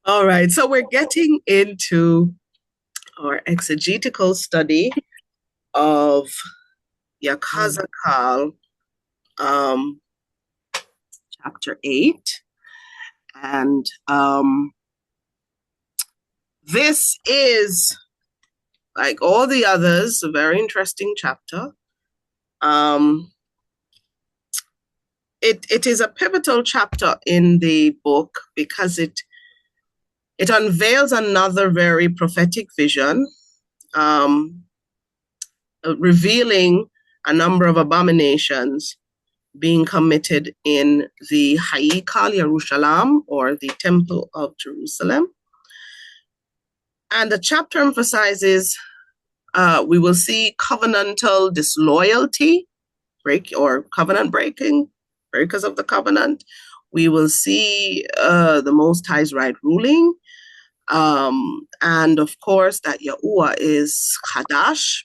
All right, so we're getting into our exegetical study of Yachazaq'al, chapter 8. And this is, like all the others, a very interesting chapter. It is a pivotal chapter in the book because it unveils another very prophetic vision, revealing a number of abominations being committed in the Haikal Yerushalayim, or the Temple of Jerusalem. And the chapter emphasizes, we will see covenantal disloyalty, covenant breaking, breakers of the covenant. We will see the Most High's right ruling. And of course, that Yahuwah is Chadash.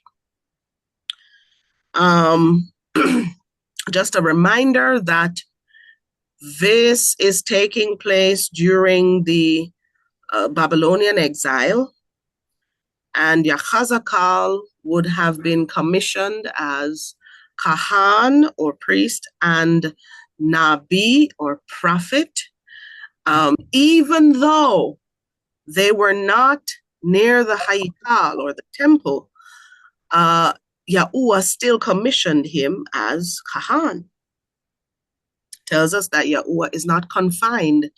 Just a reminder that this is taking place during the Babylonian exile, and Yachazaq'al would have been commissioned as Kahan, or priest, and Nabi, or prophet, even though they were not near the Haikal, or the temple. Yahuwah still commissioned him as Kahan. Tells us that Yahuwah is not confined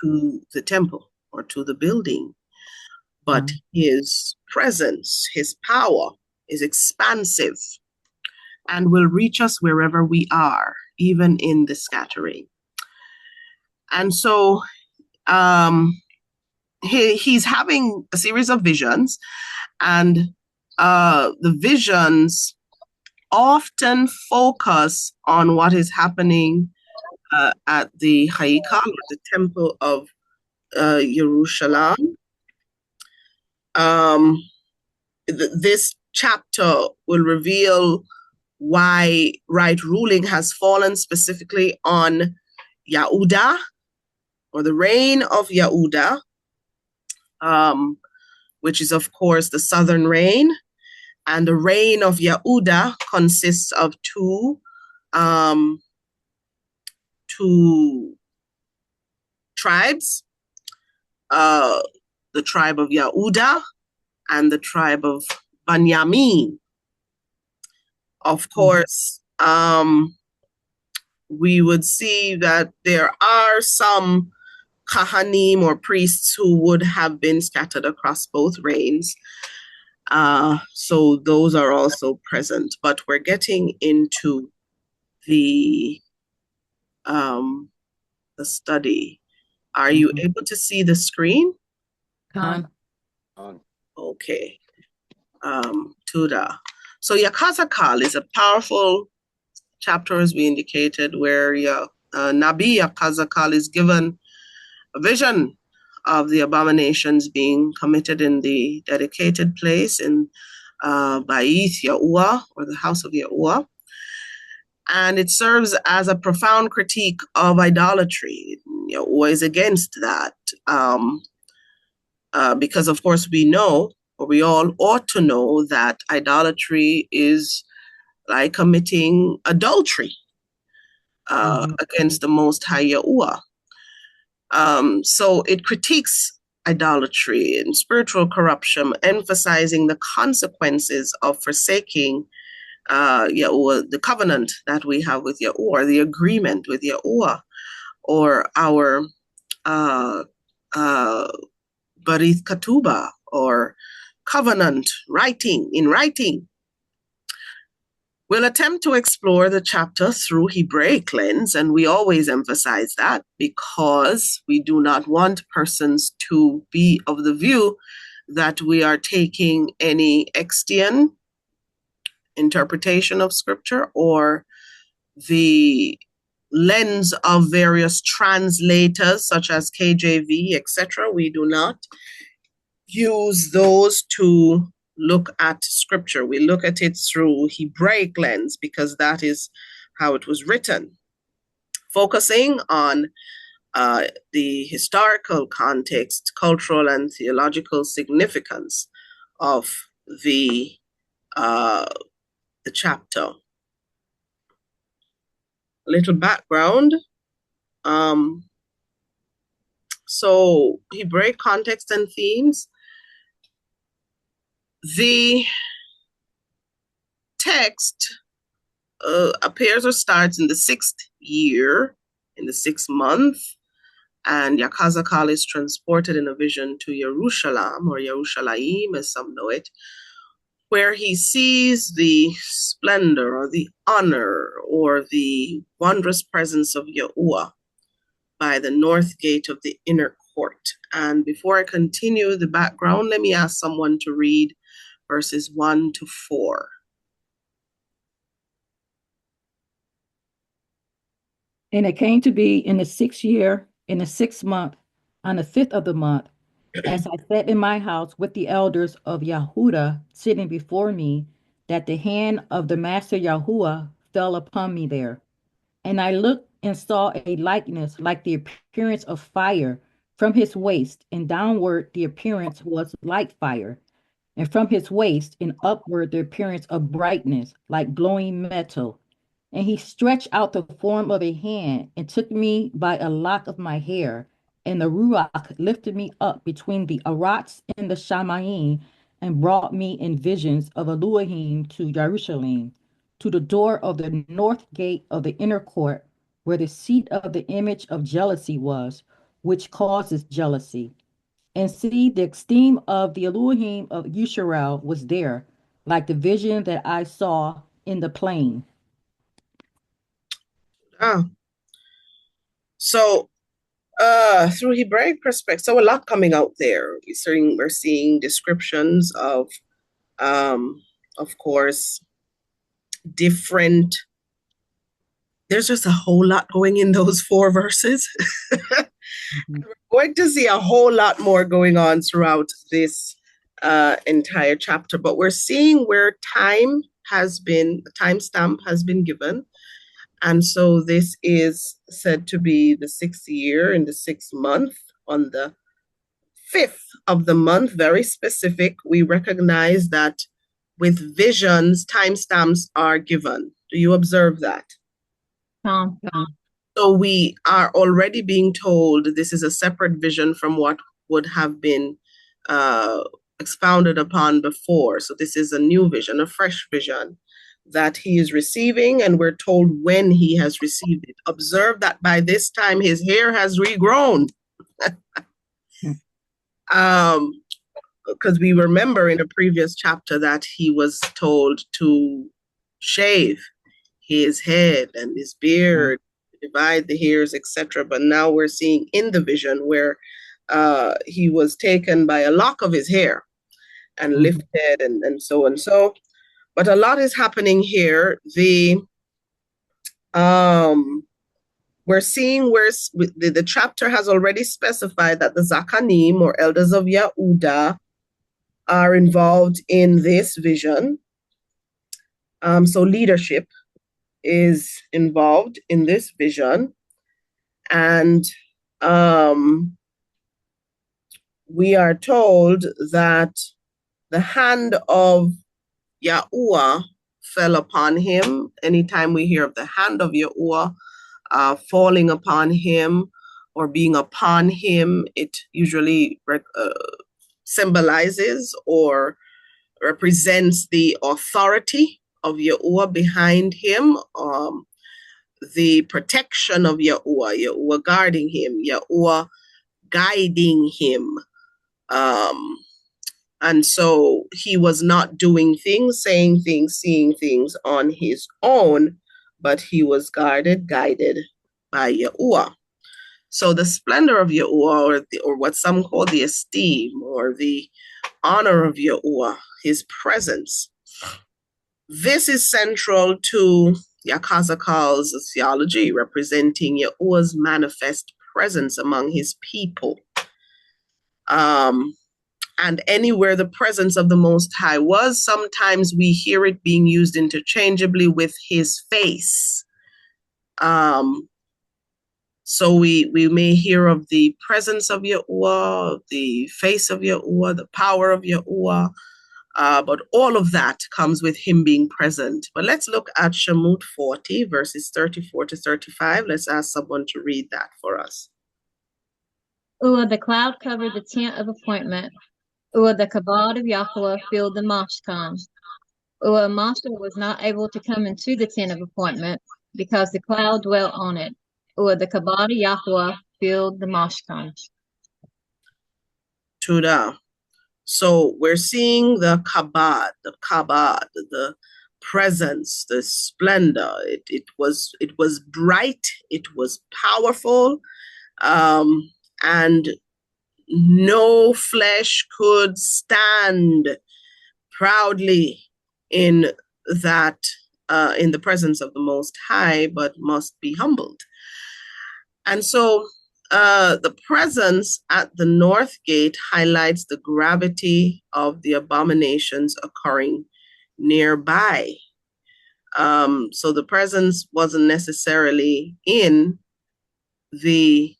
to the temple or to the building, but his presence, his power is expansive and will reach us wherever we are, even in the scattering. And so he's having a series of visions, and the visions often focus on what is happening at the Haikal, the Temple of Jerusalem. This chapter will reveal why right ruling has fallen specifically on Yehudah, or the reign of Yehudah, which is, of course, the southern reign. And the reign of Yehudah consists of two tribes, the tribe of Yehudah and the tribe of Benjamin. Of course, we would see that there are some Kahanim, or priests, who would have been scattered across both reigns. So those are also present, but we're getting into the study. Are you able to see the screen? On. Okay. Tuda. So Yachazaq'al is a powerful chapter, as we indicated, where Nabi Yachazaq'al is given a vision of the abominations being committed in the dedicated place in Ba'ith Yahuwah, or the house of Yahuwah. And it serves as a profound critique of idolatry. Yahuwah is against that, because, of course, we know, or we all ought to know, that idolatry is like committing adultery against the Most High Yahuwah. So it critiques idolatry and spiritual corruption, emphasizing the consequences of forsaking Yahuwah, the covenant that we have with Yahuwah, the agreement with Yahuwah, or our Barith Katuba, or covenant in writing. We'll attempt to explore the chapter through Hebraic lens, and we always emphasize that because we do not want persons to be of the view that we are taking any Extian interpretation of scripture or the lens of various translators such as KJV, etc. We do not use those to look at scripture. We look at it through Hebraic lens because that is how it was written, focusing on the historical context, cultural and theological significance of the chapter. A little background. So Hebraic context and themes. The text appears or starts in the 6th year, in the 6th month, and Yachazaq'al is transported in a vision to Jerusalem, or Yerushalayim as some know it, where he sees the splendor or the honor or the wondrous presence of Yahuwah by the north gate of the inner court. And before I continue the background, let me ask someone to read verses 1 to 4. And it came to be in the 6th year, in the 6th month, on the 5th of the month, as I sat in my house with the elders of Yahudah sitting before me, that the hand of the Master Yahuwah fell upon me there. And I looked and saw a likeness like the appearance of fire from his waist, and downward the appearance was like fire, and from his waist and upward the appearance of brightness like glowing metal. And he stretched out the form of a hand and took me by a lock of my hair. And the Ruach lifted me up between the Arats and the Shamayim and brought me in visions of Elohim to Jerusalem, to the door of the north gate of the inner court, where the seat of the image of jealousy was, which causes jealousy. And see, the esteem of the Elohim of Yisrael was there, like the vision that I saw in the plain. So through Hebraic perspective, so a lot coming out there. We're seeing descriptions of course, different. There's just a whole lot going in those 4 verses. We're going to see a whole lot more going on throughout this entire chapter, but we're seeing where timestamp has been given. And so this is said to be the 6th year in the 6th month, on the 5th of the month, very specific. We recognize that with visions, timestamps are given. Do you observe that? So we are already being told this is a separate vision from what would have been expounded upon before. So this is a new vision, a fresh vision that he is receiving, and we're told when he has received it. Observe that by this time his hair has regrown. Because we remember in a previous chapter that he was told to shave his head and his beard, divide the hairs, etc. But now we're seeing in the vision where he was taken by a lock of his hair and lifted and so and so. But a lot is happening here. We're seeing where the chapter has already specified that the Zakanim, or elders of Yahudah, are involved in this vision. So leadership is involved in this vision. And we are told that the hand of Yahuwah fell upon him. Anytime we hear of the hand of Yahuwah falling upon him or being upon him, it usually symbolizes or represents the authority of Yahuwah behind him, the protection of Yahuwah, Yahuwah guarding him, Yahuwah guiding him. And so he was not doing things, saying things, seeing things on his own, but he was guided by Yahuwah. So the splendor of Yahuwah, or what some call the esteem or the honor of Yahuwah, his presence, this is central to Yachazaq'al's theology, representing Yahuwah's manifest presence among his people. And anywhere the presence of the Most High was, sometimes we hear it being used interchangeably with his face. So we may hear of the presence of Yahuwah, the face of Yahuwah, the power of Yahuwah, but all of that comes with him being present. But let's look at Shemot 40, verses 34 to 35. Let's ask someone to read that for us. The cloud covered the tent of appointment. The kabod of Yahuwah filled the mashkan. Moshe was not able to come into the tent of appointment because the cloud dwelt on it. The kabod of Yahuwah filled the mashkan. Tuda. So we're seeing the kabod, the presence, the splendor. It was bright, it was powerful, and no flesh could stand proudly in that in the presence of the Most High, but must be humbled. And so the presence at the north gate highlights the gravity of the abominations occurring nearby. So the presence wasn't necessarily in the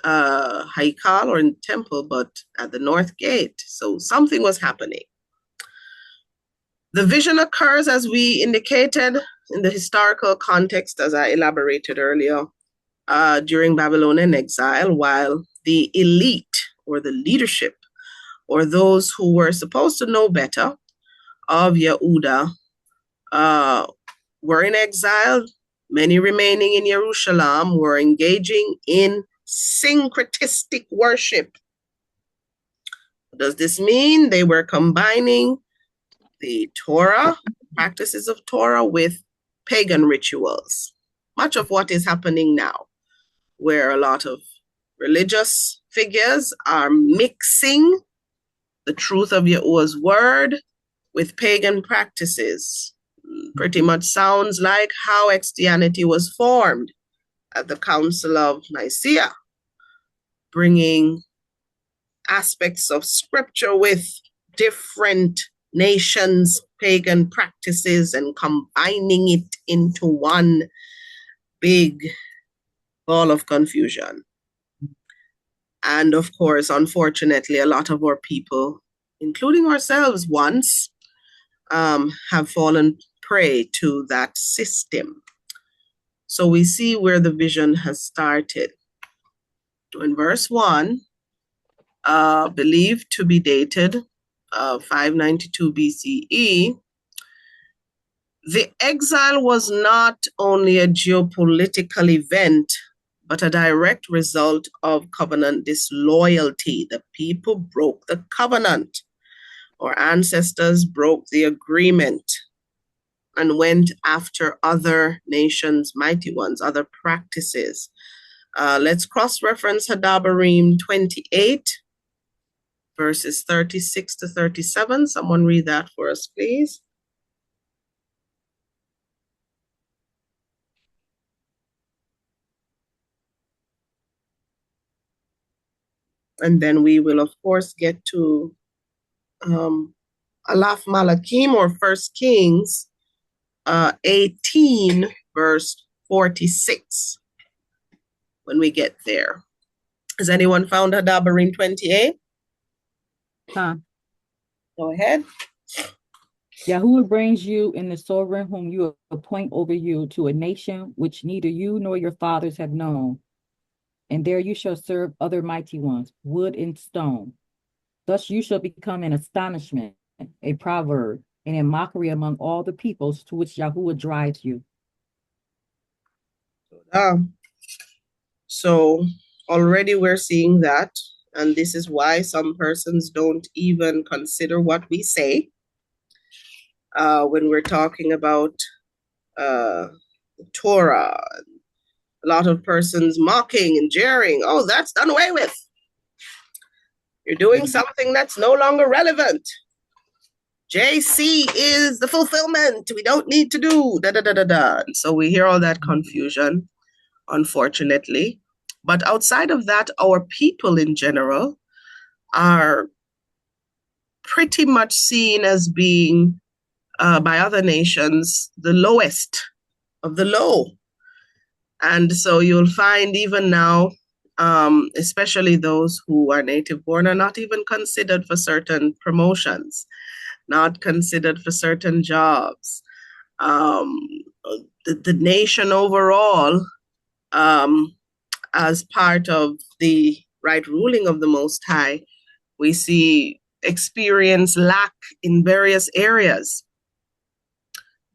Haikal or in the temple, but at the north gate. So something was happening. The vision occurs, as we indicated, in the historical context, as I elaborated earlier, during Babylonian exile, while the elite or the leadership or those who were supposed to know better of Yehuda were in exile. Many remaining in Jerusalem were engaging in syncretistic worship. What does this mean? They were combining the Torah, practices of Torah, with pagan rituals. Much of what is happening now, where a lot of religious figures are mixing the truth of Yahuwah's word with pagan practices. Pretty much sounds like how Christianity was formed at the Council of Nicaea, bringing aspects of scripture with different nations' pagan practices and combining it into one big ball of confusion. And of course, unfortunately, a lot of our people, including ourselves once, have fallen prey to that system. So we see where the vision has started. In verse 1, believed to be dated 592 BCE, the exile was not only a geopolitical event, but a direct result of covenant disloyalty. The people broke the covenant. Our ancestors broke the agreement and went after other nations, mighty ones, other practices. Let's cross-reference Hadabarim 28, verses 36 to 37. Someone read that for us, please. And then we will, of course, get to Alaf Malakim, or 1 Kings 18, verse 46, when we get there. Has anyone found Hadabarim 28? Go ahead. Yahuwah brings you in the sovereign whom you appoint over you to a nation which neither you nor your fathers have known. And there you shall serve other mighty ones, wood and stone. Thus you shall become an astonishment, a proverb, and a mockery among all the peoples to which Yahuwah drives you. So already we're seeing that, and this is why some persons don't even consider what we say when we're talking about Torah. A lot of persons mocking and jeering. Oh, that's done away with. You're doing something that's no longer relevant. JC is the fulfillment. We don't need to do da-da-da-da-da. So we hear all that confusion, unfortunately. But outside of that, our people in general are pretty much seen as being, by other nations, the lowest of the low. And so you'll find even now, especially those who are native born are not even considered for certain promotions, not considered for certain jobs. Um, the nation overall, as part of the right ruling of the Most High, we see experience lack in various areas,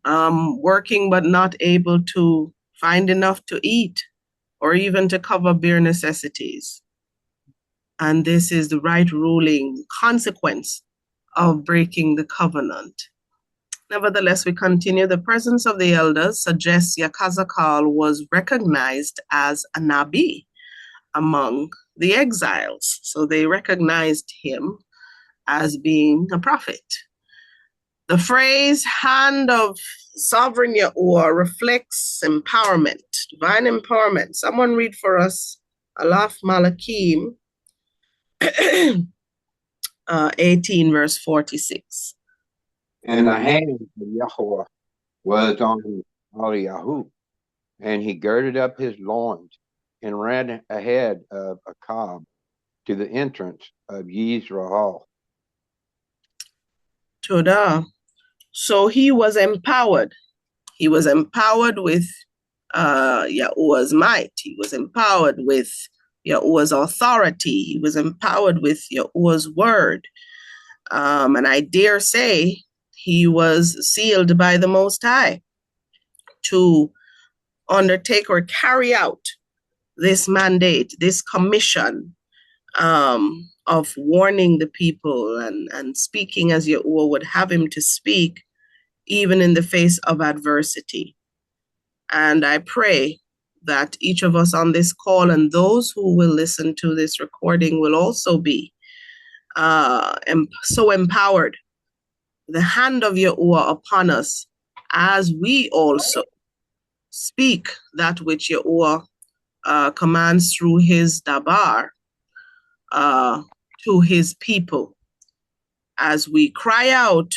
working but not able to find enough to eat or even to cover bare necessities. And this is the right ruling consequence of breaking the covenant. Nevertheless, we continue. The presence of the elders suggests Yachazaq'al was recognized as a Nabi among the exiles. So they recognized him as being a prophet. The phrase hand of sovereign Yahuwah reflects empowerment, divine empowerment. Someone read for us Alaf Malakim 18, verse 46. And the hand of Yahuwah was on Eliyahu, and he girded up his loins and ran ahead of Akhad to the entrance of Yisrael. Todah. So he was empowered. He was empowered with Yahuwah's might. He was empowered with Yahuwah's authority. He was empowered with Yahuwah's word. And I dare say he was sealed by the Most High to undertake or carry out this mandate, this commission of warning the people and speaking as Yahuwah would have him to speak, even in the face of adversity. And I pray that each of us on this call and those who will listen to this recording will also be so empowered, the hand of Yahuwah upon us, as we also speak that which Yahuwah commands through his dabar to his people, as we cry out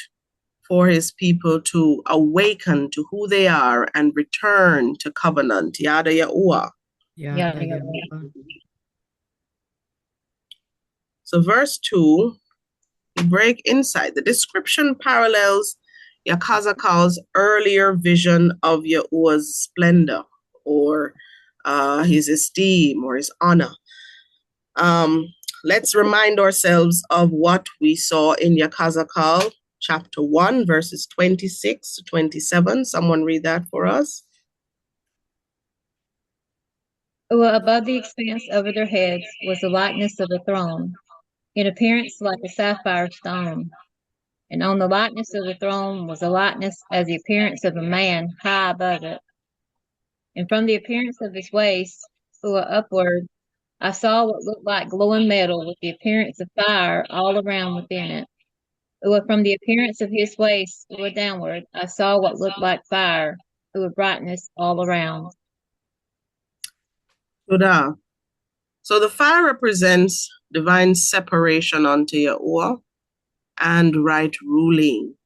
for his people to awaken to who they are and return to covenant. Yada Yahuwah. Yada Yahuwah. So verse 2, we break insight. The description parallels Yachazaq'al's earlier vision of Yahuwah's splendor or his esteem or his honor. Let's remind ourselves of what we saw in Yachazaq'al chapter 1, verses 26 to 27. Someone read that for us. Well, above the expanse over their heads was the likeness of a throne, in appearance like a sapphire stone. And on the likeness of the throne was a likeness as the appearance of a man high above it. And from the appearance of his waist, upward, I saw what looked like glowing metal with the appearance of fire all around within it. From the appearance of his waist downward, I saw what looked like fire, brightness all around. Todah. So the fire represents divine separation unto Yahuwah and right ruling.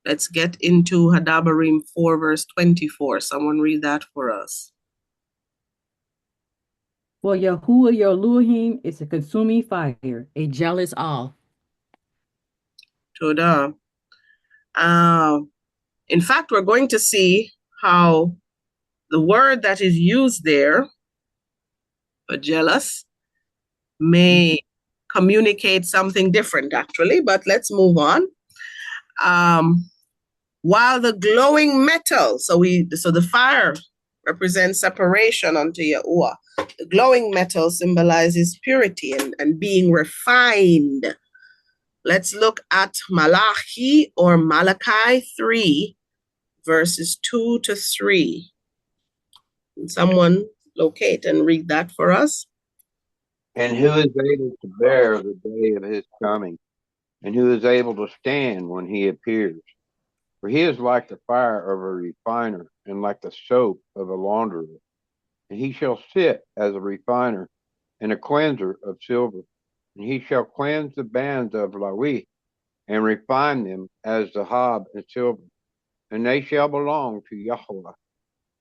Let's get into Hadabarim 4, verse 24. Someone read that for us. For Yahuwah your Elohim is a consuming fire, a jealous awe. Todah. In fact, we're going to see how the word that is used there, for jealous, may communicate something different, actually, but let's move on. While the glowing metal, so the fire represents separation unto Yahuwah. The glowing metal symbolizes purity and being refined. Let's look at Malachi or Malachi 3, verses 2 to 3. Can someone locate and read that for us? And who is able to bear the day of his coming? And who is able to stand when he appears? For he is like the fire of a refiner, and like the soap of a launderer. And he shall sit as a refiner and a cleanser of silver. And he shall cleanse the bands of Lawi, and refine them as the hob and silver. And they shall belong to Yahuwah.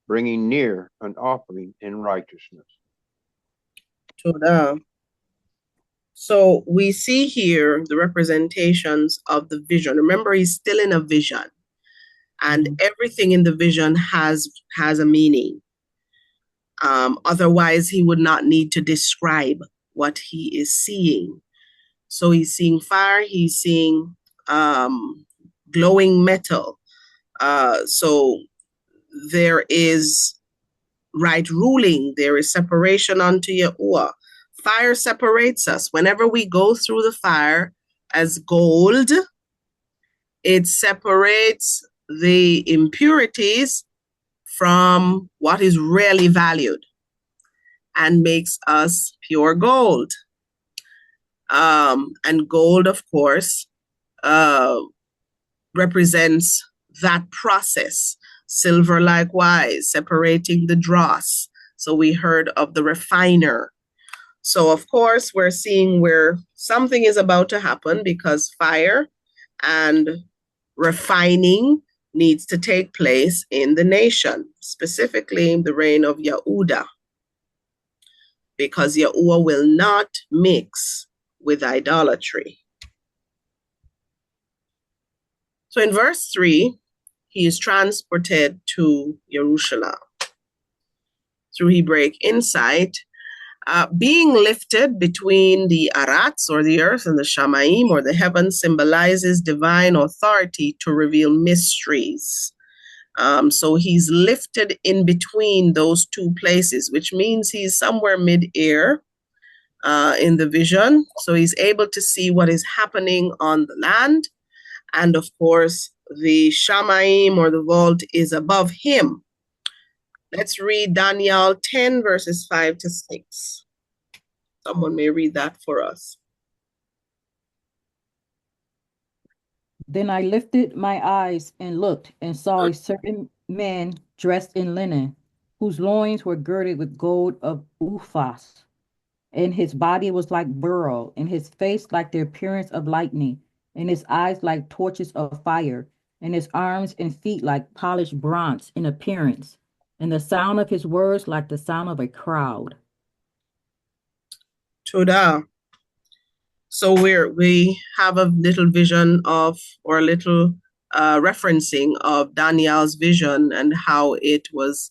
bringing near an offering in righteousness. So we see here the representations of the vision. Remember, he's still in a vision, and everything in the vision has a meaning. Otherwise, he would not need to describe what he is seeing. So he's seeing fire, he's seeing glowing metal. So there is right ruling, there is separation unto Yahuwah. Fire separates us. Whenever we go through the fire as gold, it separates the impurities from what is really valued and makes us pure gold. And gold, of course, represents that process. Silver, likewise, separating the dross. So we heard of the refiner. So, of course, we're seeing where something is about to happen because fire and refining needs to take place in the nation, specifically the reign of Yahudah, because Yahuwah will not mix with idolatry. So in verse 3, he is transported to Jerusalem through Hebraic insight, being lifted between the arats, or the earth, and the shamaim, or the heavens, symbolizes divine authority to reveal mysteries. So he's lifted in between those two places, which means he's somewhere mid-air in the vision. So he's able to see what is happening on the land. And of course, the shamaim, or the vault, is above him. Let's read Daniel 10, verses 5 to 6. Someone may read that for us. Then I lifted my eyes and looked and saw a certain man dressed in linen, whose loins were girded with gold of Uphaz, and his body was like beryl, and his face like the appearance of lightning, and his eyes like torches of fire, and his arms and feet like polished bronze in appearance, and the sound of his words like the sound of a crowd. Toda. So we have a little vision of, or a little referencing of Daniel's vision and how it was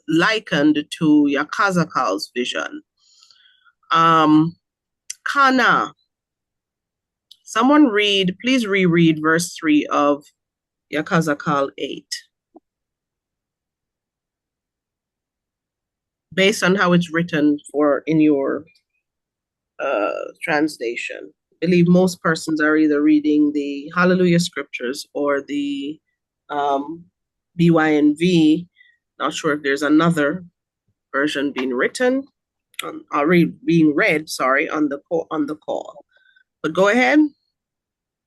likened to Yachazaq'al's vision. Kana. Someone please reread verse 3 of Yachazaq'al 8. Based on how it's written in your translation. I believe most persons are either reading the Hallelujah Scriptures or the BYNV. Not sure if there's another version being written, being read, on the call. But go ahead.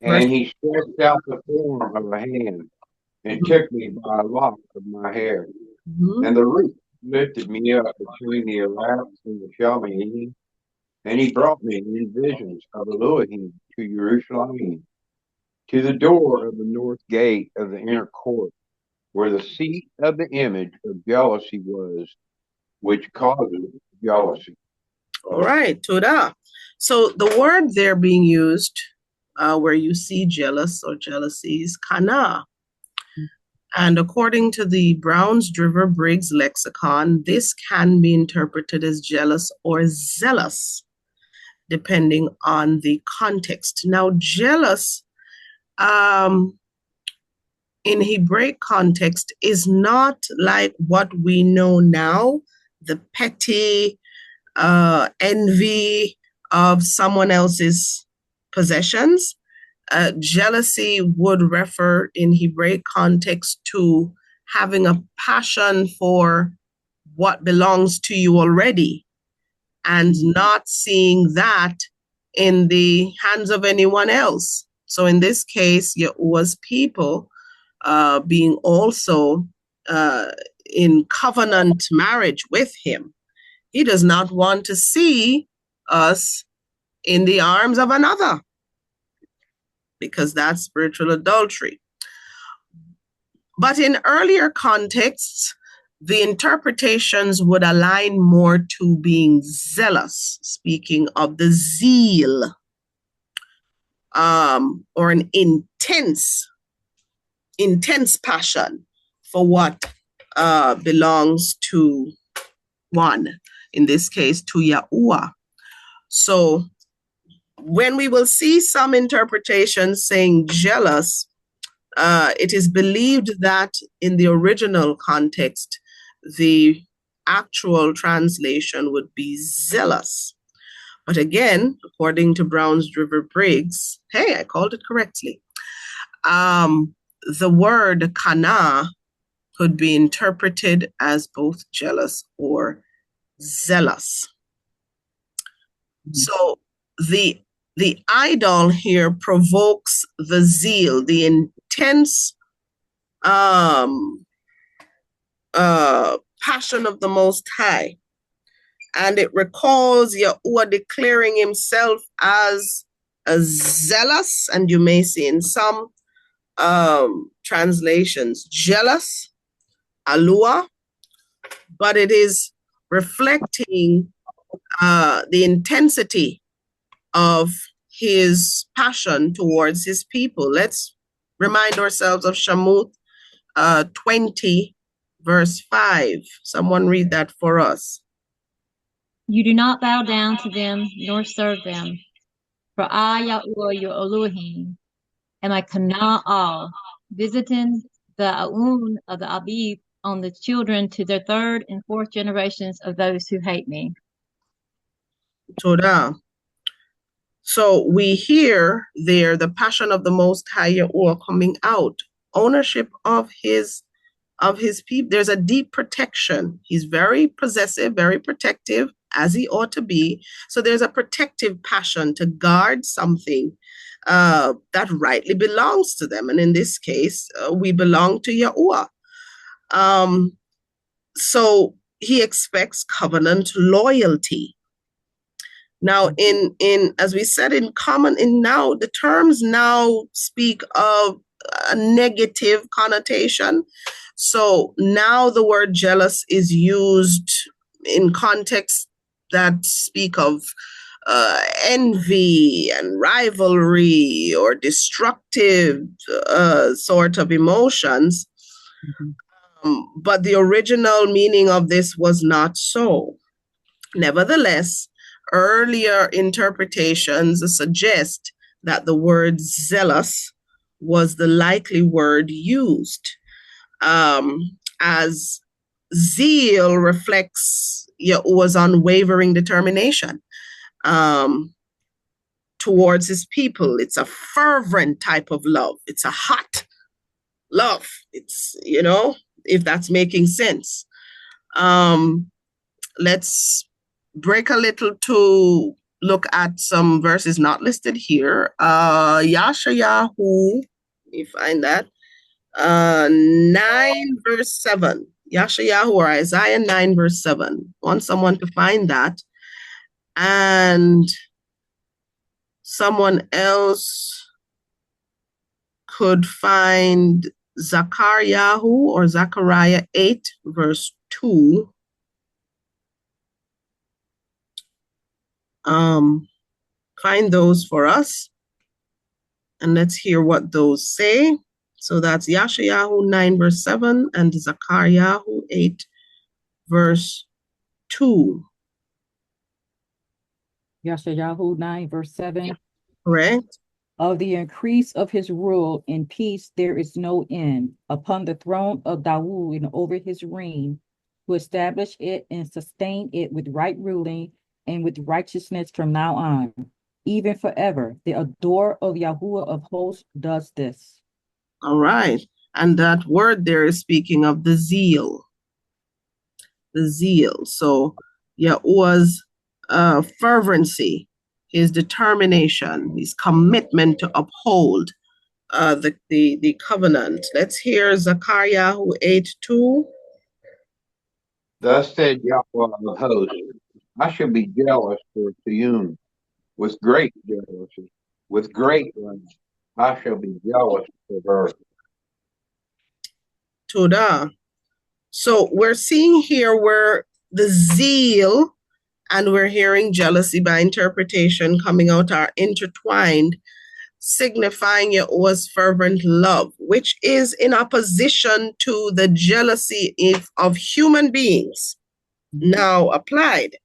And he stretched out the form of a hand and took me by a lock of my hair. And the root lifted me up between the Arabs and the Shalmaim, and he brought me in visions of Elohim to Jerusalem, to the door of the north gate of the inner court, where the seat of the image of jealousy was, which causes jealousy. All right, Toda. So the word there being used, where you see jealous or jealousy, is kana. And according to the Brown's Driver Briggs lexicon, this can be interpreted as jealous or zealous, depending on the context. Now, jealous in Hebraic context is not like what we know now, the petty envy of someone else's possessions. Jealousy would refer in Hebraic context to having a passion for what belongs to you already and not seeing that in the hands of anyone else. So in this case, Yahuwah's people being also in covenant marriage with him, he does not want to see us in the arms of another, because that's spiritual adultery. But in earlier contexts, the interpretations would align more to being zealous, speaking of the zeal, or an intense passion for what belongs to one, in this case, to Yahuwah. So when we will see some interpretations saying jealous, it is believed that in the original context, the actual translation would be zealous. But again, according to Brown's River Briggs, hey, I called it correctly. The word kana could be interpreted as both jealous or zealous. So the idol here provokes the zeal, the intense passion of the Most High. And it recalls Yahuwah declaring himself as a zealous, and you may see in some translations, jealous, alua, but it is reflecting the intensity of his passion towards his people. Let's remind ourselves of Shamuth 20, verse 5. Someone read that for us. You do not bow down to them nor serve them, for I, Yahuwah, your Elohim, am a Kana'al, visiting the Aun of the Abib on the children to their third and fourth generations of those who hate me. Todah. So we hear there the passion of the Most High Yahuwah coming out, ownership of his people. There's a deep protection. He's very possessive, very protective, as he ought to be. So there's a protective passion to guard something that rightly belongs to them. And in this case, we belong to Yahuwah. So he expects covenant loyalty. Now, in as we said, in now, the terms now speak of a negative connotation. So now the word jealous is used in contexts that speak of envy and rivalry or destructive sort of emotions. But the original meaning of this was not so. Nevertheless, earlier interpretations suggest that the word zealous was the likely word used, as zeal reflects Yahuwah's unwavering determination towards his people. It's a fervent type of love. It's a hot love. It's, if that's making sense. Let's break a little to look at some verses not listed here. Yashayahu, let me find that. 9 verse 7. Yashayahu or Isaiah 9 verse 7. Want someone to find that. And someone else could find Zechariah or Zechariah 8 verse 2. Find those for us, and let's hear what those say. So that's Yashayahu 9 verse 7 and Zechariah 8 verse 2. Yashayahu 9 verse 7. Correct. Of the increase of his rule in peace there is no end, upon the throne of Dawood and over his reign, to establish it and sustain it with right ruling and with righteousness from now on, even forever. The adorer of Yahuwah of hosts does this. All right. And that word there is speaking of the zeal. The zeal. So Yahuwah's fervency, his determination, his commitment to uphold the covenant. Let's hear Zechariah 8:2. Thus said Yahweh of hosts, I shall be jealous for Sion with great jealousy, with great wrath. I shall be jealous for her. Toda. So we're seeing here where the zeal and we're hearing jealousy by interpretation coming out are intertwined, signifying Yahuwah's fervent love, which is in opposition to the jealousy of human beings now applied.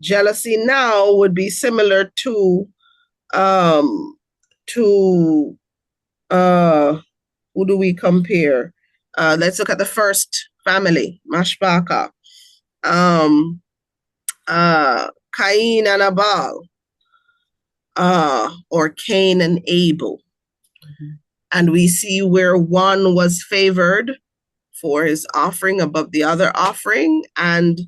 Jealousy now would be similar to who do we compare? Let's look at the first family, Mashbaka. Cain and Abel, or Cain and Abel. And we see where one was favored for his offering above the other offering. And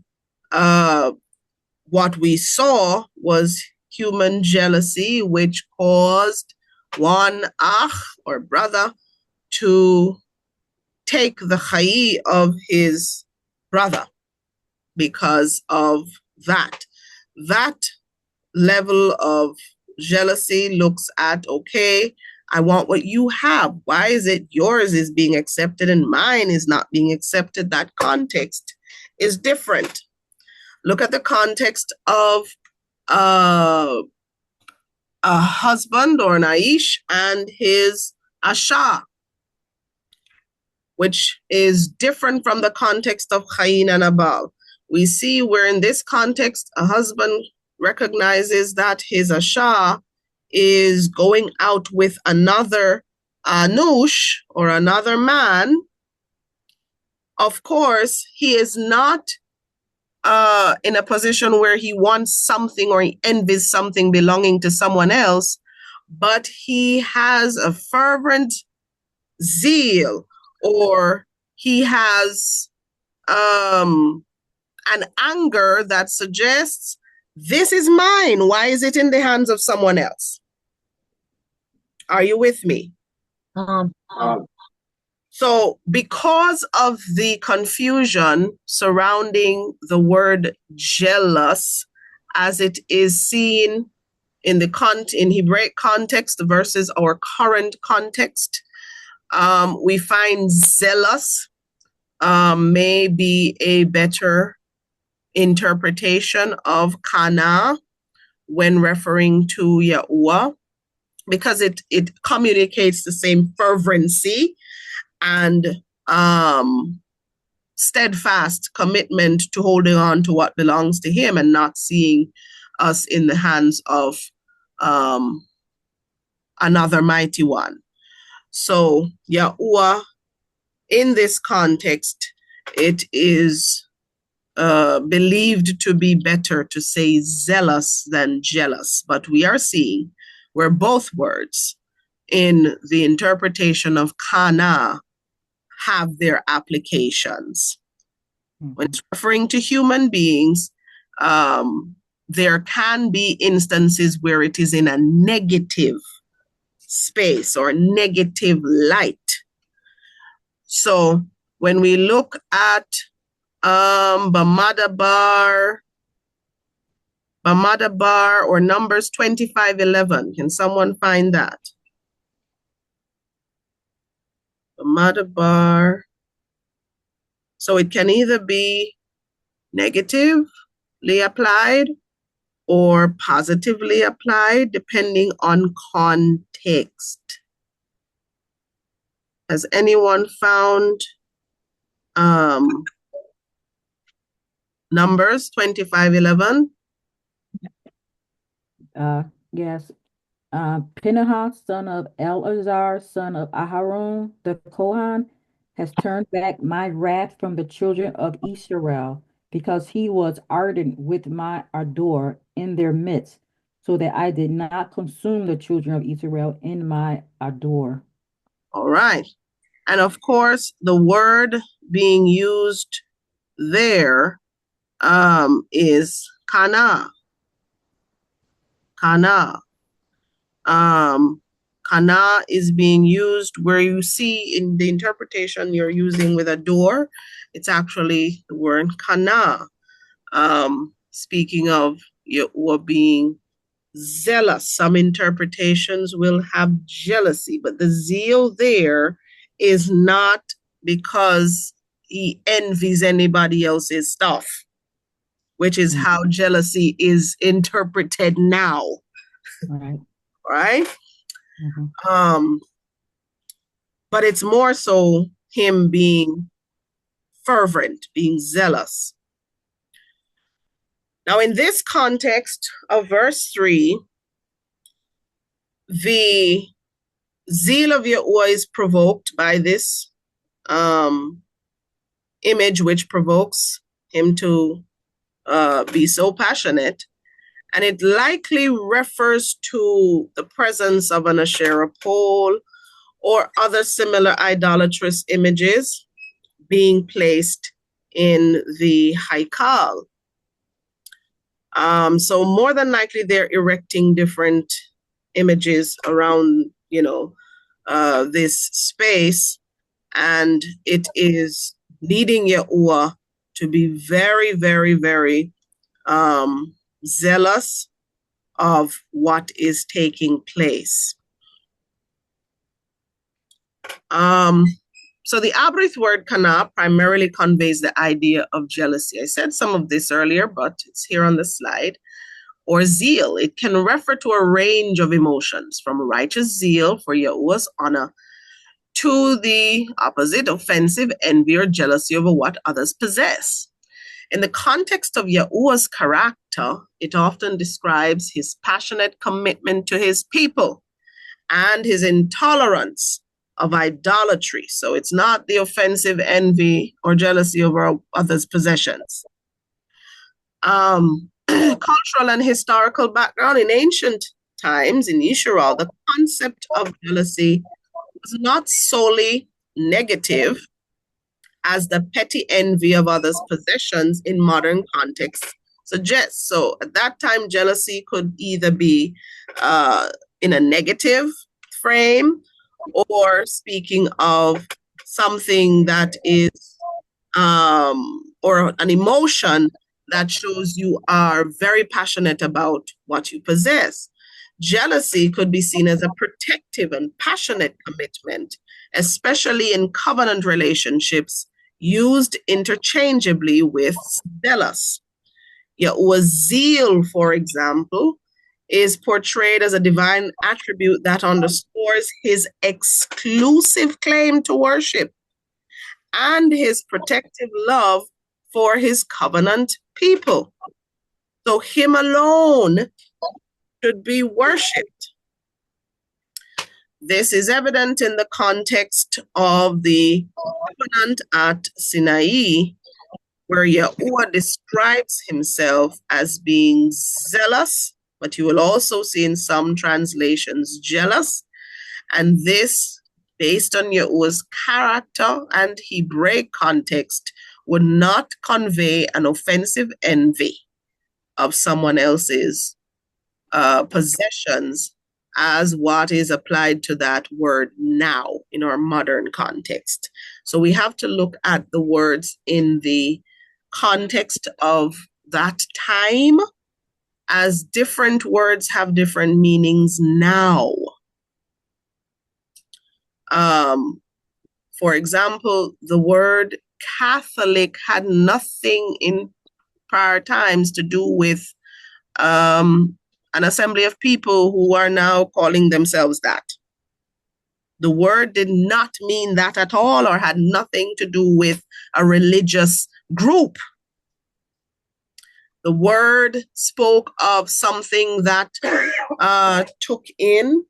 what we saw was human jealousy, which caused one Ach, or brother, to take the Chai of his brother because of that. That level of jealousy looks at, okay, I want what you have. Why is it yours is being accepted and mine is not being accepted? That context is different. Look at the context of a husband or an Aish and his Asha, which is different from the context of Cain and Abel. We see where in this context, a husband recognizes that his Asha is going out with another Anush or another man. Of course, he is not in a position where he wants something or he envies something belonging to someone else, but he has a fervent zeal, or he has an anger that suggests, this is mine. Why is it in the hands of someone else? Are you with me? So because of the confusion surrounding the word jealous, as it is seen in the in Hebraic context versus our current context, we find zealous may be a better interpretation of kana when referring to Yahuwah, because it communicates the same fervency and steadfast commitment to holding on to what belongs to him and not seeing us in the hands of another mighty one. So Yahuwah, in this context, it is believed to be better to say zealous than jealous, but we are seeing where both words in the interpretation of kana have their applications. When it's referring to human beings, there can be instances where it is in a negative space or negative light. So when we look at Bamadabar or Numbers 25:11, can someone find that? Bamadabar. So it can either be negatively applied or positively applied, depending on context. Has anyone found Numbers 25:11? Yes. Phinehas, son of Eleazar, son of Aharon, the Kohan, has turned back my wrath from the children of Israel, because he was ardent with my ardor in their midst, so that I did not consume the children of Israel in my ardor. All right. And of course, the word being used there is kana. Kana. Kana is being used where you see in the interpretation you're using with a door. It's actually the word kana. Speaking of Yahuwah being zealous, some interpretations will have jealousy, but the zeal there is not because he envies anybody else's stuff, which is how jealousy is interpreted now. Right. Right? Mm-hmm. But it's more so him being fervent, being zealous. Now, in this context of verse 3, the zeal of Yahuwah is provoked by this image, which provokes him to be so passionate. And it likely refers to the presence of an Asherah pole or other similar idolatrous images being placed in the Haikal. So more than likely they're erecting different images around, this space, and it is leading Yahuwah to be very, very, very zealous of what is taking place. So the Abrith word kana primarily conveys the idea of jealousy. I said some of this earlier, but it's here on the slide. Or zeal. It can refer to a range of emotions, from righteous zeal for Yahuwah's honor to the opposite, offensive envy or jealousy over what others possess. In the context of Yahuwah's character, it often describes his passionate commitment to his people and his intolerance of idolatry. So it's not the offensive envy or jealousy over others' possessions. Cultural and historical background. In ancient times, in Yisrael, the concept of jealousy was not solely negative, as the petty envy of others' possessions in modern contexts suggests. So at that time, jealousy could either be in a negative frame or speaking of something that is, or an emotion that shows you are very passionate about what you possess. Jealousy could be seen as a protective and passionate commitment, especially in covenant relationships, used interchangeably with zealous. Yahuwah's zeal, for example, is portrayed as a divine attribute that underscores his exclusive claim to worship and his protective love for his covenant people. So him alone should be worshipped. This is evident in the context of the covenant at Sinai, where Yahuwah describes himself as being zealous, but you will also see in some translations jealous. And this, based on Yahuwah's character and Hebraic context, would not convey an offensive envy of someone else's possessions as what is applied to that word now in our modern context. So we have to look at the words in the context of that time, as different words have different meanings now. For example, the word Catholic had nothing in prior times to do with an assembly of people who are now calling themselves that. The word did not mean that at all, or had nothing to do with a religious group. The word spoke of something that took in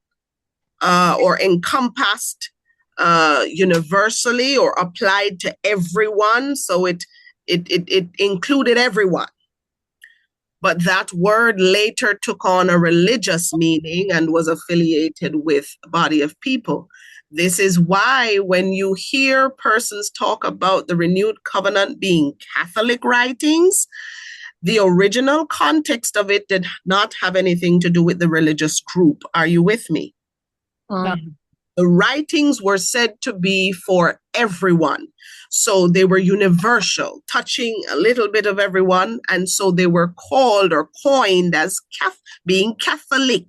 or encompassed universally or applied to everyone. So it included everyone. But that word later took on a religious meaning and was affiliated with a body of people. This is why when you hear persons talk about the renewed covenant being Catholic writings, the original context of it did not have anything to do with the religious group. Are you with me? The writings were said to be for everyone. So they were universal, touching a little bit of everyone. And so they were called or coined as being Catholic.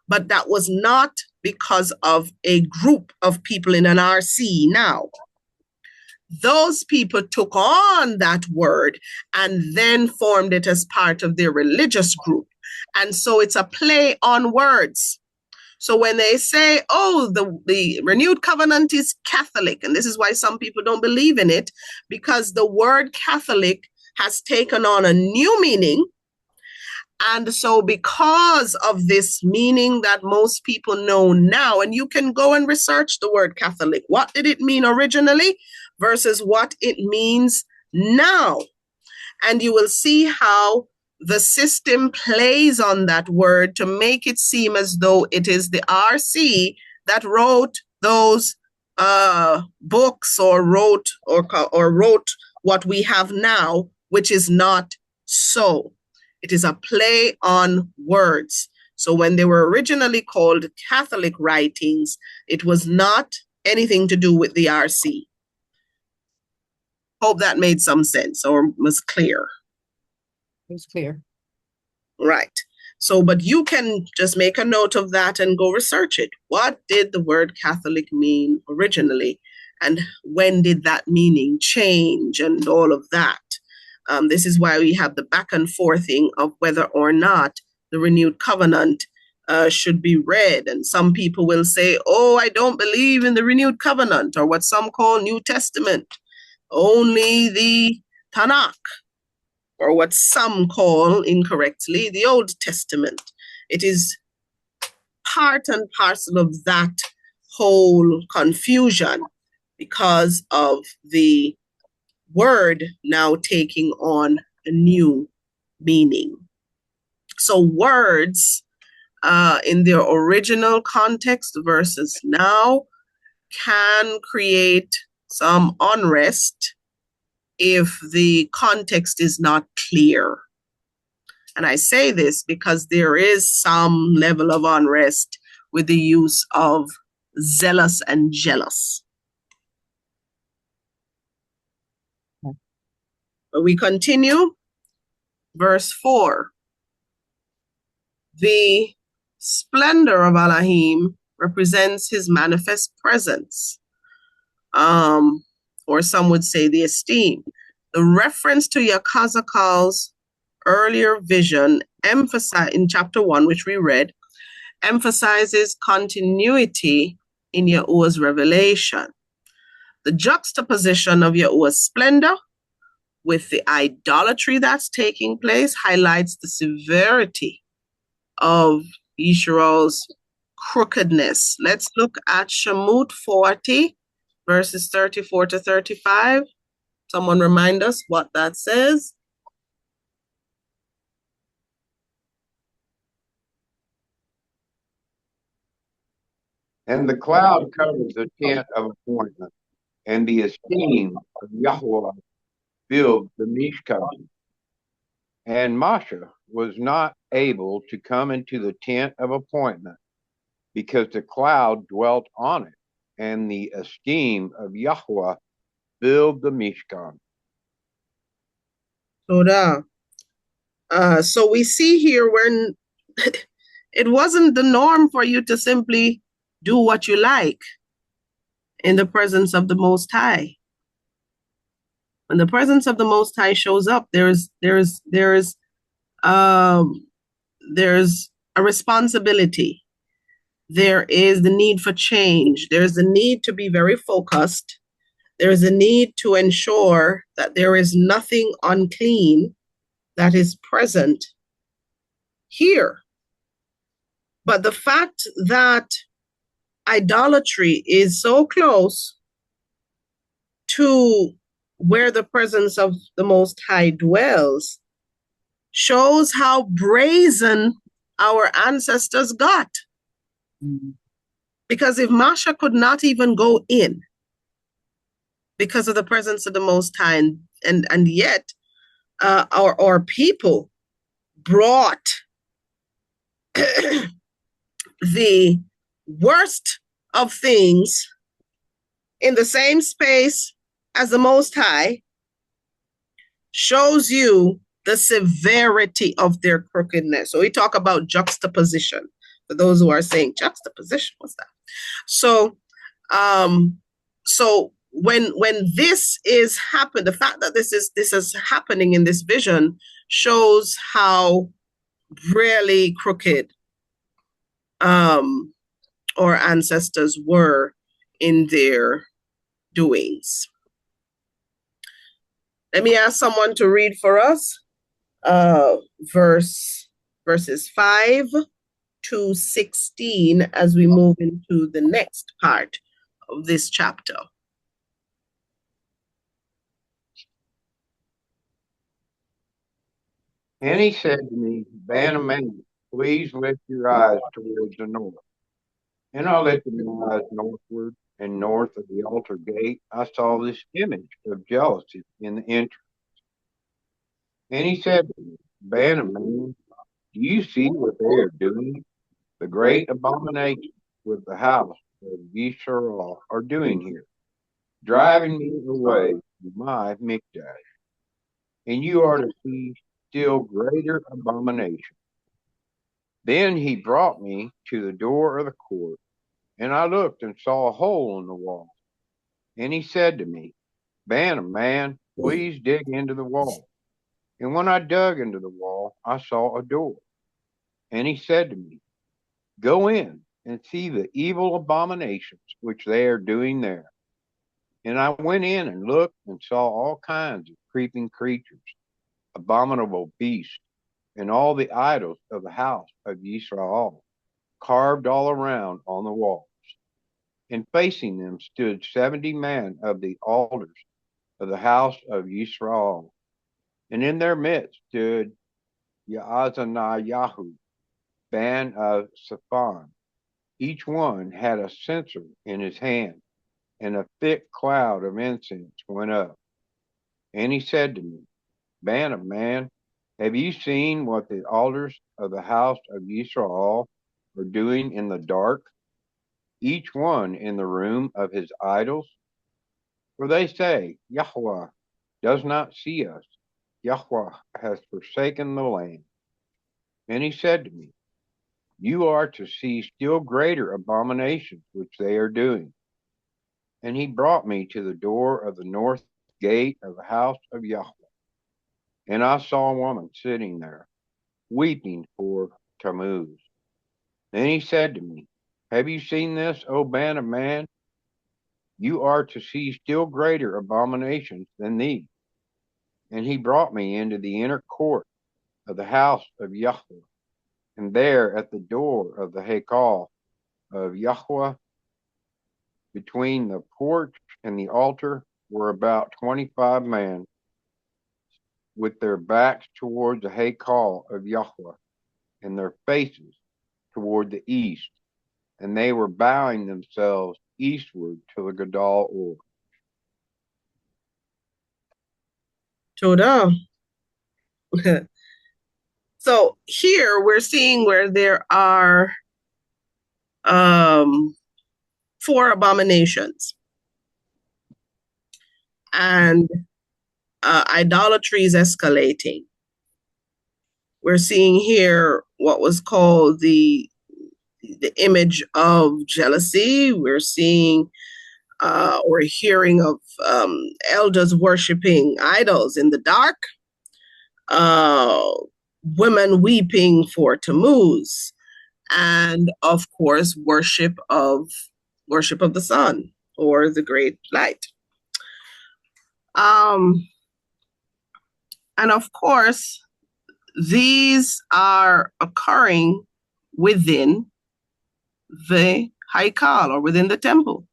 But that was not because of a group of people in an RC now. those people took on that word and then formed it as part of their religious group. And so it's a play on words. So when they say, oh, the renewed covenant is Catholic, and this is why some people don't believe in it, because the word Catholic has taken on a new meaning. And so because of this meaning that most people know now, and you can go and research the word Catholic, what did it mean originally versus what it means now? And you will see how the system plays on that word to make it seem as though it is the RC that wrote those books or wrote what we have now, which is not so. It is a play on words. So when they were originally called Catholic writings, it was not anything to do with the RC. Hope that made some sense or was clear. It was clear. Right. So, but you can just make a note of that and go research it. What did the word Catholic mean originally? And when did that meaning change and all of that? This is why we have the back and forthing of whether or not the renewed covenant should be read. And some people will say, oh, I don't believe in the renewed covenant, or what some call New Testament, only the Tanakh, or what some call incorrectly the Old Testament. It is part and parcel of that whole confusion because of the word now taking on a new meaning. So words in their original context versus now can create some unrest if the context is not clear. And I say this because there is some level of unrest with the use of zealous and jealous. But we continue. Verse 4. The splendor of Elohim represents his manifest presence. Or some would say the esteem. The reference to Yachazaq'al's earlier vision in chapter 1, which we read, emphasizes continuity in Yahuwah's revelation. The juxtaposition of Yahuwah's splendor with the idolatry that's taking place highlights the severity of Yisrael's crookedness. Let's look at Shemot 40, verses 34 to 35. Someone remind us what that says. And the cloud covered the tent of appointment, and the esteem of Yahuwah filled the Mishkan. And Moshe was not able to come into the tent of appointment because the cloud dwelt on it, and the esteem of Yahuwah filled the Mishkan. So we see here when it wasn't the norm for you to simply do what you like in the presence of the Most High. When the presence of the Most High shows up, there's a responsibility. There is the need for change. There's the need to be very focused. There's a need to ensure that there is nothing unclean that is present here. But the fact that idolatry is so close to where the presence of the Most High dwells shows how brazen our ancestors got. Mm-hmm. Because if Masha could not even go in because of the presence of the Most High, and yet our people brought the worst of things in the same space as the Most High, shows you the severity of their crookedness. So we talk about juxtaposition. For those who are saying juxtaposition, what's that? So when this is happening, the fact that this is happening in this vision shows how really crooked our ancestors were in their doings. Let me ask someone to read for us verses 5 to 16 as we move into the next part of this chapter. And he said to me, "Man of man, please lift your eyes towards the north." And I lifted my eyes northward, and north of the altar gate I saw this image of jealousy in the entrance. And he said to me, "Man of man, do you see what they are doing? The great abomination with the house of Yisrael are doing here, driving me away from my Mikdash. And you are to see still greater abomination." Then he brought me to the door of the court, and I looked and saw a hole in the wall. And he said to me, "Man of man, please dig into the wall." And when I dug into the wall, I saw a door. And he said to me, "Go in and see the evil abominations which they are doing there." And I went in and looked and saw all kinds of creeping creatures, abominable beasts, and all the idols of the house of Yisrael, carved all around on the walls. And facing them stood 70 men of the elders of the house of Yisrael. And in their midst stood Yakhazaq'al, ban of Shaphan. Each one had a censer in his hand, and a thick cloud of incense went up. And he said to me, "Man of man, have you seen what the elders of the house of Yisrael are doing in the dark, each one in the room of his idols? For they say, Yahweh does not see us. Yahweh has forsaken the land." And he said to me, "You are to see still greater abominations which they are doing." And he brought me to the door of the north gate of the house of Yahweh. And I saw a woman sitting there, weeping for Tammuz. Then he said to me, "Have you seen this, O man of man? You are to see still greater abominations than these." And he brought me into the inner court of the house of Yahweh. And there at the door of the Hekal of Yahweh, between the porch and the altar, were about 25 men with their backs toward the Hekal of Yahweh and their faces toward the east. And they were bowing themselves eastward to the Gadol Or. Toda. So here we're seeing where there are 4 abominations, and idolatry is escalating. We're seeing here what was called the image of jealousy. We're seeing or hearing of elders worshiping idols in the dark, women weeping for Tammuz, and of course worship of the sun or the great light. And of course, these are occurring within the Haikal or within the temple.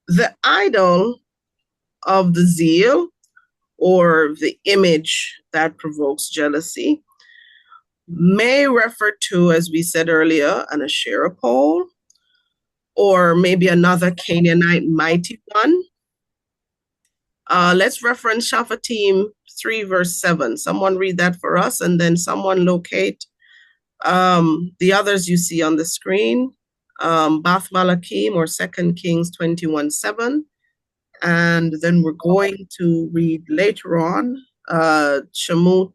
The idol of the zeal or the image that provokes jealousy may refer to, as we said earlier, an Asherah pole, or maybe another Canaanite mighty one. Let's reference Shaphatim 3 verse 7. Someone read that for us, and then someone locate the others you see on the screen. Bath Malachim or 2 Kings 21:7. And then we're going to read later on Shemot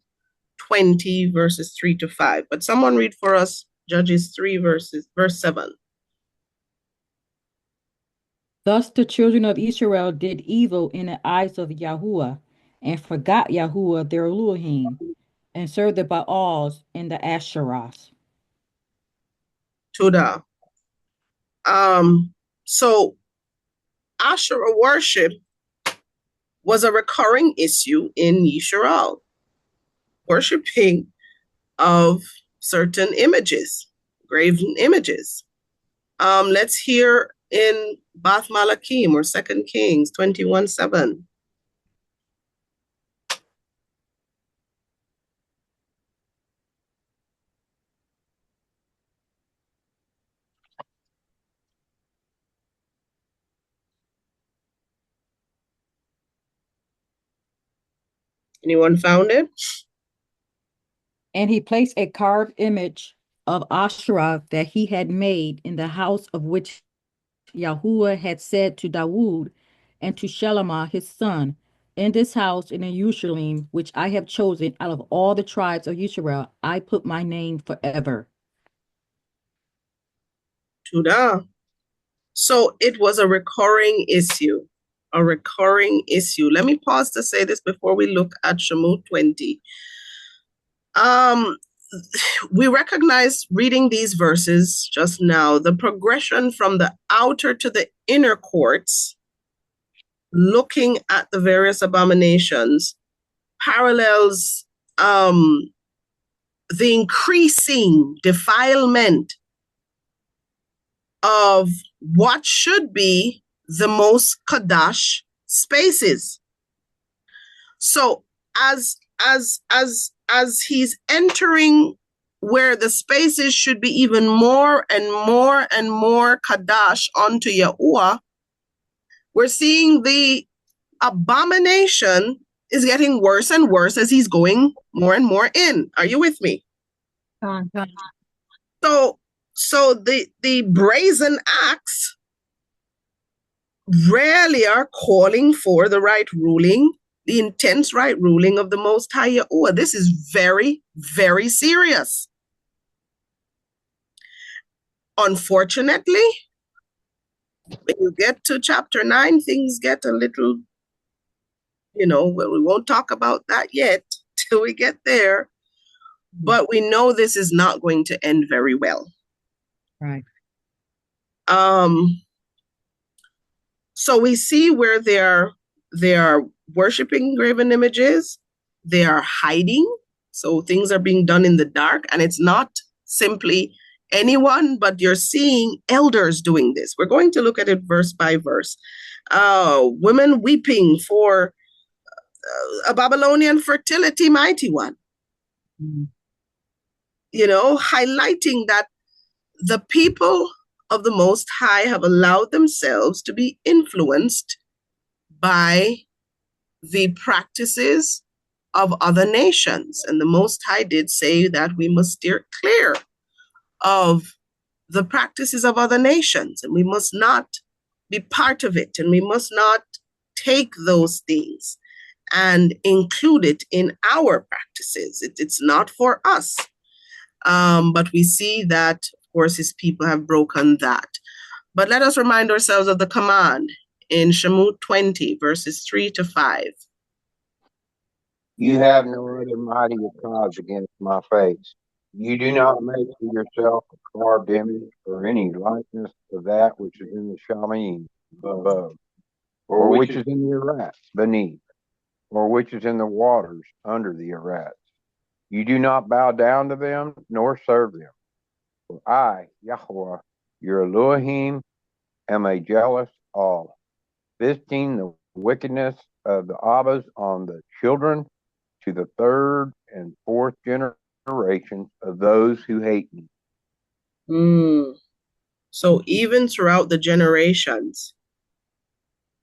20, verses 3 to 5. But someone read for us Judges 3, verse 7. Thus the children of Israel did evil in the eyes of Yahuwah, and forgot Yahuwah their Elohim, and served the Baals and the Asherahs. Tuda. So Asherah worship was a recurring issue in Yisrael, worshiping of certain images, graven images. Let's hear in Bath Malachim or 2 Kings 21:7. Anyone found it? And he placed a carved image of Asherah that he had made in the house of which Yahuwah had said to Dawood and to Shelemah his son, in this house and in Jerusalem, which I have chosen out of all the tribes of Israel, I put my name forever. Tuda. So it was a recurring issue. A recurring issue. Let me pause to say this before we look at Shemot 20. We recognize reading these verses just now, the progression from the outer to the inner courts, looking at the various abominations, parallels the increasing defilement of what should be the most Kadash spaces. So as he's entering where the spaces should be even more and more and more Kadash onto Yahuwah, we're seeing the abomination is getting worse and worse as he's going more and more in. Are you with me? So the brazen acts rarely are calling for the right ruling, the intense right ruling of the Most High Yahuwah. This is very, very serious. Unfortunately, when you get to chapter 9, things get a little, well, we won't talk about that yet till we get there. But we know this is not going to end very well. Right. So we see where they are worshiping graven images, they are hiding. So things are being done in the dark, and it's not simply anyone, but you're seeing elders doing this. We're going to look at it verse by verse. Women weeping for a Babylonian fertility mighty one. Mm-hmm. Highlighting that the people of the Most High have allowed themselves to be influenced by the practices of other nations. And the Most High did say that we must steer clear of the practices of other nations, and we must not be part of it, and we must not take those things and include it in our practices. It's not for us. But we see that, of course, his people have broken that. But let us remind ourselves of the command in Shemot 20, verses 3 to 5. You have no other mighty cause against my face. You do not make for yourself a carved image or any likeness of that which is in the Shalim above, or which is in the Arats beneath, or which is in the waters under the Arats. You do not bow down to them, nor serve them. For I, Yahuwah, your Elohim, am a jealous all, visiting the wickedness of the Abbas on the children to the third and fourth generations of those who hate me. So even throughout the generations,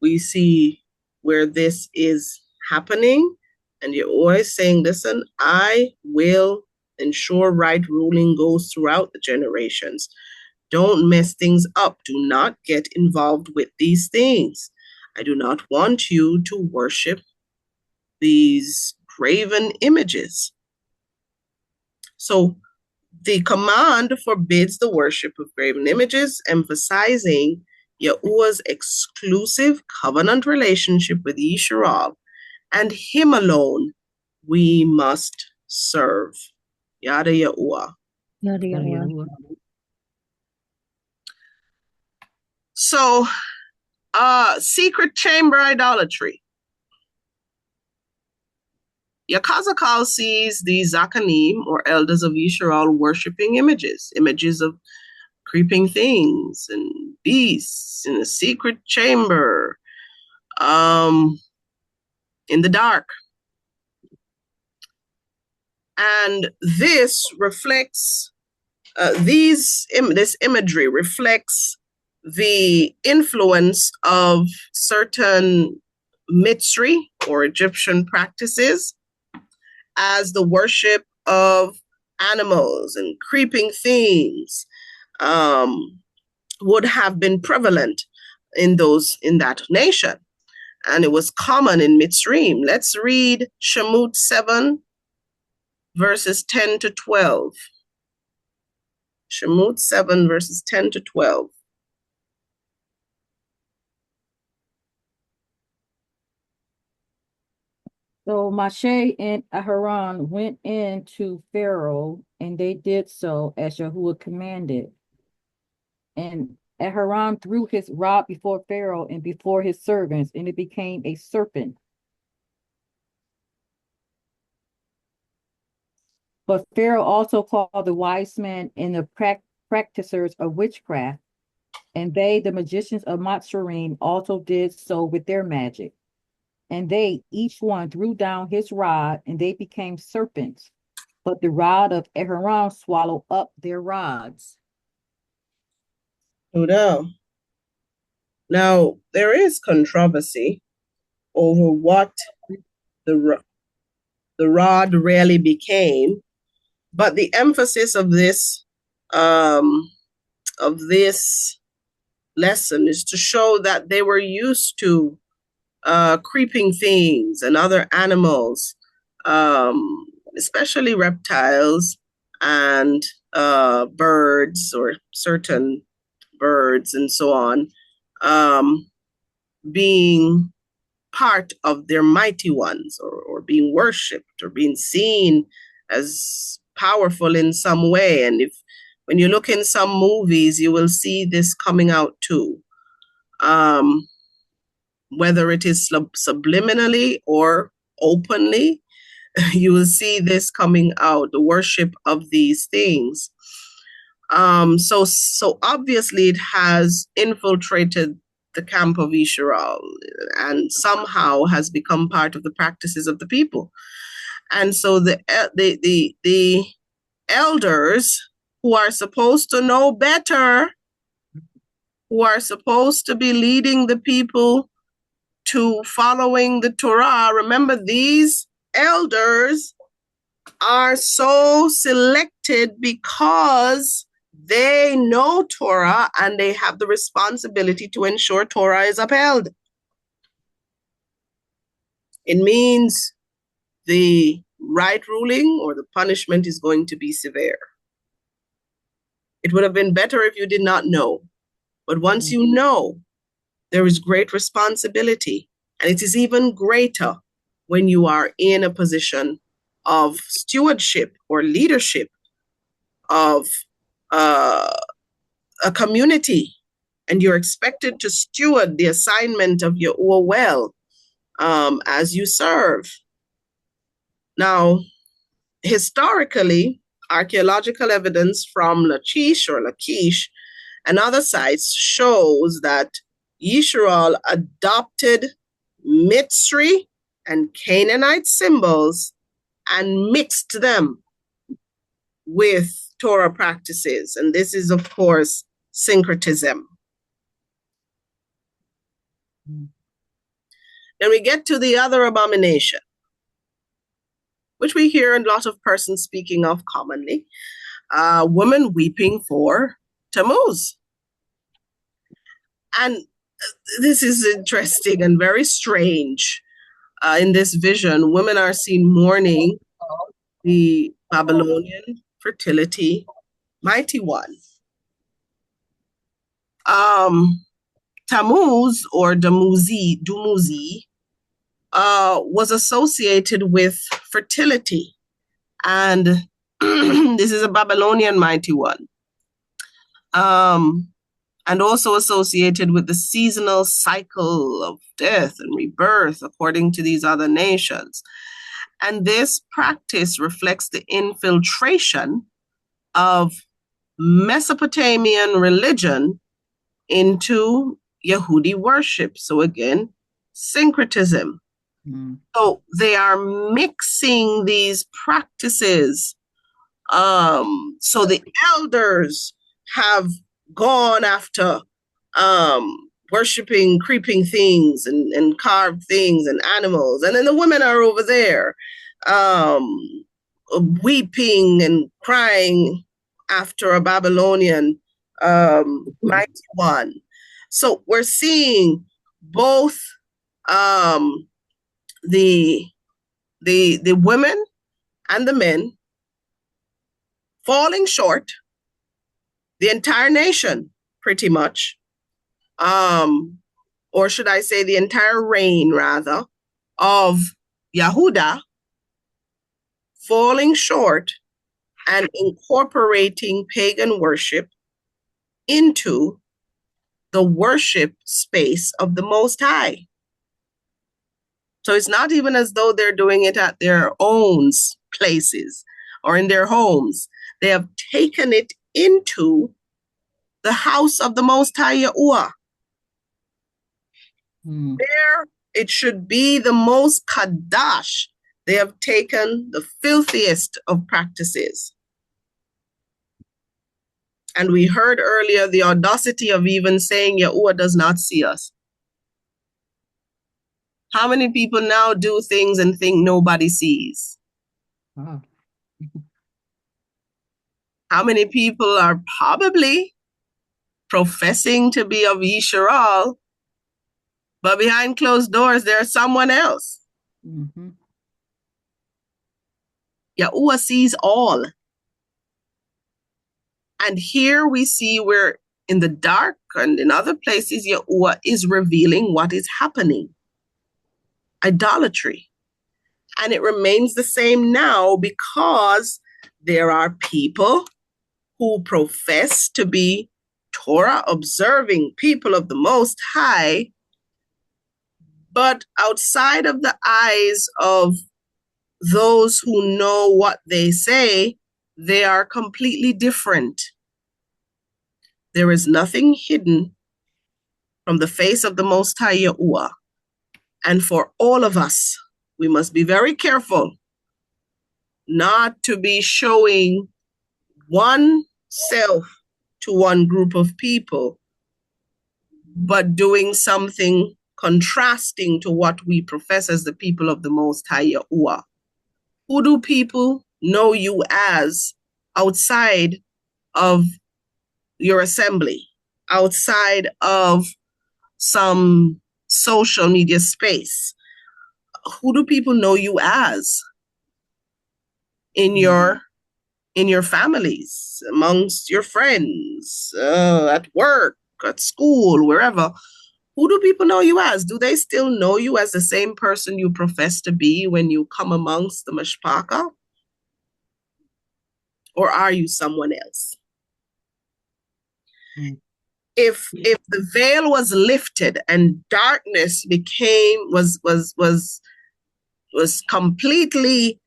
we see where this is happening. And you're always saying, listen, I will ensure right ruling goes throughout the generations. Don't mess things up. Do not get involved with these things. I do not want you to worship these graven images. So the command forbids the worship of graven images, emphasizing Yahuwah's exclusive covenant relationship with Yisrael, and him alone we must serve. Yada Yahuwah. Yada, yada, yada. So, secret chamber idolatry. Yachazaq'al sees the Zakanim, or elders of Yisrael, worshiping images of creeping things and beasts in a secret chamber, in the dark. And this reflects, this imagery reflects the influence of certain Mitzri or Egyptian practices, as the worship of animals and creeping things would have been prevalent in that nation. And it was common in Mitzrayim. Let's read Shemot 7, verses 10 to 12. Shemot 7, verses 10 to 12. So Moshe and Aharon went in to Pharaoh, and they did so as Yahuwah commanded. And Aharon threw his rod before Pharaoh and before his servants, and it became a serpent. But Pharaoh also called the wise men and the practicers of witchcraft, and they, the magicians of Mitzrayim, also did so with their magic. And they, each one, threw down his rod, and they became serpents. But the rod of Aharon swallowed up their rods. Now, there is controversy over what the rod really became, but the emphasis of this lesson is to show that they were used to creeping things and other animals, especially reptiles and birds, or certain birds and so on, being part of their mighty ones, or being worshipped, or being seen as powerful in some way. And when you look in some movies, you will see this coming out too. Whether it is subliminally or openly, you will see this coming out, the worship of these things. So obviously it has infiltrated the camp of Israel and somehow has become part of the practices of the people. And so the elders, who are supposed to know better, who are supposed to be leading the people to following the Torah. Remember, these elders are so selected because they know Torah and they have the responsibility to ensure Torah is upheld. It means the right ruling or the punishment is going to be severe. It would have been better if you did not know. But once you know, there is great responsibility. And it is even greater when you are in a position of stewardship or leadership of a community. And you're expected to steward the assignment of Yahuwah well as you serve. Now, historically, archaeological evidence from Lachish and other sites shows that Yisrael adopted Mitzri and Canaanite symbols and mixed them with Torah practices. And this is, of course, syncretism. Then we get to the other abomination, which we hear a lot of persons speaking of commonly, women weeping for Tammuz. And this is interesting and very strange. In this vision, women are seen mourning the Babylonian fertility, mighty one. Tammuz or Dumuzi was associated with fertility, and this is a Babylonian mighty one. And also associated with the seasonal cycle of death and rebirth, according to these other nations. And this practice reflects the infiltration of Mesopotamian religion into Yehudi worship. So again, syncretism. So they are mixing these practices. So the elders have gone after worshiping creeping things and carved things and animals. And then the women are over there weeping and crying after a Babylonian mighty one. So we're seeing both the women and the men falling short, the entire nation, pretty much, or should I say the entire reign, rather, of Yehuda falling short and incorporating pagan worship into the worship space of the Most High. So it's not even as though they're doing it at their own places or in their homes. They have taken it into the house of the Most High Yahuwah. There it should be the most Kadash. They have taken the filthiest of practices. And we heard earlier the audacity of even saying Yahuwah does not see us. How many people now do things and think nobody sees? Wow. How many people are probably professing to be of Yisrael, but behind closed doors, there's someone else? Yahuwah sees all. And here we see where in the dark and in other places, Yahuwah is revealing what is happening. Idolatry. And it remains the same now because there are people who profess to be Torah observing people of the Most High, but outside of the eyes of those who know what they say, they are completely different. There is nothing hidden from the face of the Most High Yahuwah. And for all of us, we must be very careful not to be showing one self to one group of people, but doing something contrasting to what we profess as the people of the Most High Yahuwah. Who do people know you as outside of your assembly, outside of some social media space? Who do people know you as in your families, amongst your friends, at work, at school, wherever? Who do people know you as? Do they still know you as the same person you profess to be when you come amongst the mashpaka? Or are you someone else? If the veil was lifted and darkness was completely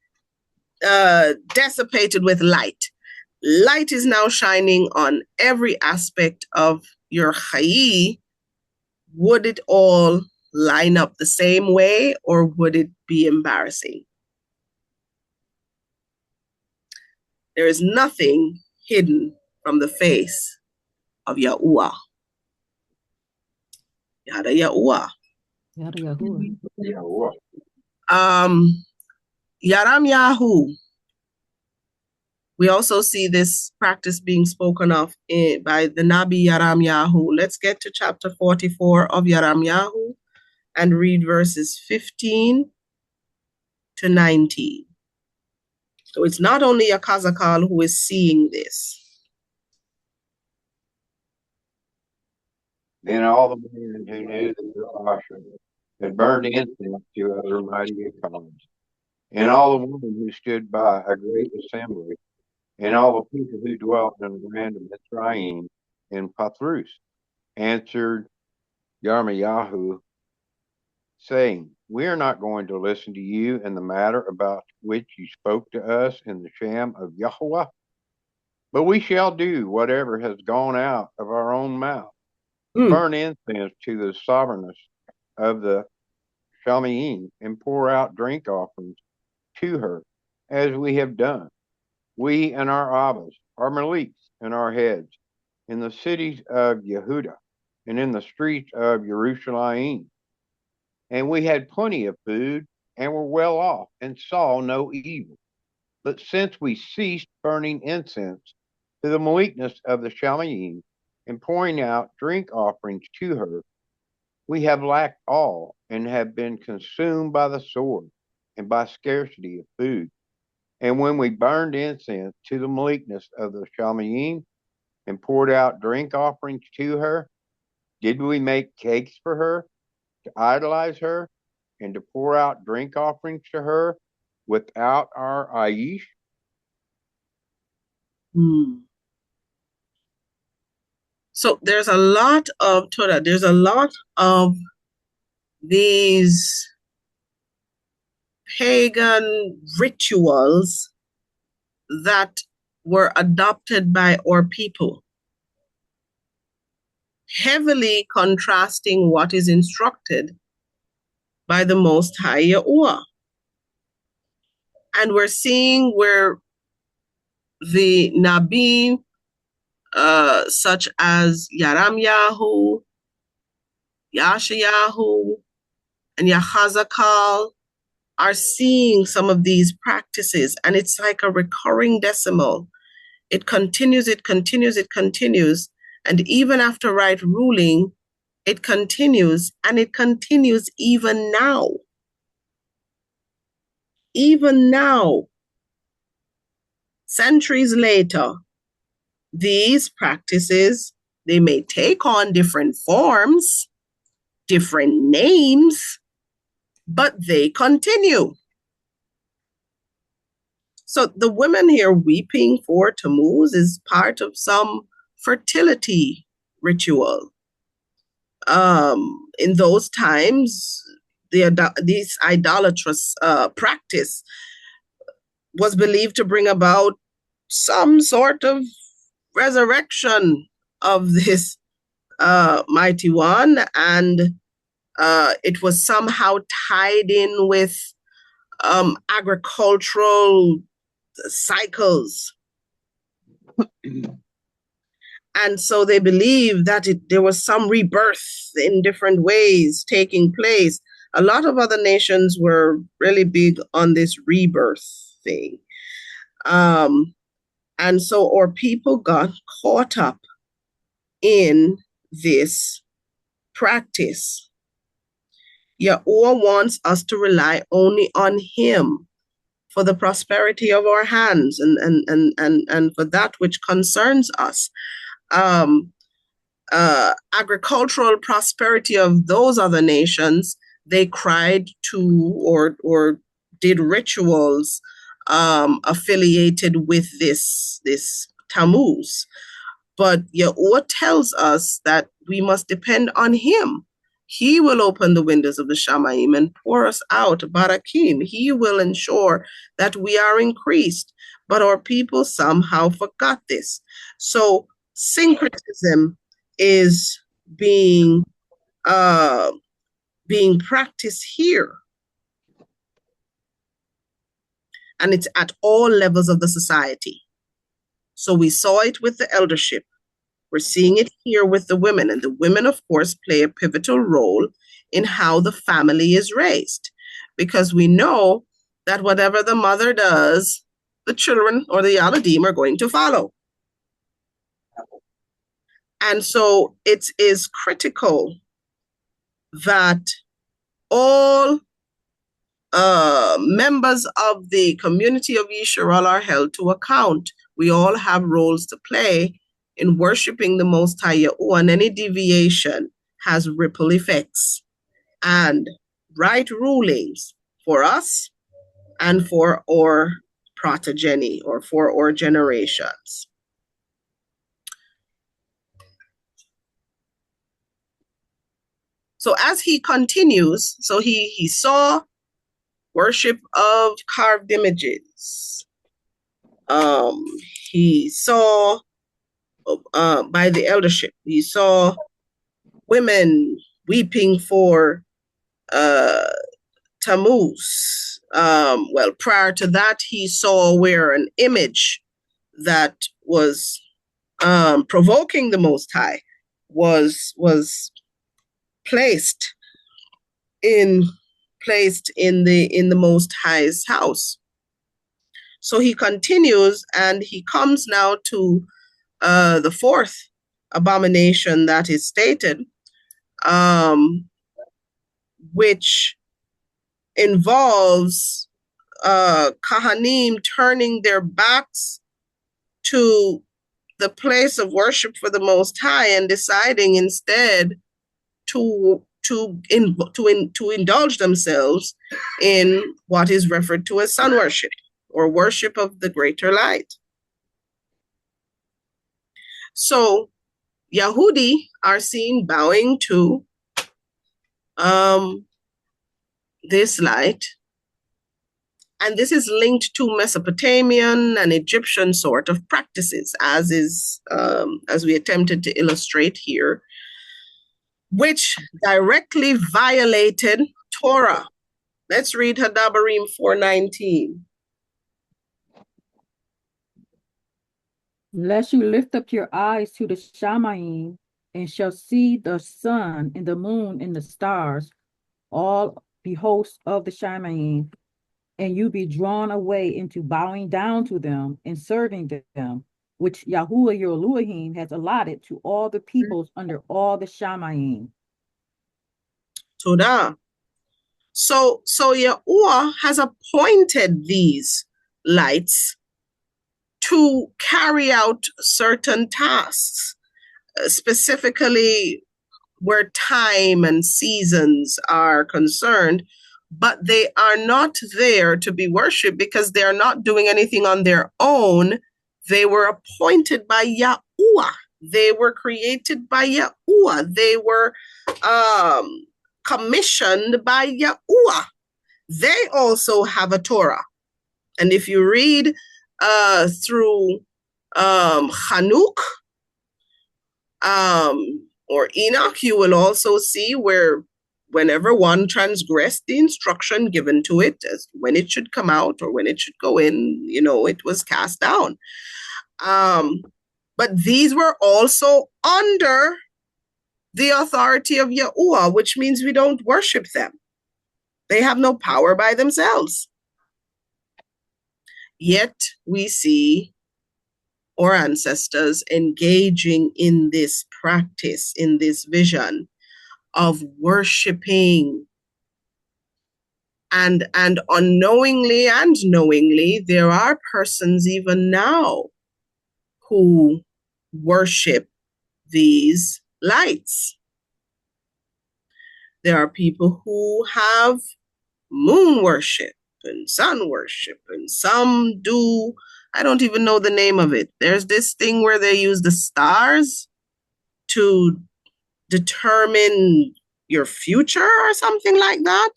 dissipated with light, light is now shining on every aspect of your chai. Would it all line up the same way, or would it be embarrassing? There is nothing hidden from the face of Yahuwah. Yada Yahuwah. Yada Yahuwah. Yaram Yahu. We also see this practice being spoken of by the Nabi Yaram Yahu. Let's get to chapter 44 of Yaram Yahu and read verses 15 to 19. So it's not only Yachazaq'al who is seeing this. Then all the men who knew that their Asher had burned incense to other mighty gods, and all the women who stood by a great assembly, and all the people who dwelt in the land of Mitzrayim and Pathrus, answered Yarmayahu, saying, We are not going to listen to you in the matter about which you spoke to us in the sham of Yahuwah, but we shall do whatever has gone out of our own mouth. Burn incense to the sovereignness of the Shamayim and pour out drink offerings to her, as we have done, we and our Abbas, our Maliks and our heads, in the cities of Yehuda and in the streets of Jerusalem. And we had plenty of food and were well off and saw no evil. But since we ceased burning incense to the maligness of the Shamayim and pouring out drink offerings to her, we have lacked all and have been consumed by the sword and by scarcity of food. And when we burned incense to the maligness of the Shamayim and poured out drink offerings to her, did we make cakes for her, to idolize her, and to pour out drink offerings to her without our Aish? So there's a lot of Torah. There's a lot of these pagan rituals that were adopted by our people, heavily contrasting what is instructed by the Most High Yahuwah. And we're seeing where the Nabi, such as Yaramyahu, Yashayahu, and Yachazaq'al, are seeing some of these practices, and it's like a recurring decimal. It continues, it continues, it continues, and even after right ruling, it continues, and it continues even now. Even now, centuries later, these practices, they may take on different forms, different names, but they continue. So the women here weeping for Tammuz is part of some fertility ritual. In those times, this idolatrous practice was believed to bring about some sort of resurrection of this mighty one, and it was somehow tied in with agricultural cycles. And so they believe that there was some rebirth in different ways taking place. A lot of other nations were really big on this rebirth thing. And so our people got caught up in this practice. Yahuwah wants us to rely only on him for the prosperity of our hands and for that which concerns us. Agricultural prosperity of those other nations, they cried to or did rituals affiliated with this Tammuz. But Yahuwah tells us that we must depend on him. He will open the windows of the Shamayim and pour us out barakim. He will ensure that we are increased. But our people somehow forgot this. So syncretism is being practiced here. And it's at all levels of the society. So we saw it with the eldership. We're seeing it here with the women. And the women, of course, play a pivotal role in how the family is raised. Because we know that whatever the mother does, the children or the Yaladim are going to follow. And so it is critical that all members of the community of Yisrael are held to account. We all have roles to play in worshiping the Most High Yahuwah, and any deviation has ripple effects and right rulings for us and for our progeny, or for our generations. So as he continues, so he saw worship of carved images. He saw by the eldership, he saw women weeping for Tammuz. Well, prior to that, he saw where an image that was provoking the Most High was placed in the Most High's house. So he continues, and he comes now to the fourth abomination that is stated, which involves Kahanim turning their backs to the place of worship for the Most High and deciding instead to indulge themselves in what is referred to as sun worship, or worship of the greater light. So Yahudi are seen bowing to this light, and this is linked to Mesopotamian and Egyptian sort of practices, as we attempted to illustrate here, which directly violated Torah. Let's read Hadabarim 4:19. Lest you lift up your eyes to the Shamayim, and shall see the sun and the moon and the stars, all the hosts of the Shamayim, and you be drawn away into bowing down to them and serving them, which Yahuwah your Elohim has allotted to all the peoples under all the Shamayim. Todah. So Yahuwah has appointed these lights to carry out certain tasks, specifically where time and seasons are concerned, but they are not there to be worshipped because they are not doing anything on their own. They were appointed by Yahuwah. They were created by Yahuwah. They were commissioned by Yahuwah. They also have a Torah. And if you read through Hanuk or Enoch, you will also see where whenever one transgressed the instruction given to it, as when it should come out or when it should go in, it was cast down. But these were also under the authority of Yahuwah, which means we don't worship them. They have no power by themselves. Yet we see our ancestors engaging in this practice, in this vision of worshiping. And unknowingly and knowingly, there are persons even now who worship these lights. There are people who have moon worship and sun worship, and some do, I don't even know the name of it. There's this thing where they use the stars to determine your future or something like that.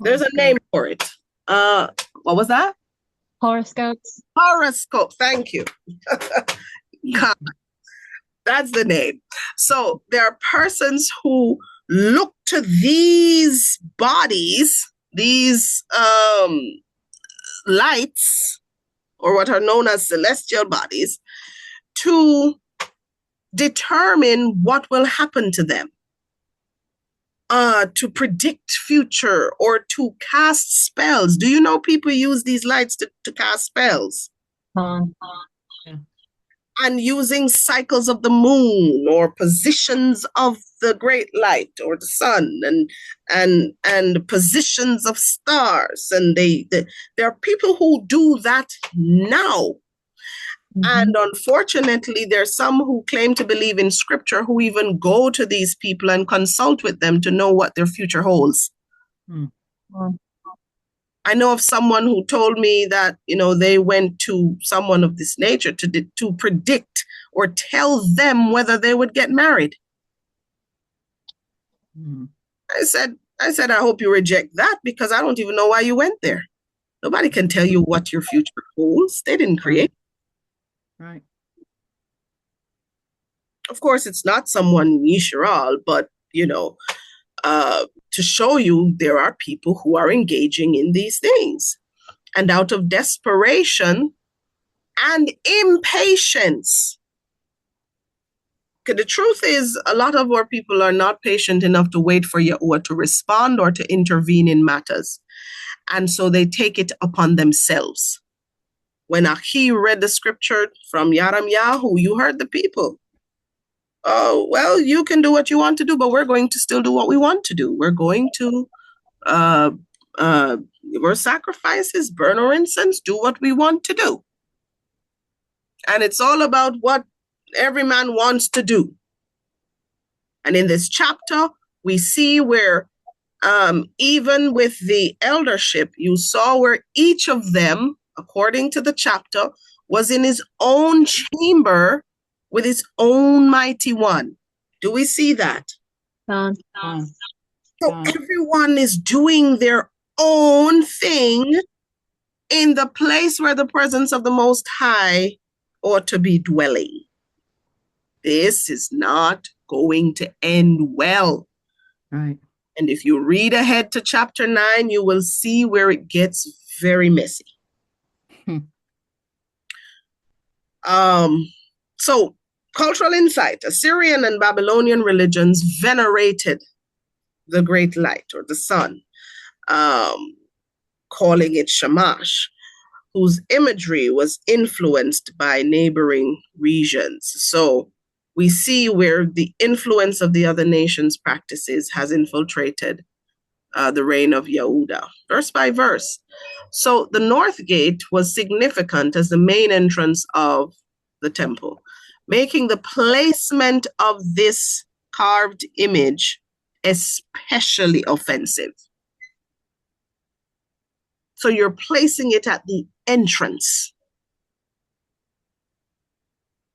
There's a name for it. What was that? Horoscopes. Horoscope. Thank you. God, that's the name. So there are persons who look to these bodies, these lights, or what are known as celestial bodies, to determine what will happen to them, to predict future, or to cast spells. Do you know people use these lights to cast spells? Yeah. and using cycles of the moon or positions of the great light or the sun and positions of stars. And there are people who do that now. And unfortunately, there's some who claim to believe in scripture who even go to these people and consult with them to know what their future holds. I know of someone who told me that, they went to someone of this nature to predict or tell them whether they would get married. I said, I hope you reject that, because I don't even know why you went there. Nobody can tell you what your future holds. They didn't create. Right. Of course, it's not someone Yisrael, but, to show you there are people who are engaging in these things. And out of desperation and impatience. Okay, the truth is, a lot of our people are not patient enough to wait for Yahuwah to respond or to intervene in matters. And so they take it upon themselves. When Achi read the scripture from Yahu, you heard the people. Oh, well, you can do what you want to do, but we're going to still do what we want to do. We're going to give our sacrifices, burn our incense, do what we want to do. And it's all about what every man wants to do. And in this chapter, we see where even with the eldership, you saw where each of them, according to the chapter, was in his own chamber with his own mighty one. Do we see that? So everyone is doing their own thing in the place where the presence of the Most High ought to be dwelling. This is not going to end well. Right. And if you read ahead to chapter 9, you will see where it gets very messy. So, cultural insight. Assyrian and Babylonian religions venerated the great light or the sun, calling it Shamash, whose imagery was influenced by neighboring regions. So we see where the influence of the other nations' practices has infiltrated the reign of Yehuda, verse by verse. So the north gate was significant as the main entrance of the temple, making the placement of this carved image especially offensive. So you're placing it at the entrance.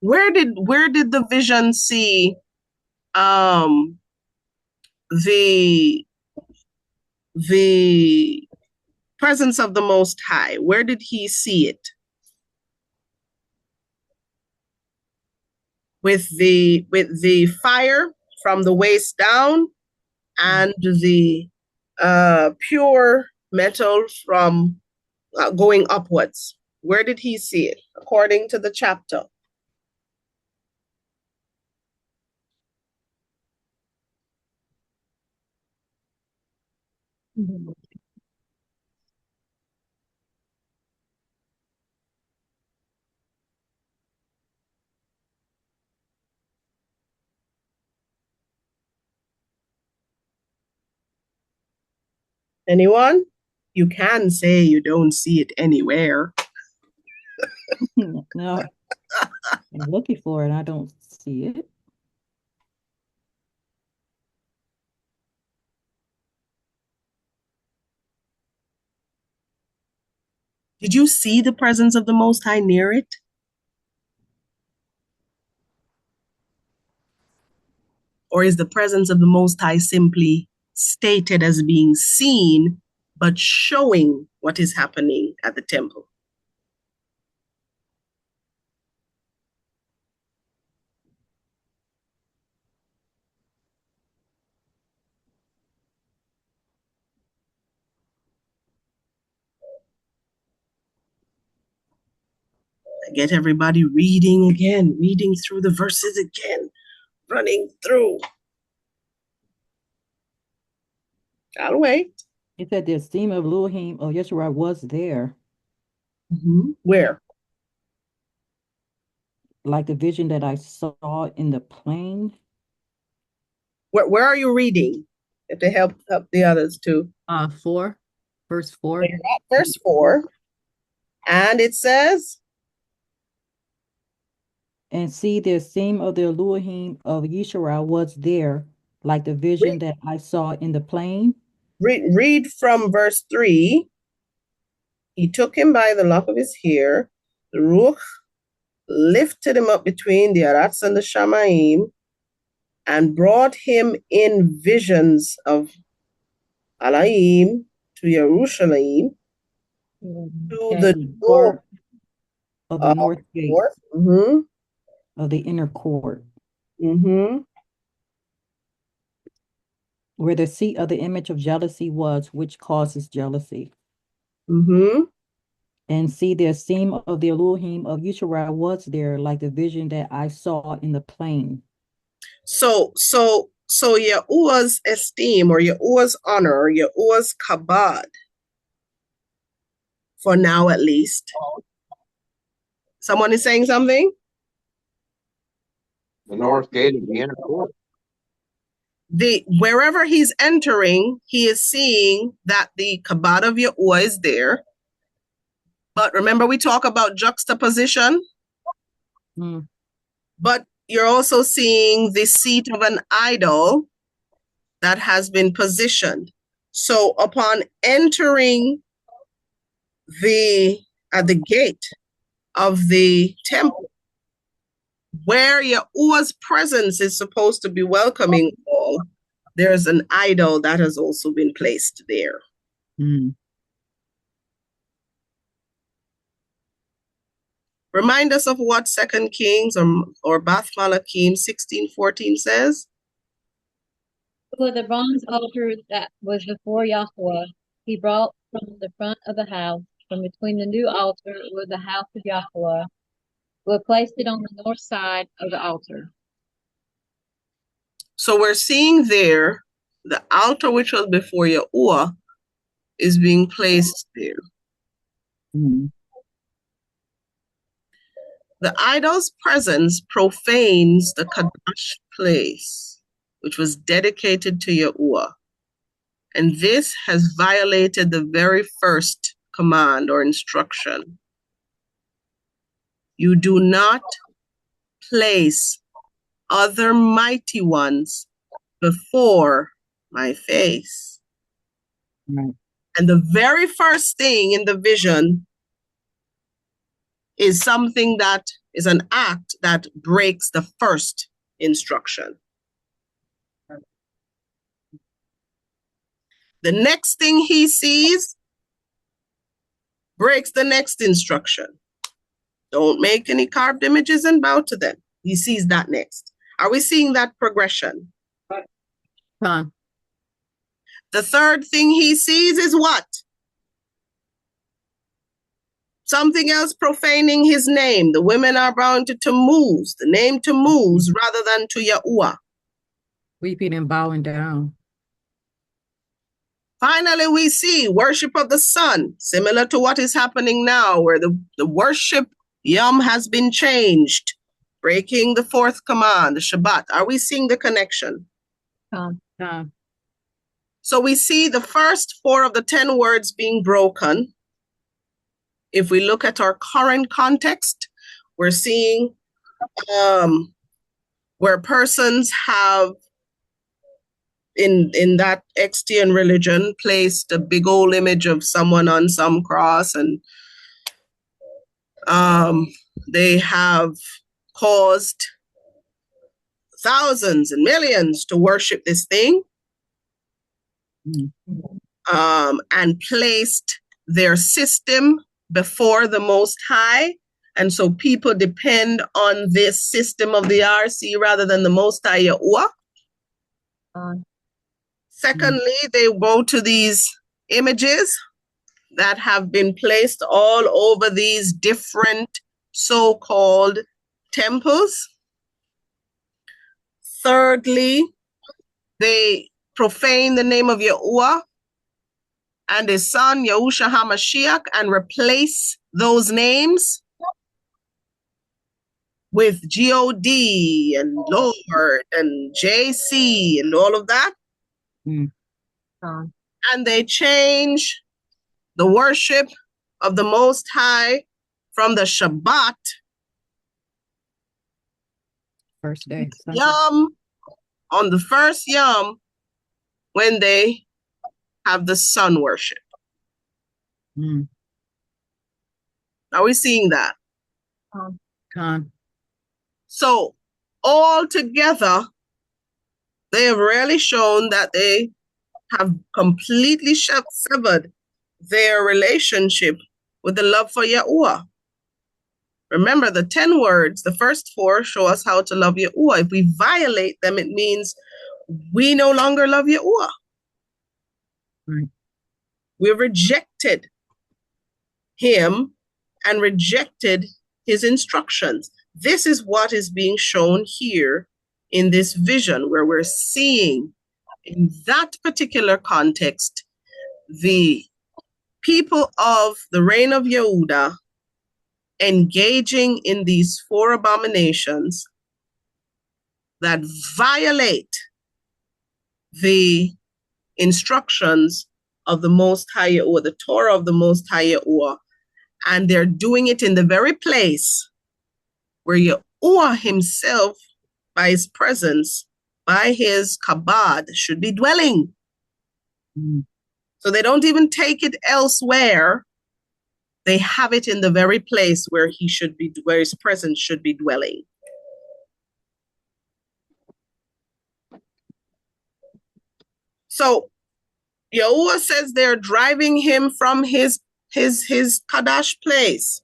Where did the vision see the presence of the Most High? Where did he see it? With the fire from the waist down and the pure metal from going upwards. Where did he see it? According to the chapter. Anyone? You can say you don't see it anywhere. No, I'm looking for it. I don't see it. Did you see the presence of the Most High near it? Or is the presence of the Most High simply stated as being seen, but showing what is happening at the temple? I get everybody reading again, reading through the verses again, running through. I'll wait. It said the esteem of Elohim of Yeshua was there. Where? like the vision that I saw in the plain. Where are you reading? If they help the others too. 4, verse 4. You're at verse 4. And it says, And see, the seam of the Elohim of Yisrael was there, like the vision that I saw in the plain. read from verse 3. He took him by the lock of his hair. The Ruach lifted him up between the Arats and the Shamaim and brought him in visions of Alaim to Yerushalayim to the door of the north gate north. of the inner court, Mm-hmm. where the seat of the image of jealousy was, which causes jealousy. Mm-hmm. And see, the seam of the Elohim of Yisrael was there, like the vision that I saw in the plain. So Yahuwah's esteem or Yahuwah's honor, or Yahuwah's kabod, for now at least. Someone is saying something? The north gate of the inner court. Wherever he's entering, he is seeing that the kabod of Yahuwah is there. But remember, we talk about juxtaposition. Mm. But you're also seeing the seat of an idol that has been positioned. So upon entering at the gate of the temple, where Yahuwah's presence is supposed to be welcoming all, there's an idol that has also been placed there. Mm. Remind us of what 2 Kings or Bath Malachim 16:14 says. For the bronze altar that was before Yahweh, he brought from the front of the house, from between the new altar with the house of Yahweh, who placed it on the north side of the altar. So we're seeing there the altar which was before Yahuwah is being placed there. Mm. The idol's presence profanes the Kadash place, which was dedicated to Yahuwah. And this has violated the very first command or instruction. You do not place other mighty ones before my face. Right. And the very first thing in the vision is something that is an act that breaks the first instruction. The next thing he sees breaks the next instruction. Don't make any carved images and bow to them. He sees that next. Are we seeing that progression? Huh. The third thing he sees is what? Something else profaning his name. The women are bound to Tammuz, the name Tammuz, rather than to Yahuwah. Weeping and bowing down. Finally, we see worship of the sun, similar to what is happening now, where the worship yom has been changed, breaking the fourth command, the Shabbat. Are we seeing the connection? So we see the first 4 of the 10 words being broken. If we look at our current context, we're seeing where persons have in that Extian religion placed a big old image of someone on some cross, and they have caused thousands and millions to worship this thing, and placed their system before the Most High. And so people depend on this system of the RC rather than the Most High Yahuwah. Secondly, they go to these images that have been placed all over these different so-called temples. Thirdly, they profane the name of Yahuwah and his son, Yahushua HaMashiach, and replace those names. with G-O-D and Lord and J-C and all of that. And they change the worship of the Most High from the Shabbat, First day. Sunday. Yom, on the first Yom, when they have the sun worship. Are we seeing that? Con. So all together, they have really shown that they have completely severed their relationship with the love for Yahuwah. Remember, the 10 words, the first 4 show us how to love Yahuwah. If we violate them, it means we no longer love Yahuwah. Right. We rejected him and rejected his instructions. This is what is being shown here in this vision, where we're seeing in that particular context the people of the reign of Yehuda engaging in these 4 abominations that violate the instructions of the Most High Yahuwah, the Torah of the Most High Yahuwah, and they're doing it in the very place where Yahuwah himself, by his presence, by his kabod, should be dwelling. So they don't even take it elsewhere. They have it in the very place where he should be, where his presence should be dwelling. So Yahuwah says they're driving him from his Kadash place.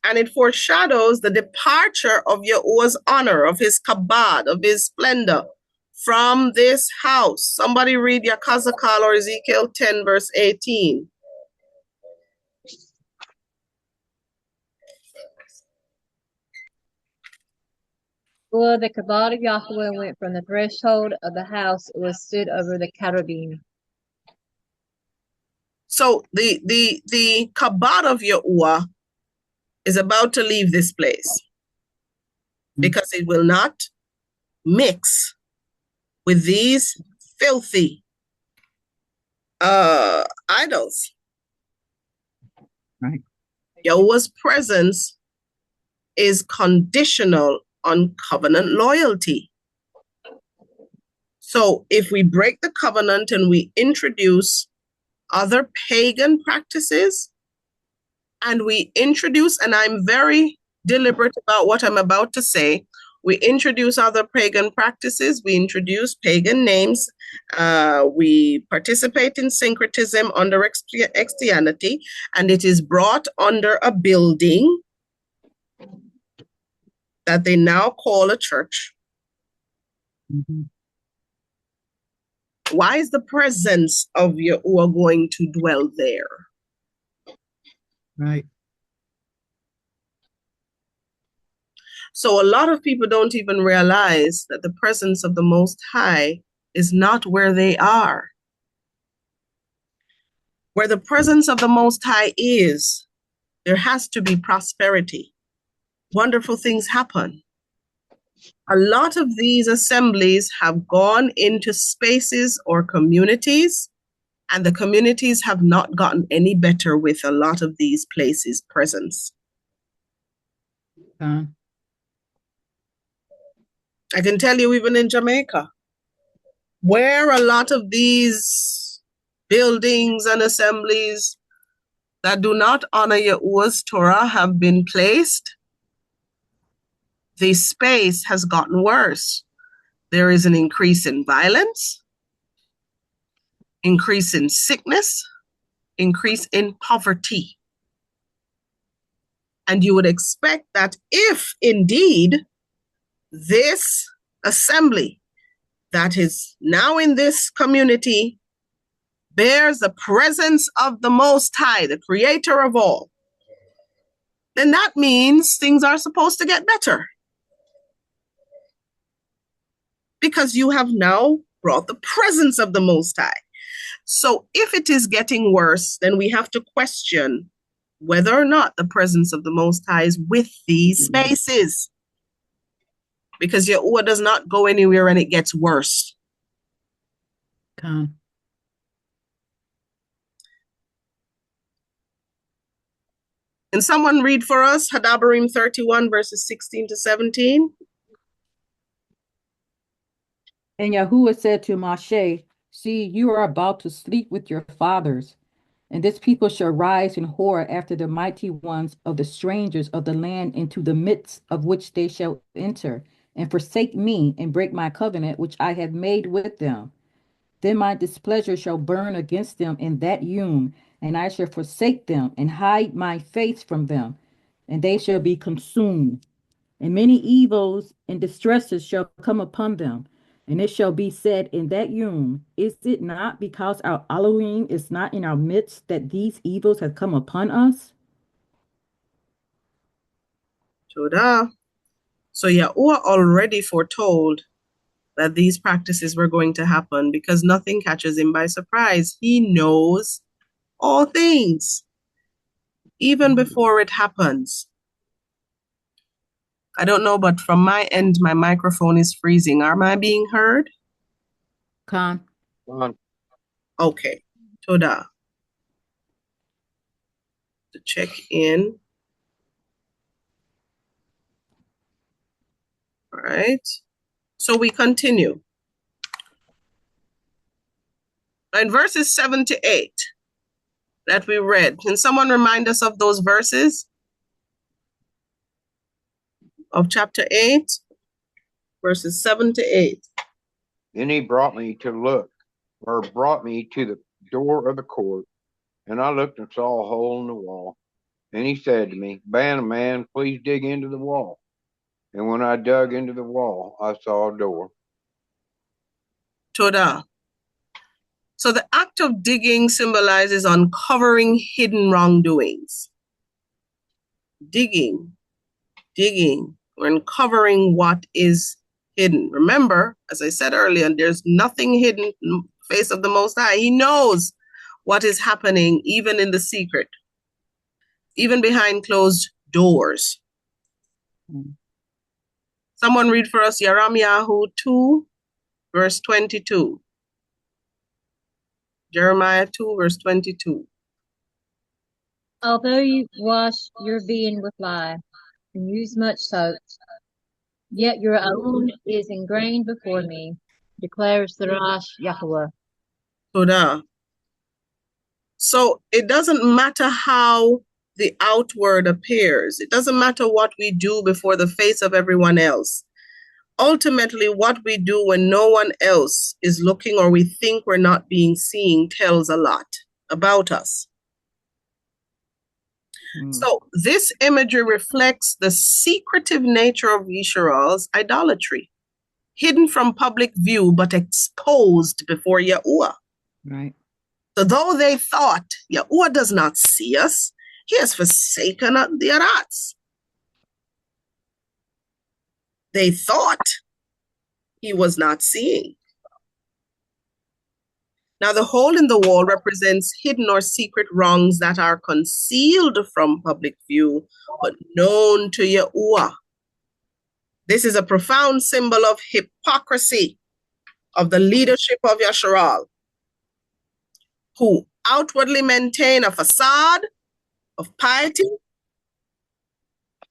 And it foreshadows the departure of Yahuwah's honor, of his kabod, of his splendor from this house. Somebody read Yachazaq'al or Ezekiel 10 verse 18. Well, the kabod of Yahweh went from the threshold of the house, it was stood over the cherubim. So the kabod of Yahuwah is about to leave this place because it will not mix with these filthy idols. Right. Yahuwah's presence is conditional on covenant loyalty. So if we break the covenant and we introduce other pagan practices, and we introduce, and I'm very deliberate about what I'm about to say, we introduce other pagan practices, we introduce pagan names, we participate in syncretism under Christianity, and it is brought under a building that they now call a church. Why is the presence of Yahuwah going to dwell there? Right. So a lot of people don't even realize that the presence of the Most High is not where they are. Where the presence of the Most High is, there has to be prosperity. Wonderful things happen. A lot of these assemblies have gone into spaces or communities, and the communities have not gotten any better with a lot of these places' presence. I can tell you, even in Jamaica, where a lot of these buildings and assemblies that do not honor Yahuwah's Torah have been placed, the space has gotten worse. There is an increase in violence, increase in sickness, increase in poverty. And you would expect that if indeed this assembly that is now in this community bears the presence of the Most High, the Creator of all, then that means things are supposed to get better. Because you have now brought the presence of the Most High. So if it is getting worse, then we have to question whether or not the presence of the Most High is with these spaces. Because Yahuwah does not go anywhere and it gets worse. Con. Can someone read for us Hadabarim 31 verses 16 to 17? And Yahuwah said to Moshe, see, you are about to sleep with your fathers, and this people shall rise in horror after the mighty ones of the strangers of the land into the midst of which they shall enter, and forsake me, and break my covenant which I have made with them. Then my displeasure shall burn against them in that Yom, and I shall forsake them, and hide my face from them, and they shall be consumed. And many evils and distresses shall come upon them. And it shall be said in that Yom, is it not because our Elohim is not in our midst that these evils have come upon us? Todah. So Yahuwah already foretold that these practices were going to happen because nothing catches him by surprise. He knows all things, even before it happens. I don't know, but from my end, my microphone is freezing. Am I being heard? Con. Okay. Todah. To check in. All right. So we continue. In verses 7 to 8 that we read, can someone remind us of those verses of chapter 8, verses 7 to 8? Then he brought me to the door of the court, and I looked and saw a hole in the wall. And he said to me, Man of man, please dig into the wall. And when I dug into the wall, I saw a door. Todah. So the act of digging symbolizes uncovering hidden wrongdoings. Digging, or uncovering what is hidden. Remember, as I said earlier, there's nothing hidden in the face of the Most High. He knows what is happening, even in the secret, even behind closed doors. Someone read for us Jeremiah 2, verse 22. Jeremiah 2, verse 22. Although you wash your being with lye and use much soap, yet your own is ingrained before me, declares the Rosh Yahweh. Todah. So it doesn't matter how the outward appears. It doesn't matter what we do before the face of everyone else. Ultimately, what we do when no one else is looking or we think we're not being seen tells a lot about us. So this imagery reflects the secretive nature of Yisrael's idolatry, hidden from public view but exposed before Yahuwah. Right. So though they thought Yahuwah does not see us, he has forsaken the Arats. They thought he was not seeing. Now, the hole in the wall represents hidden or secret wrongs that are concealed from public view, but known to Yahuwah. This is a profound symbol of hypocrisy of the leadership of Yachazaq'al, who outwardly maintain a facade of piety,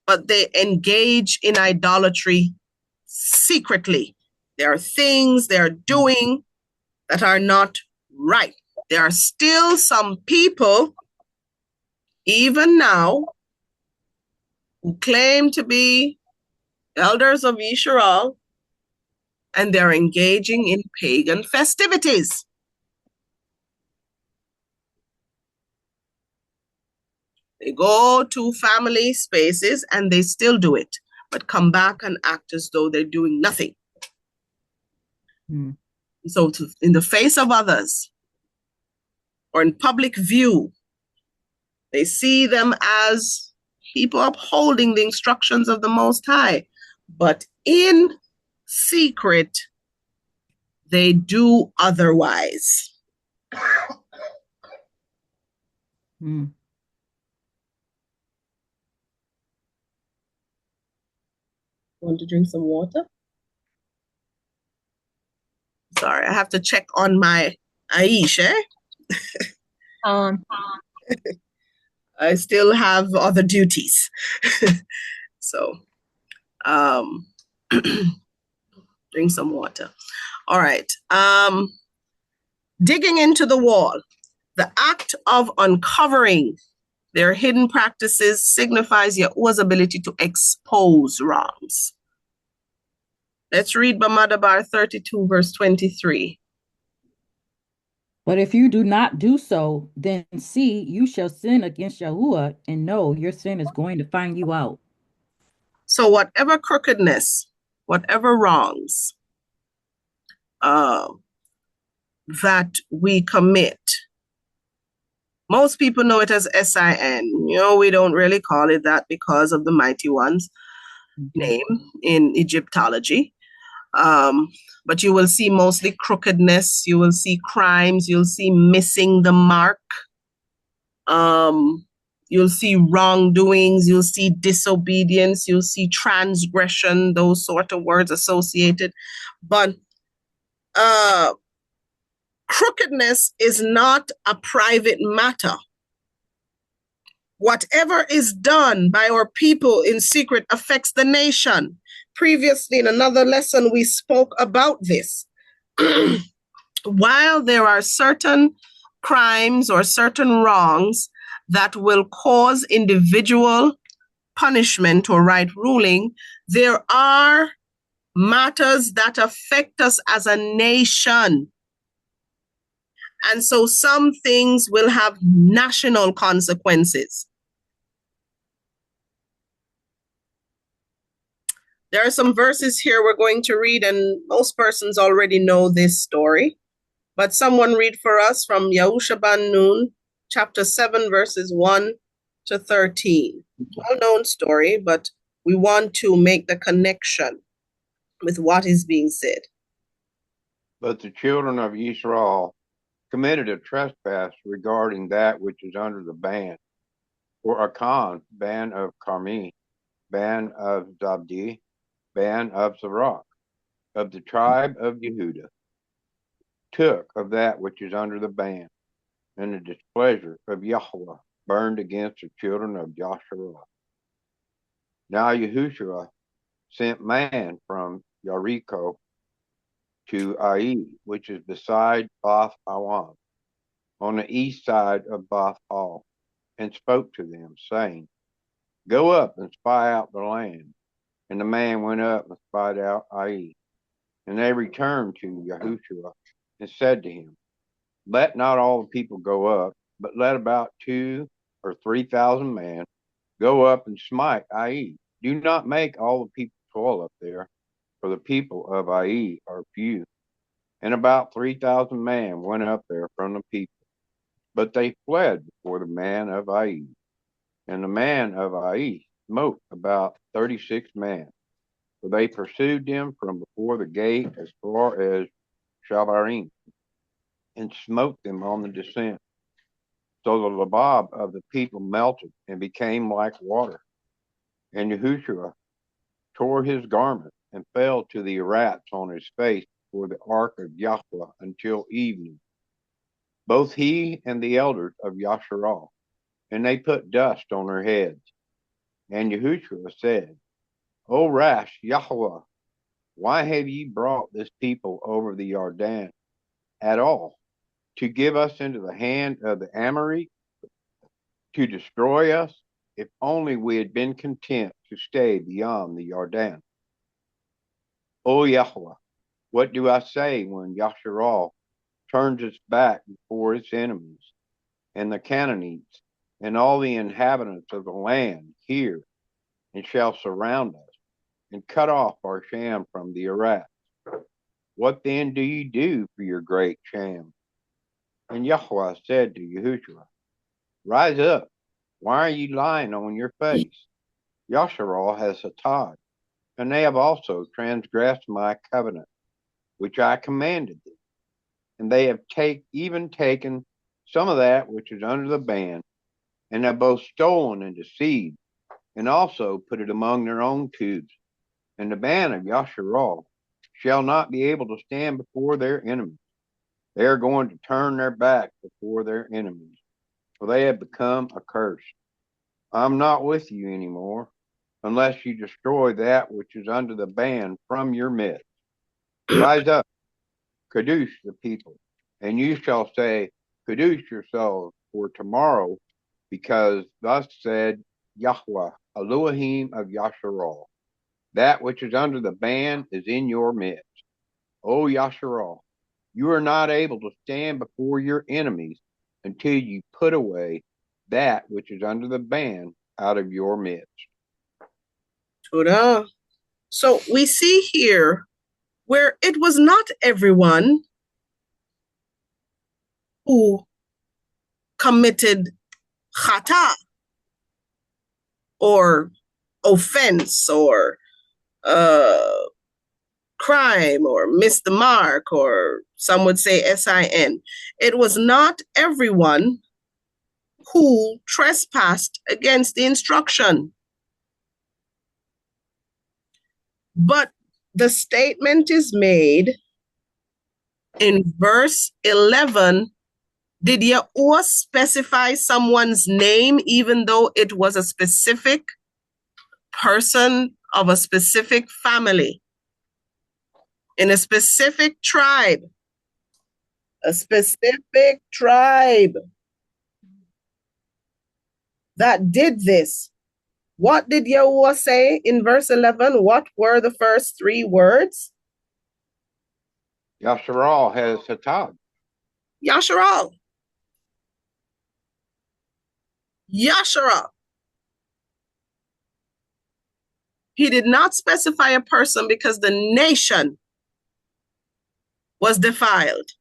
but they engage in idolatry secretly. There are things they are doing that are not right. There are still some people, even now, who claim to be elders of Yisrael, and they're engaging in pagan festivities. They go to family spaces and they still do it, but come back and act as though they're doing nothing. So in the face of others or in public view, they see them as people upholding the instructions of the Most High. But in secret, they do otherwise. Want to drink some water? Sorry, I have to check on my Aish, eh? I still have other duties. So, drink some water. All right. Digging into the wall. The act of uncovering their hidden practices signifies Yahuwah's ability to expose wrongs. Let's read Bamadabar 32, verse 23. But if you do not do so, then see, you shall sin against Yahuwah, and know your sin is going to find you out. So whatever crookedness, whatever wrongs that we commit, most people know it as SIN. We don't really call it that because of the Mighty One's name in Egyptology. But you will see mostly crookedness, you will see crimes, you'll see missing the mark, you'll see wrongdoings, you'll see disobedience, you'll see transgression, those sort of words associated. But crookedness is not a private matter. Whatever is done by our people in secret affects the nation. Previously, in another lesson, we spoke about this. While there are certain crimes or certain wrongs that will cause individual punishment or right ruling, there are matters that affect us as a nation. And so some things will have national consequences. There are some verses here we're going to read, and most persons already know this story. But someone read for us from Yahusha Ben Nun, chapter 7, verses 1 to 13. Well-known story, but we want to make the connection with what is being said. But the children of Israel committed a trespass regarding that which is under the ban, or Akan, ban of Carmi, ban of Zabdi, ban of Zarok, of the tribe of Yehuda, took of that which is under the ban, and the displeasure of Yahweh burned against the children of Yasharah. Now Yahushua sent man from Jericho to Ai, which is beside Bath Awan, on the east side of Bath Al, and spoke to them, saying, Go up and spy out the land. And the man went up and spied out Ai. And they returned to Yahushua and said to him, Let not all the people go up, but let about 2,000 or 3,000 men go up and smite Ai. Do not make all the people toil up there, for the people of Ai are few. And about 3,000 men went up there from the people. But they fled before the man of Ai. And the man of Ai smote about 36 men. For they pursued them from before the gate as far as Shabarim, and smote them on the descent. So the labab of the people melted and became like water. And Yahushua tore his garment and fell to the rats on his face before the ark of Yahweh until evening, both he and the elders of Yasharal, and they put dust on their heads. And Yahushua said, O rash Yahweh, why have ye brought this people over the Jordan at all, to give us into the hand of the Amorite, to destroy us? If only we had been content to stay beyond the Jordan. O Yahweh, what do I say when Yasharal turns its back before its enemies, and the Canaanites and all the inhabitants of the land hear, and shall surround us, and cut off our sham from the Arats? What then do you do for your great sham? And Yahweh said to Yahushua, Rise up, why are you lying on your face? Yasharal has hatad, and they have also transgressed my covenant, which I commanded them. And they have even taken some of that which is under the ban, and have both stolen and deceived, and also put it among their own cubes. and the band of Yachazaq'al shall not be able to stand before their enemies. They are going to turn their back before their enemies, for they have become accursed. I'm not with you anymore, unless you destroy that which is under the ban from your midst. Rise up, Kadush the people, and you shall say, Kadush yourselves for tomorrow, because thus said Yahweh, Elohim of Yasharal. That which is under the ban is in your midst. O Yasharal, you are not able to stand before your enemies until you put away that which is under the ban out of your midst. Torah. So we see here where it was not everyone who committed chata or offense or crime or missed the mark, or some would say sin. It was not everyone who trespassed against the instruction. But the statement is made in verse 11. Did Yahuwah specify someone's name even though it was a specific person of a specific family, in a specific tribe? A specific tribe that did this. What did Yahuwah say in verse 11? What were the first three words? Yasharal has Hatad. Yasharal. Yasharal. He did not specify a person because the nation was defiled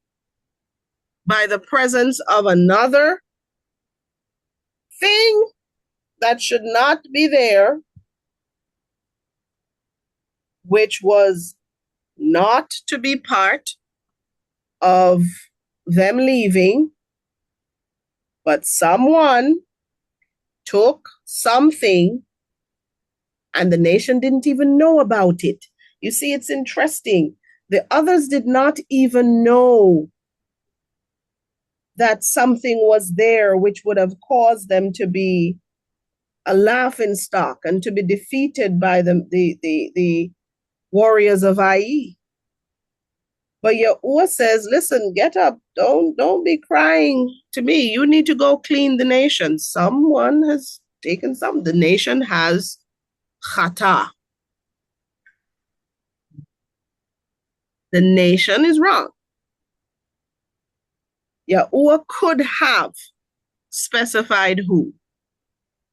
by the presence of another thing that should not be there, which was not to be part of them leaving, but someone took something and the nation didn't even know about it. You see, it's interesting. The others did not even know that something was there which would have caused them to be a laughing stock and to be defeated by the warriors of Ai. But Yahuwah says, listen, get up. Don't be crying to me. You need to go clean the nation. Someone has taken some. The nation has chata. The nation is wrong. Yahuwah could have specified who,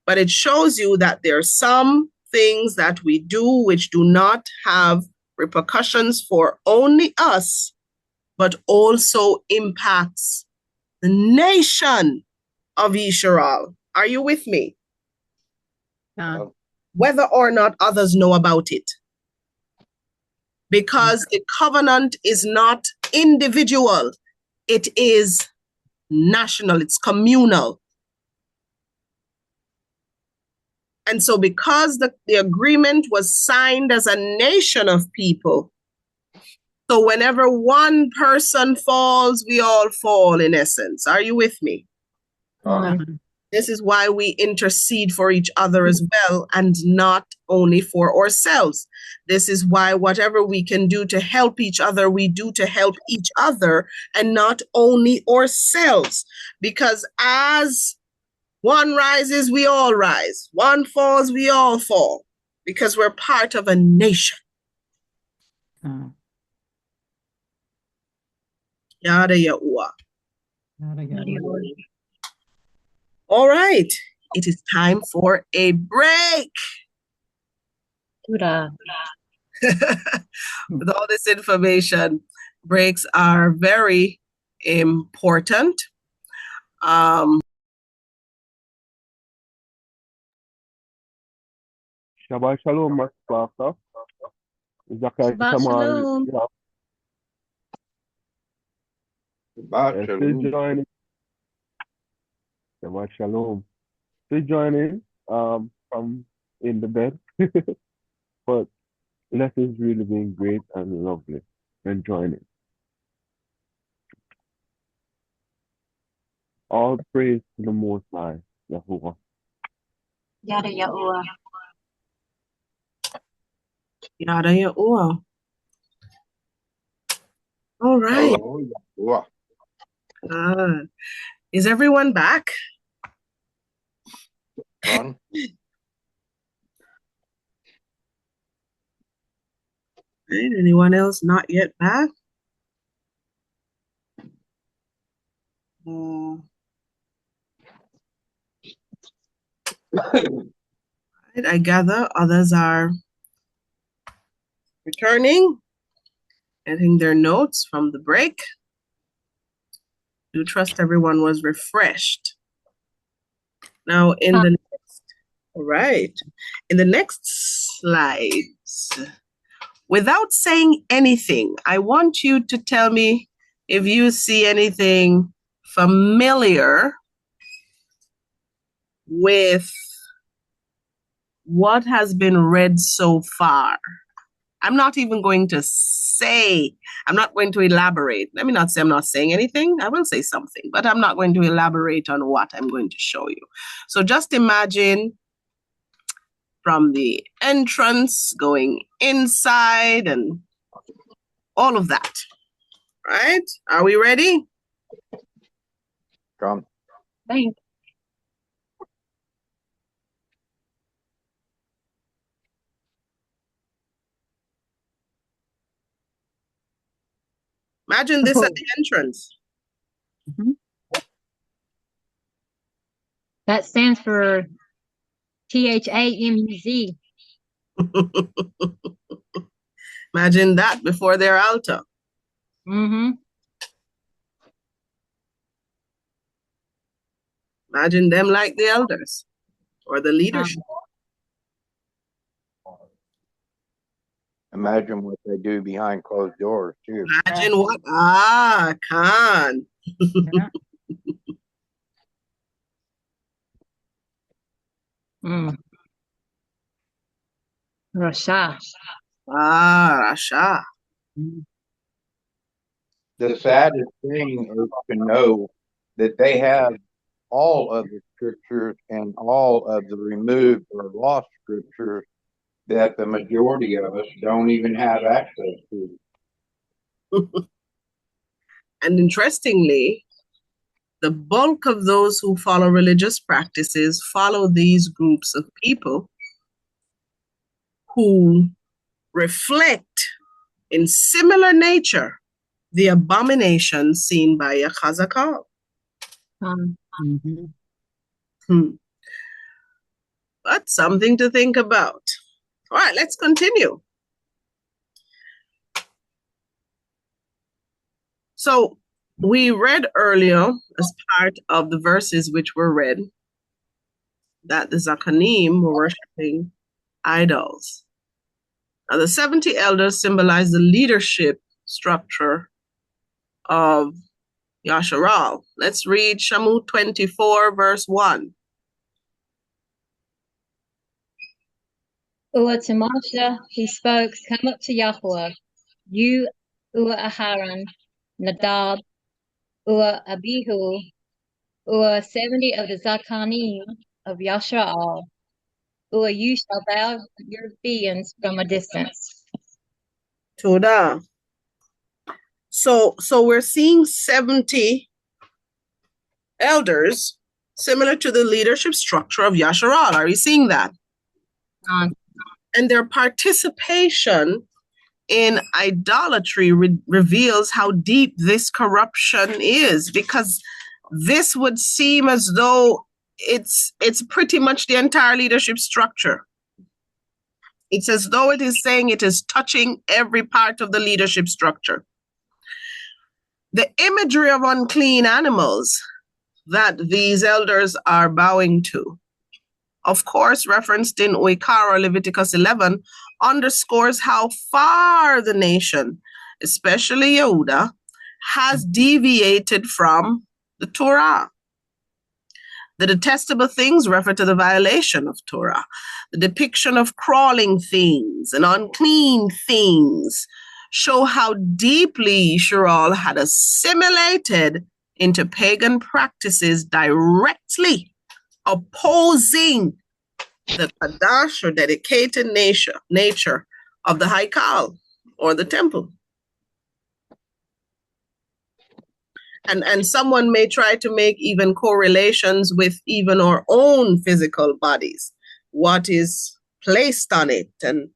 but it shows you that there are some things that we do which do not have repercussions for only us, but also impacts the nation of Israel. Are you with me? Whether or not others know about it. Because the covenant is not individual. It is national. It's communal. And so because the agreement was signed as a nation of people, so whenever one person falls, we all fall in essence. Are you with me? This is why we intercede for each other as well, and not only for ourselves. This is why whatever we can do to help each other, we do to help each other and not only ourselves. Because as one rises, we all rise. One falls, we all fall. Because we're part of a nation. Yada Yahuwah. All right. It is time for a break. With all this information, breaks are very important. Shabbat Shalom, Master. Shabbat Shalom. Shabbat Still Shalom. joining. Shabbat Shalom. Still joining from in the bed. But Lesson's really been great and lovely. Enjoying it. All praise to the Most High, Yahuwah. Yada Yahuwah. Yada Yahuwah. All right. Hello, Yahuwah. Is everyone back? Son. Right. Anyone else not yet back? Right, I gather others are returning, getting their notes from the break. Do trust everyone was refreshed. Now in the next, all right, in the next slides, without saying anything, I want you to tell me if you see anything familiar with what has been read so far. I'm not even going to say, I'm not going to elaborate. Let me not say I'm not saying anything. I will say something, but I'm not going to elaborate on what I'm going to show you. So just imagine from the entrance going inside and all of that, right? Are we ready? Come. Thanks. Imagine this at the entrance. That stands for THAMUZ. Imagine that before their altar. Mm-hmm. Imagine them like the elders or the leadership. Imagine what they do behind closed doors, too. Imagine what? Khan. Yeah. Rasha. Rasha. The saddest thing is to know that they have all of the scriptures and all of the removed or lost scriptures that the majority of us don't even have access to. And interestingly, the bulk of those who follow religious practices follow these groups of people who reflect in similar nature the abomination seen by Yachazaq'al. But something to think about. All right, let's continue. So we read earlier as part of the verses which were read that the Zakanim were worshiping idols. Now the 70 elders symbolize the leadership structure of Yasharal. Let's read Shamu 24 verse 1. Ua to Moshe, he spoke, come up to Yahweh, you, Ua Aharon, Nadab, Ua Abihu, Ua 70 of the Zakanim of Yashra'al, Ua you shall bow your beings from a distance. Toda. So we're seeing 70 elders similar to the leadership structure of Yasharal. Are you seeing that? And their participation in idolatry reveals how deep this corruption is, because this would seem as though it's pretty much the entire leadership structure. It's as though it is saying it is touching every part of the leadership structure. The imagery of unclean animals that these elders are bowing to, of course, referenced in Oikara, Leviticus 11, underscores how far the nation, especially Yehuda, has deviated from the Torah. The detestable things refer to the violation of Torah. The depiction of crawling things and unclean things show how deeply Yisrael had assimilated into pagan practices directly opposing the Kadash or dedicated nature of the Haikal or the temple. And someone may try to make even correlations with even our own physical bodies, what is placed on it, and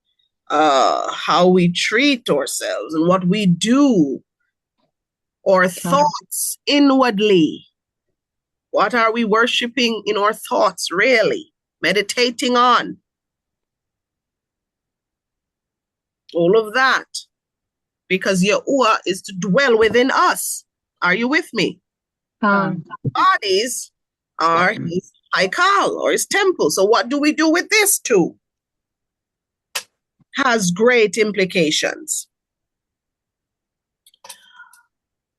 how we treat ourselves and what we do, or thoughts inwardly. What are we worshiping in our thoughts, really? Meditating on. All of that. Because Yahuwah is to dwell within us. Are you with me? Bodies are his Haikal or his temple. So what do we do with this too? Has great implications.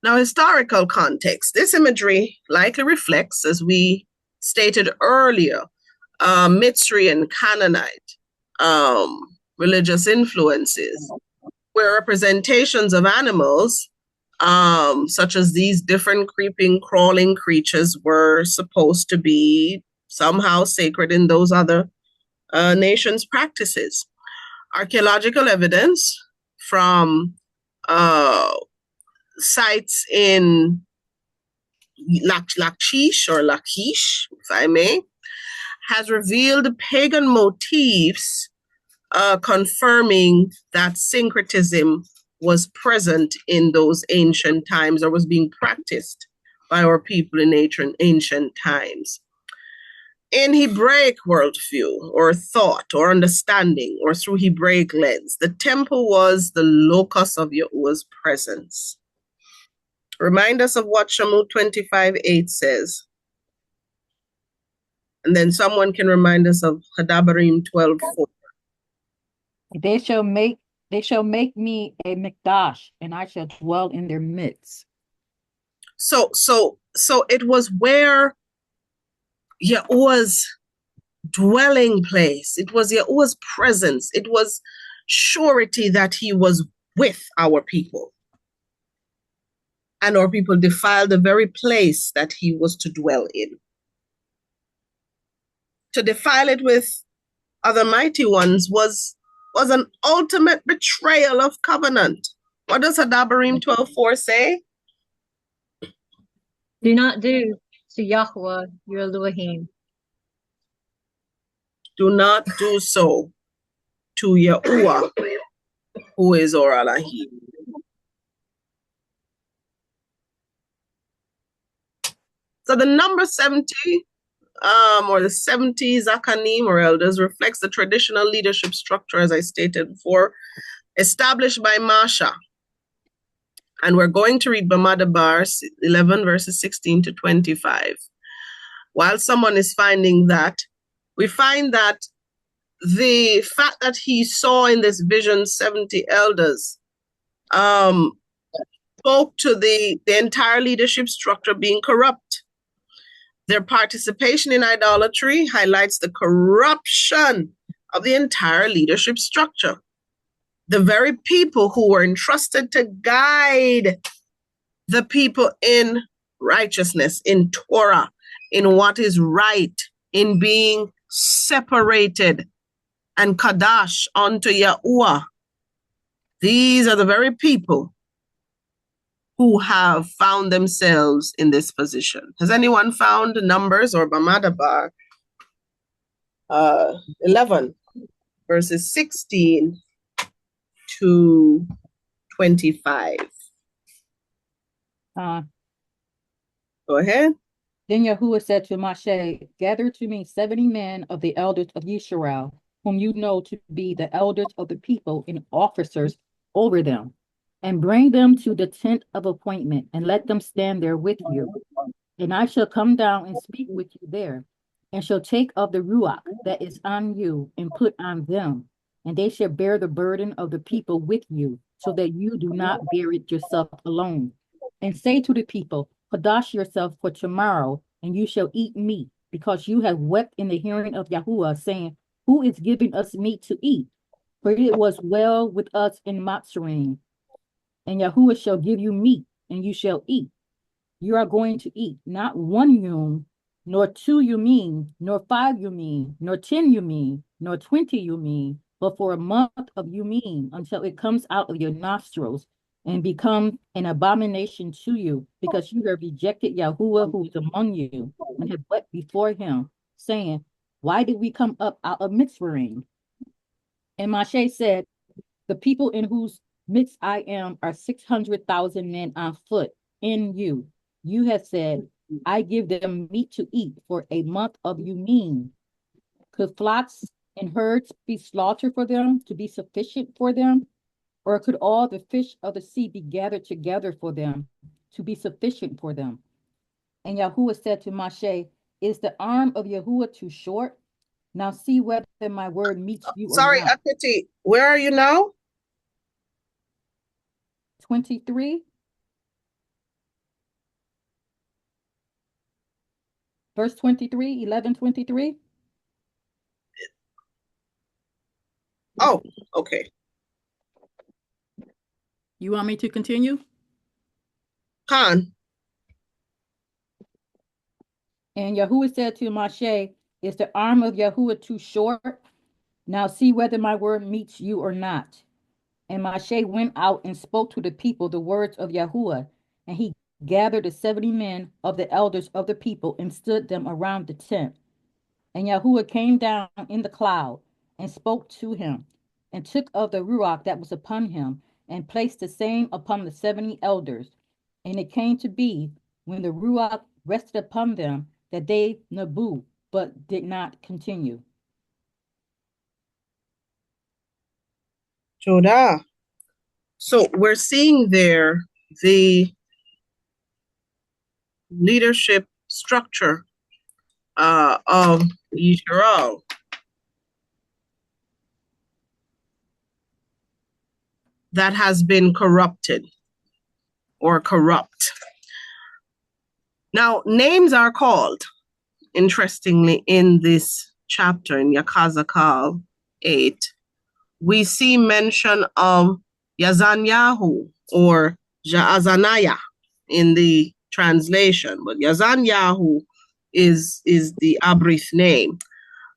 Now, historical context. This imagery likely reflects, as we stated earlier, Mitzri and Canaanite religious influences, where representations of animals, such as these different creeping, crawling creatures, were supposed to be somehow sacred in those other nations' practices. Archaeological evidence from sites in Lachish, if I may, has revealed pagan motifs confirming that syncretism was present in those ancient times, or was being practiced by our people in ancient times. In Hebraic worldview, or thought, or understanding, or through Hebraic lens, the temple was the locus of Yahuwah's presence. Remind us of what Shemot 25:8 says. And then someone can remind us of Hadabarim 12:4. They shall make me a mikdash, and I shall dwell in their midst. So it was where Yahuwah's dwelling place. It was Yahuwah's presence. It was surety that he was with our people. And our people defiled the very place that he was to dwell in. To defile it with other mighty ones was an ultimate betrayal of covenant. What does Hadabarim 12:4 say? Do not do to Yahuwah your Elohim. Do not do so to Yahuwah, who is our Elohim. So the number 70, or the 70 Zakanim or elders, reflects the traditional leadership structure, as I stated before, established by Masha. And we're going to read Bamadabar 11 verses 16 to 25. While someone is finding that, we find that the fact that he saw in this vision 70 elders spoke to the entire leadership structure being corrupt. Their participation in idolatry highlights the corruption of the entire leadership structure. The very people who were entrusted to guide the people in righteousness, in Torah, in what is right, in being separated and Kadash unto Yahuwah. These are the very people who have found themselves in this position. Has anyone found Numbers or Bamadabar 11, verses 16 to 25? Go ahead. Then Yahuwah said to Moshe, gather to me 70 men of the elders of Yisrael, whom you know to be the elders of the people and officers over them, and bring them to the tent of appointment, and let them stand there with you. And I shall come down and speak with you there, and shall take of the Ruach that is on you, and put on them, and they shall bear the burden of the people with you, so that you do not bear it yourself alone. And say to the people, Kadash yourself for tomorrow, and you shall eat meat, because you have wept in the hearing of Yahuwah, saying, who is giving us meat to eat? For it was well with us in Mitzrayim. And Yahuwah shall give you meat, and you shall eat. You are going to eat not 1 yom, nor 2 yomim, nor 5 yomim, nor 10 yomim, nor 20 yomim, but for a month of yomim, until it comes out of your nostrils and become an abomination to you, because you have rejected Yahuwah who is among you, and have wept before him, saying, why did we come up out of Mitzrayim? And Moshe said, the people in whose midst I am are 600,000 men on foot in you. You have said, I give them meat to eat for a month of Yumim. Could flocks and herds be slaughtered for them to be sufficient for them? Or could all the fish of the sea be gathered together for them to be sufficient for them? And Yahuwah said to Moshe, is the arm of Yahuwah too short? Now see whether my word meets you or Sorry, not. Akati, where are you now? 23. Verse 23, 11:23. Oh, okay. You want me to continue? Khan. And Yahuwah said to Moshe, is the arm of Yahuwah too short? Now see whether my word meets you or not. And Moshe went out and spoke to the people the words of Yahuwah. And he gathered the 70 men of the elders of the people and stood them around the tent. And Yahuwah came down in the cloud and spoke to him, and took of the ruach that was upon him, and placed the same upon the 70 elders. And it came to be, when the ruach rested upon them, that they nabu, but did not continue. Jodah. So we're seeing there the leadership structure of Yisrael. That has been corrupted or corrupt. Now, names are called, interestingly, in this chapter, in Yachazaq'al 8. We see mention of Yazanyahu or Ja'azanaya in the translation, but Yazanyahu is the Abrith name,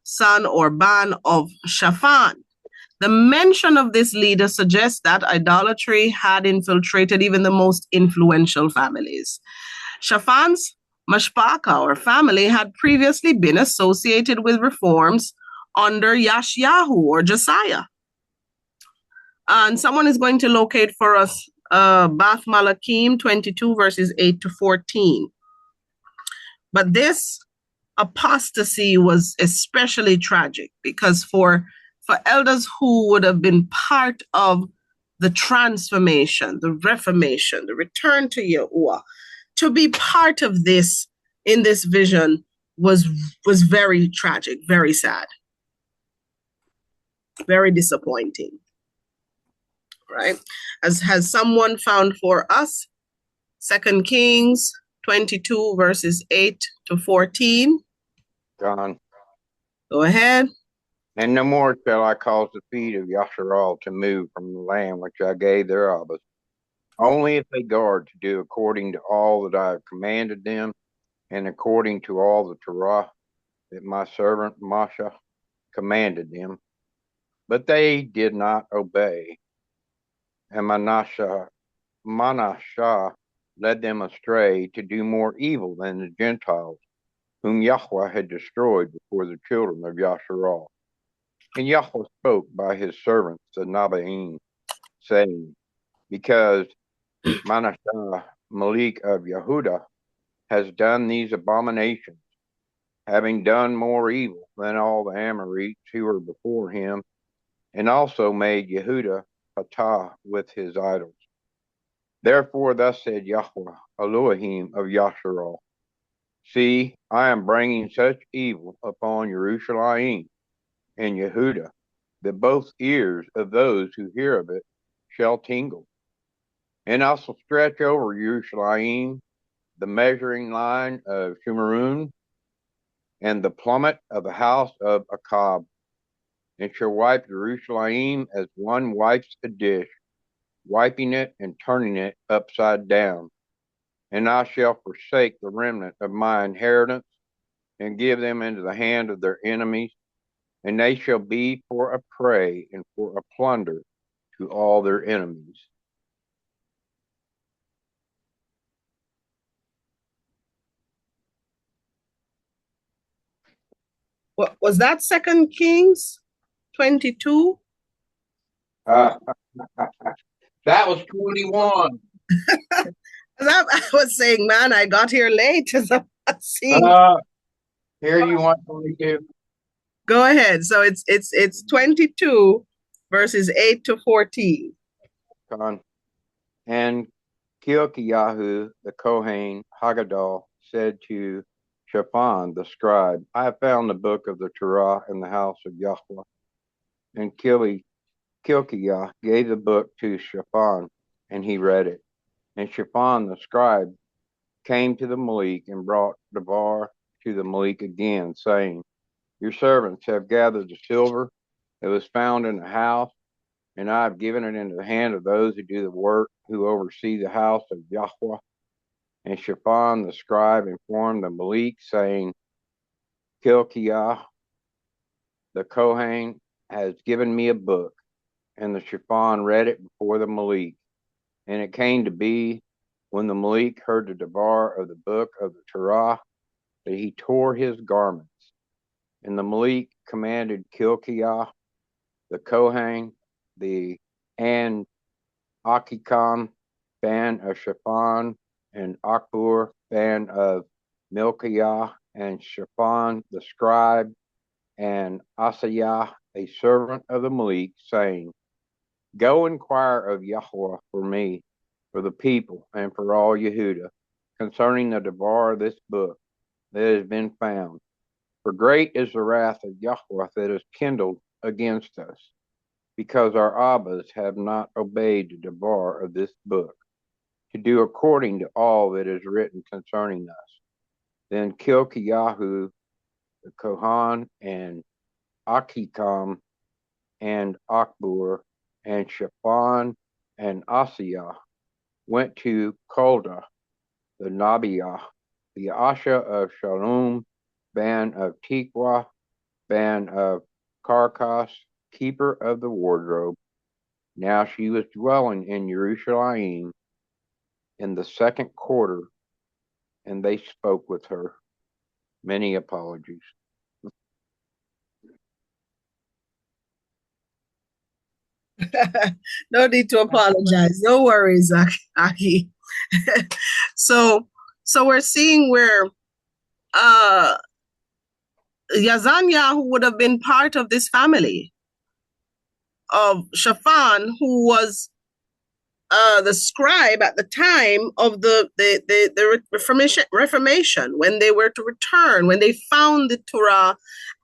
son or ban of Shaphan. The mention of this leader suggests that idolatry had infiltrated even the most influential families. Shaphan's mashpaka or family had previously been associated with reforms under Yashayahu or Josiah. And someone is going to locate for us Bath Malachim 22 verses 8 to 14. But this apostasy was especially tragic because for elders who would have been part of the transformation, the reformation, the return to Yahuwah, to be part of this in this vision was very tragic, very sad, very disappointing. Right? As has someone found for us, 2 Kings 22 verses 8 to 14. John. Go ahead. And no more shall I cause the feet of Yachazaq'al to move from the land which I gave their fathers, only if they guard to do according to all that I have commanded them, and according to all the Torah that my servant Moshe commanded them. But they did not obey. And Manasseh led them astray to do more evil than the Gentiles, whom Yahweh had destroyed before the children of Yasharal. And Yahweh spoke by his servants the Nabaim, saying, because Manasseh, Malik of Yehudah, has done these abominations, having done more evil than all the Amorites who were before him, and also made Yehudah patah with his idols. Therefore thus said Yahweh, Elohim of Yasharal, see, I am bringing such evil upon Jerusalem and Yehudah, that both ears of those who hear of it shall tingle. And I shall stretch over Jerusalem the measuring line of Shumarun, and the plummet of the house of Akhad, and shall wipe Jerusalem as one wipes a dish, wiping it and turning it upside down. And I shall forsake the remnant of my inheritance, and give them into the hand of their enemies, and they shall be for a prey and for a plunder to all their enemies. What was that? 2 Kings 22. That was 21. I was saying, man, I got here late. As I'm seeing. Here you want 22. Go ahead. So it's 22 verses 8 to 14. And Kilkiyahu the Kohen Haggadah said to Shaphan the scribe, I have found the book of the Torah in the house of Yahweh. And Kilkiah gave the book to Shaphan, and he read it. And Shaphan the scribe came to the Malik and brought the bar to the Malik again, saying, Your servants have gathered the silver that was found in the house, and I have given it into the hand of those who do the work, who oversee the house of Yahweh. And Shaphan the scribe informed the Malik, saying, Kilkiah the Kohen has given me a book. And the Shaphan read it before the Malik. And it came to be, when the Malik heard the devar of the book of the Torah, that he tore his garments. And the Malik commanded Kilkiah the Kohen, and Achikam, ban of Shaphan, and Akbor, ban of Milkiah, and Shaphan the scribe, and Asaiah, a servant of the Malik, saying, Go inquire of Yahweh for me, for the people, and for all Yehudah, concerning the devar of this book that has been found. For great is the wrath of Yahweh that is kindled against us, because our Abbas have not obeyed the devar of this book, to do according to all that is written concerning us. Then Kilkiyahu the Kohan, and Achikam, and Akbor, and Shaphan, and Asaiah went to Kolda the Nabiah, the Asha of Shalom, ban of Tikwa, ban of Karkas, keeper of the wardrobe. Now she was dwelling in Jerusalem in the second quarter, and they spoke with her. Many apologies. No need to apologize. No worries, Aki. So we're seeing where Yazaniah would have been part of this family of Shaphan, who was the scribe at the time of the Reformation, when they were to return, when they found the Torah,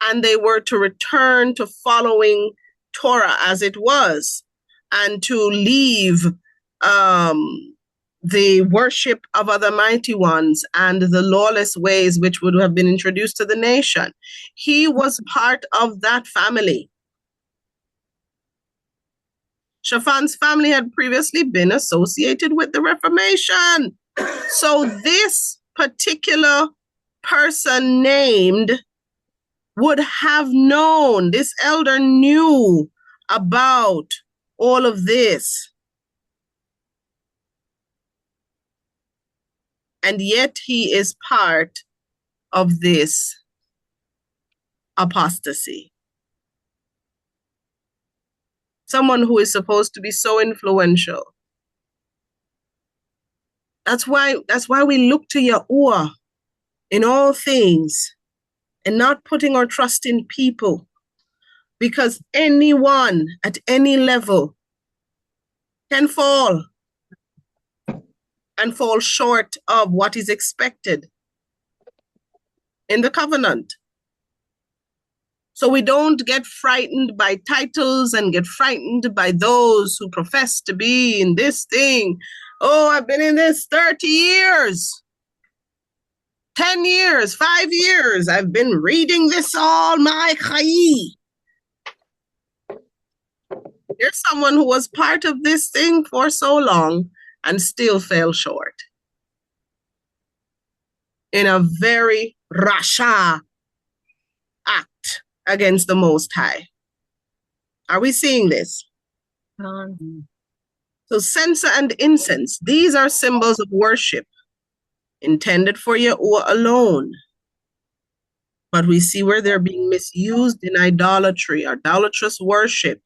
and they were to return to following Torah as it was, and to leave the worship of other mighty ones and the lawless ways which would have been introduced to the nation. He was part of that family. Shaphan's family had previously been associated with the Reformation. So this particular person named would have known, this elder knew about all of this. And yet he is part of this apostasy. Someone who is supposed to be so influential. That's why we look to Yahuwah in all things and not putting our trust in people, because anyone at any level can fall and fall short of what is expected in the covenant. So we don't get frightened by titles and get frightened by those who profess to be in this thing. Oh, I've been in this 30 years. 10 years, 5 years, I've been reading this all my chayi. Here's someone who was part of this thing for so long and still fell short in a very rasha act against the Most High. Are we seeing this? So censer and incense, these are symbols of worship intended for Yahuwah alone. But we see where they're being misused in idolatry, idolatrous worship,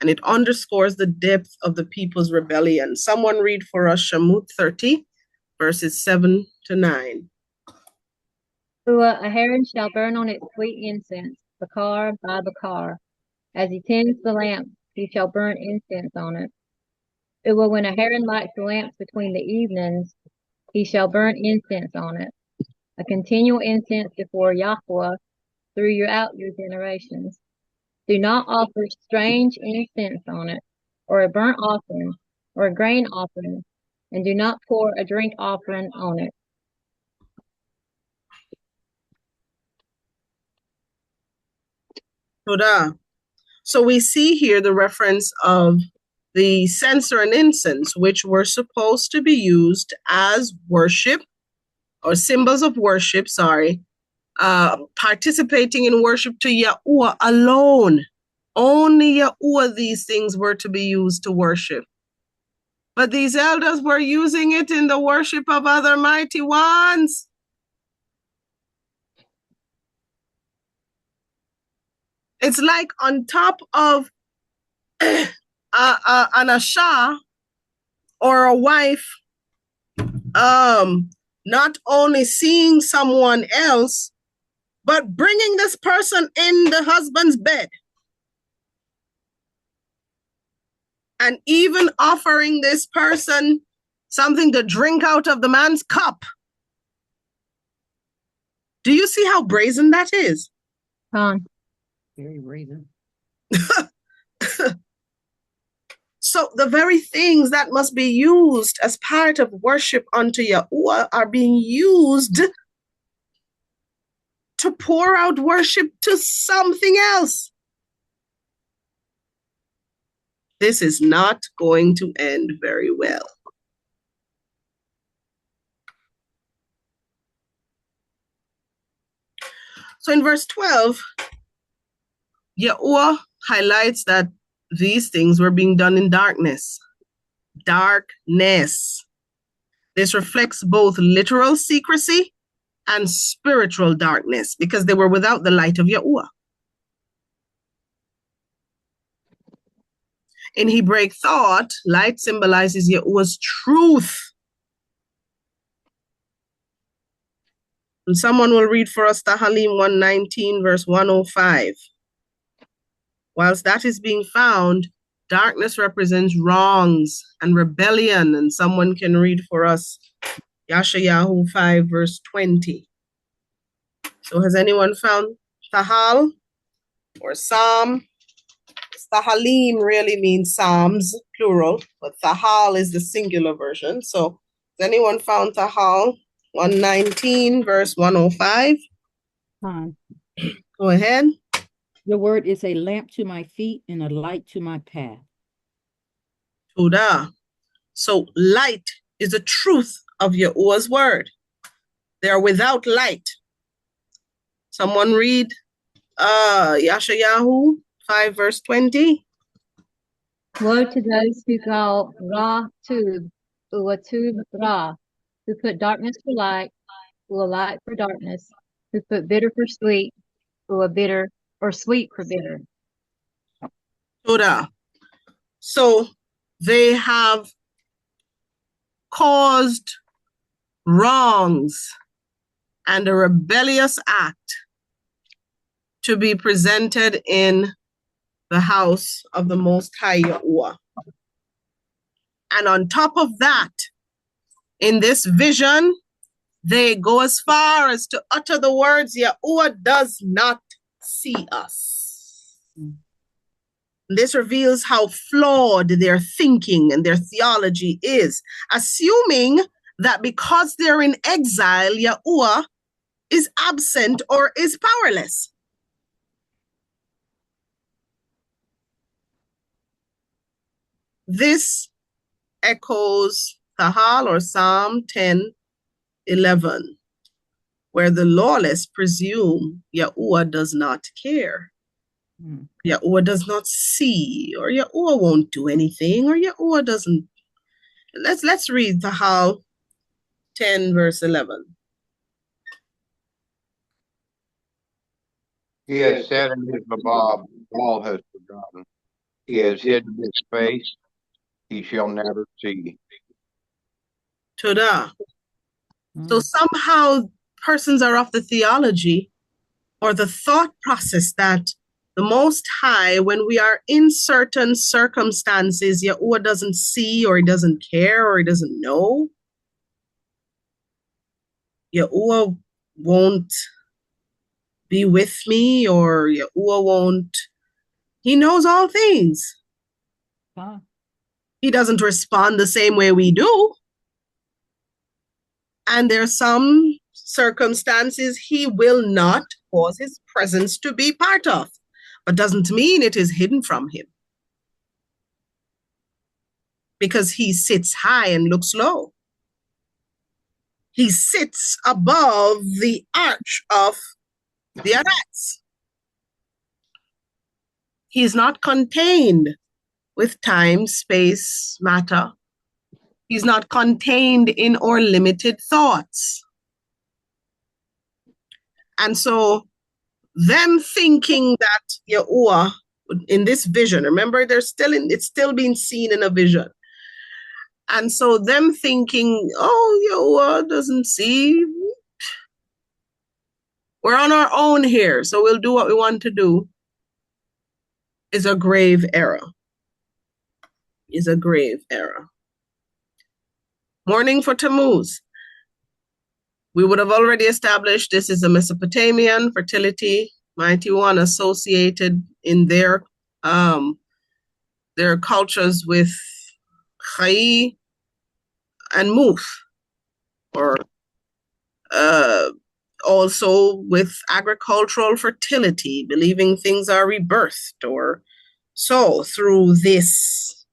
and it underscores the depth of the people's rebellion. Someone read for us Shamut 30, verses 7 to 9. A heron shall burn on it sweet incense, bakar by bakar. As he tends the lamp, he shall burn incense on it. When a heron lights the lamps between the evenings, he shall burn incense on it. A continual incense before Yahweh throughout your generations. Do not offer strange incense on it, or a burnt offering, or a grain offering, and do not pour a drink offering on it. So we see here the reference of the censer and incense, which were supposed to be used as worship or symbols of worship, participating in worship to Yahuwah alone. Only Yahuwah these things were to be used to worship. But these elders were using it in the worship of other mighty ones. It's like on top of an Asha or a wife, not only seeing someone else, but bringing this person in the husband's bed. And even offering this person something to drink out of the man's cup. Do you see how brazen that is? Very brazen. So the very things that must be used as part of worship unto Yahuwah are being used to pour out worship to something else. This is not going to end very well. So in verse 12, Yahuwah highlights that these things were being done in darkness. Darkness. This reflects both literal secrecy and spiritual darkness because they were without the light of Yahuwah. In Hebraic thought, light symbolizes Yahuwah's truth. And someone will read for us Tahalim 119, verse 105. Whilst that is being found, darkness represents wrongs and rebellion. And someone can read for us Yeshayahu 5, verse 20. So has anyone found Tahal or Psalm? Tahalim really means Psalms, plural, but Tahal is the singular version. So has anyone found Tahal 119, verse 105? Go ahead. Your word is a lamp to my feet and a light to my path. Todah. So light is the truth of Yahuwah's word. They are without light. Someone read Yeshayahu 5, verse 20. Woe to those who call Ra Tub, Tub Ra, who put darkness for light, light for darkness, who put bitter for sweet, bitter or sweet for bitter. Todah. So they have caused wrongs and a rebellious act to be presented in the house of the Most High Yahuwah. And on top of that, in this vision, they go as far as to utter the words, Yahuwah does not see us. This reveals how flawed their thinking and their theology is, assuming that because they're in exile, Yahuwah is absent or is powerless. This echoes Kahal or Psalm 10:11, where the lawless presume Yahuwah does not care. Yahuwah does not see, or Yahuwah won't do anything, or Yahuwah doesn't. Let's read Kahal 10 verse 11. He has said in his Abab, all has forgotten. He has hidden his face, he shall never see. Todah. So somehow persons are of the theology or the thought process that the Most High, when we are in certain circumstances, Yahuwah doesn't see, or he doesn't care, or he doesn't know. Yahuwah won't be with me, or Yahuwah won't. He knows all things. He doesn't respond the same way we do. And there are some circumstances he will not cause his presence to be part of, but doesn't mean it is hidden from him. Because he sits high and looks low. He sits above the arch of the Arats. He is not contained with time, space, matter. He's not contained in our limited thoughts. And so them thinking that Yahuwah in this vision, remember it's still being seen in a vision. And so them thinking, oh, Yahuwah doesn't see. We're on our own here, so we'll do what we want to do, is a grave error. Is a grave error. Mourning for Tammuz. We would have already established this is a Mesopotamian fertility, mighty one, associated in their cultures with Chai and Muth, or also with agricultural fertility, believing things are rebirthed or so through this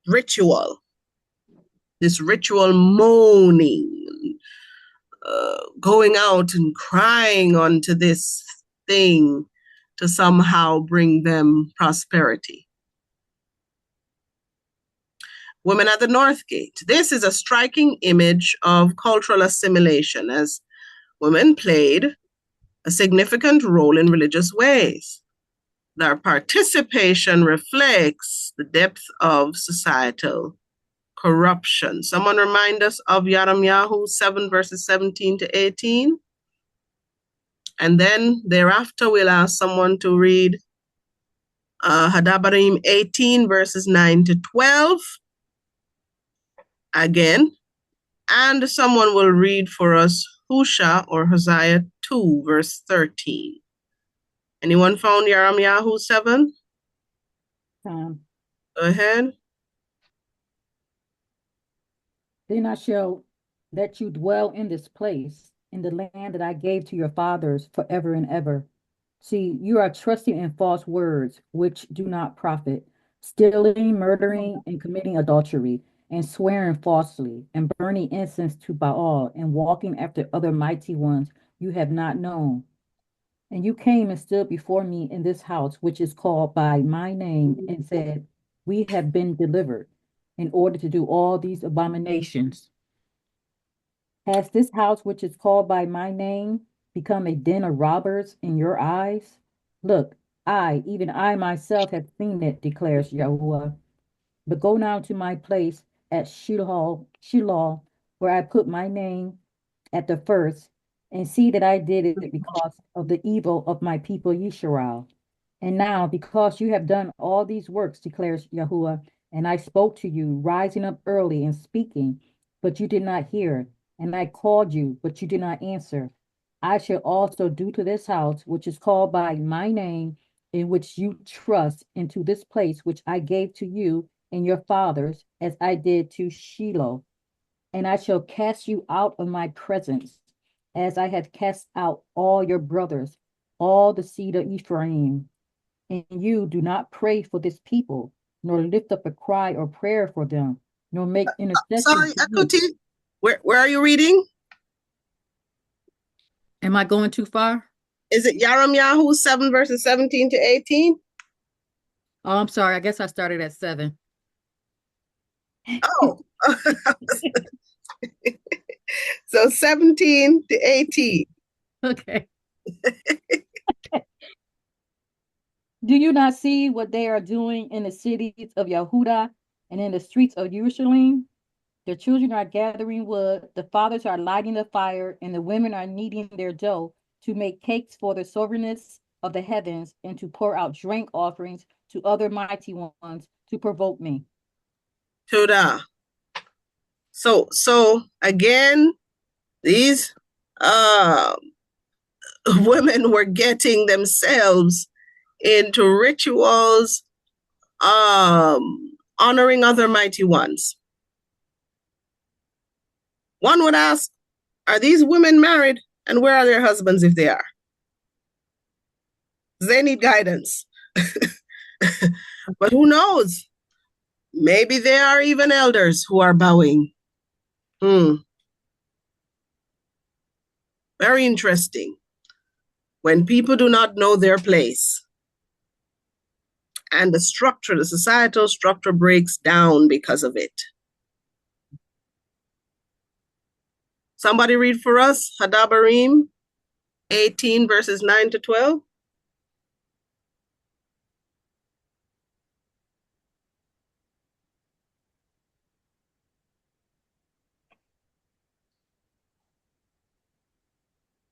ritual moaning, going out and crying onto this thing to somehow bring them prosperity. Women at the North Gate. This is a striking image of cultural assimilation, as women played a significant role in religious ways. Their participation reflects the depth of societal corruption. Someone remind us of Yirmiyahu 7 verses 17 to 18. And then thereafter we'll ask someone to read Hadabarim 18 verses 9 to 12. Again. And someone will read for us Husha or Hosea 2 verse 13. Anyone found Yirmiyahu 7? Go ahead. Then I shall let you dwell in this place, in the land that I gave to your fathers forever and ever. See, you are trusting in false words, which do not profit, stealing, murdering, and committing adultery, and swearing falsely, and burning incense to Baal, and walking after other mighty ones you have not known. And you came and stood before me in this house, which is called by my name, and said, we have been delivered in order to do all these abominations. Has this house, which is called by my name, become a den of robbers in your eyes? Look, even I myself have seen it, declares Yahuwah. But go now to my place at Shiloh, where I put my name at the first, and see that I did it because of the evil of my people Yisrael. And now, because you have done all these works, declares Yahuwah, and I spoke to you, rising up early and speaking, but you did not hear, and I called you, but you did not answer. I shall also do to this house, which is called by my name, in which you trust, into this place which I gave to you and your fathers, as I did to Shiloh. And I shall cast you out of my presence, as I had cast out all your brothers, all the seed of Ephraim. And you do not pray for this people, nor lift up a cry or prayer for them, nor make intercession Sorry, for me. Akuti. Where are you reading? Am I going too far? Is it Yahu 7 verses 17 to 18? Oh, I'm sorry. I guess I started at 7. Oh, so 17 to 18. Okay. Do you not see what they are doing in the cities of Yehuda and in the streets of Jerusalem? The children are gathering wood, the fathers are lighting the fire, and the women are kneading their dough to make cakes for the sovereignness of the heavens and to pour out drink offerings to other mighty ones to provoke me. Toda. So again, these women were getting themselves into rituals, honoring other mighty ones. One would ask, are these women married? And where are their husbands if they are? They need guidance. But who knows? Maybe there are even elders who are bowing. Very interesting. When people do not know their place and the structure, the societal structure breaks down because of it. Somebody read for us, Hadabarim 18 verses 9 to 12.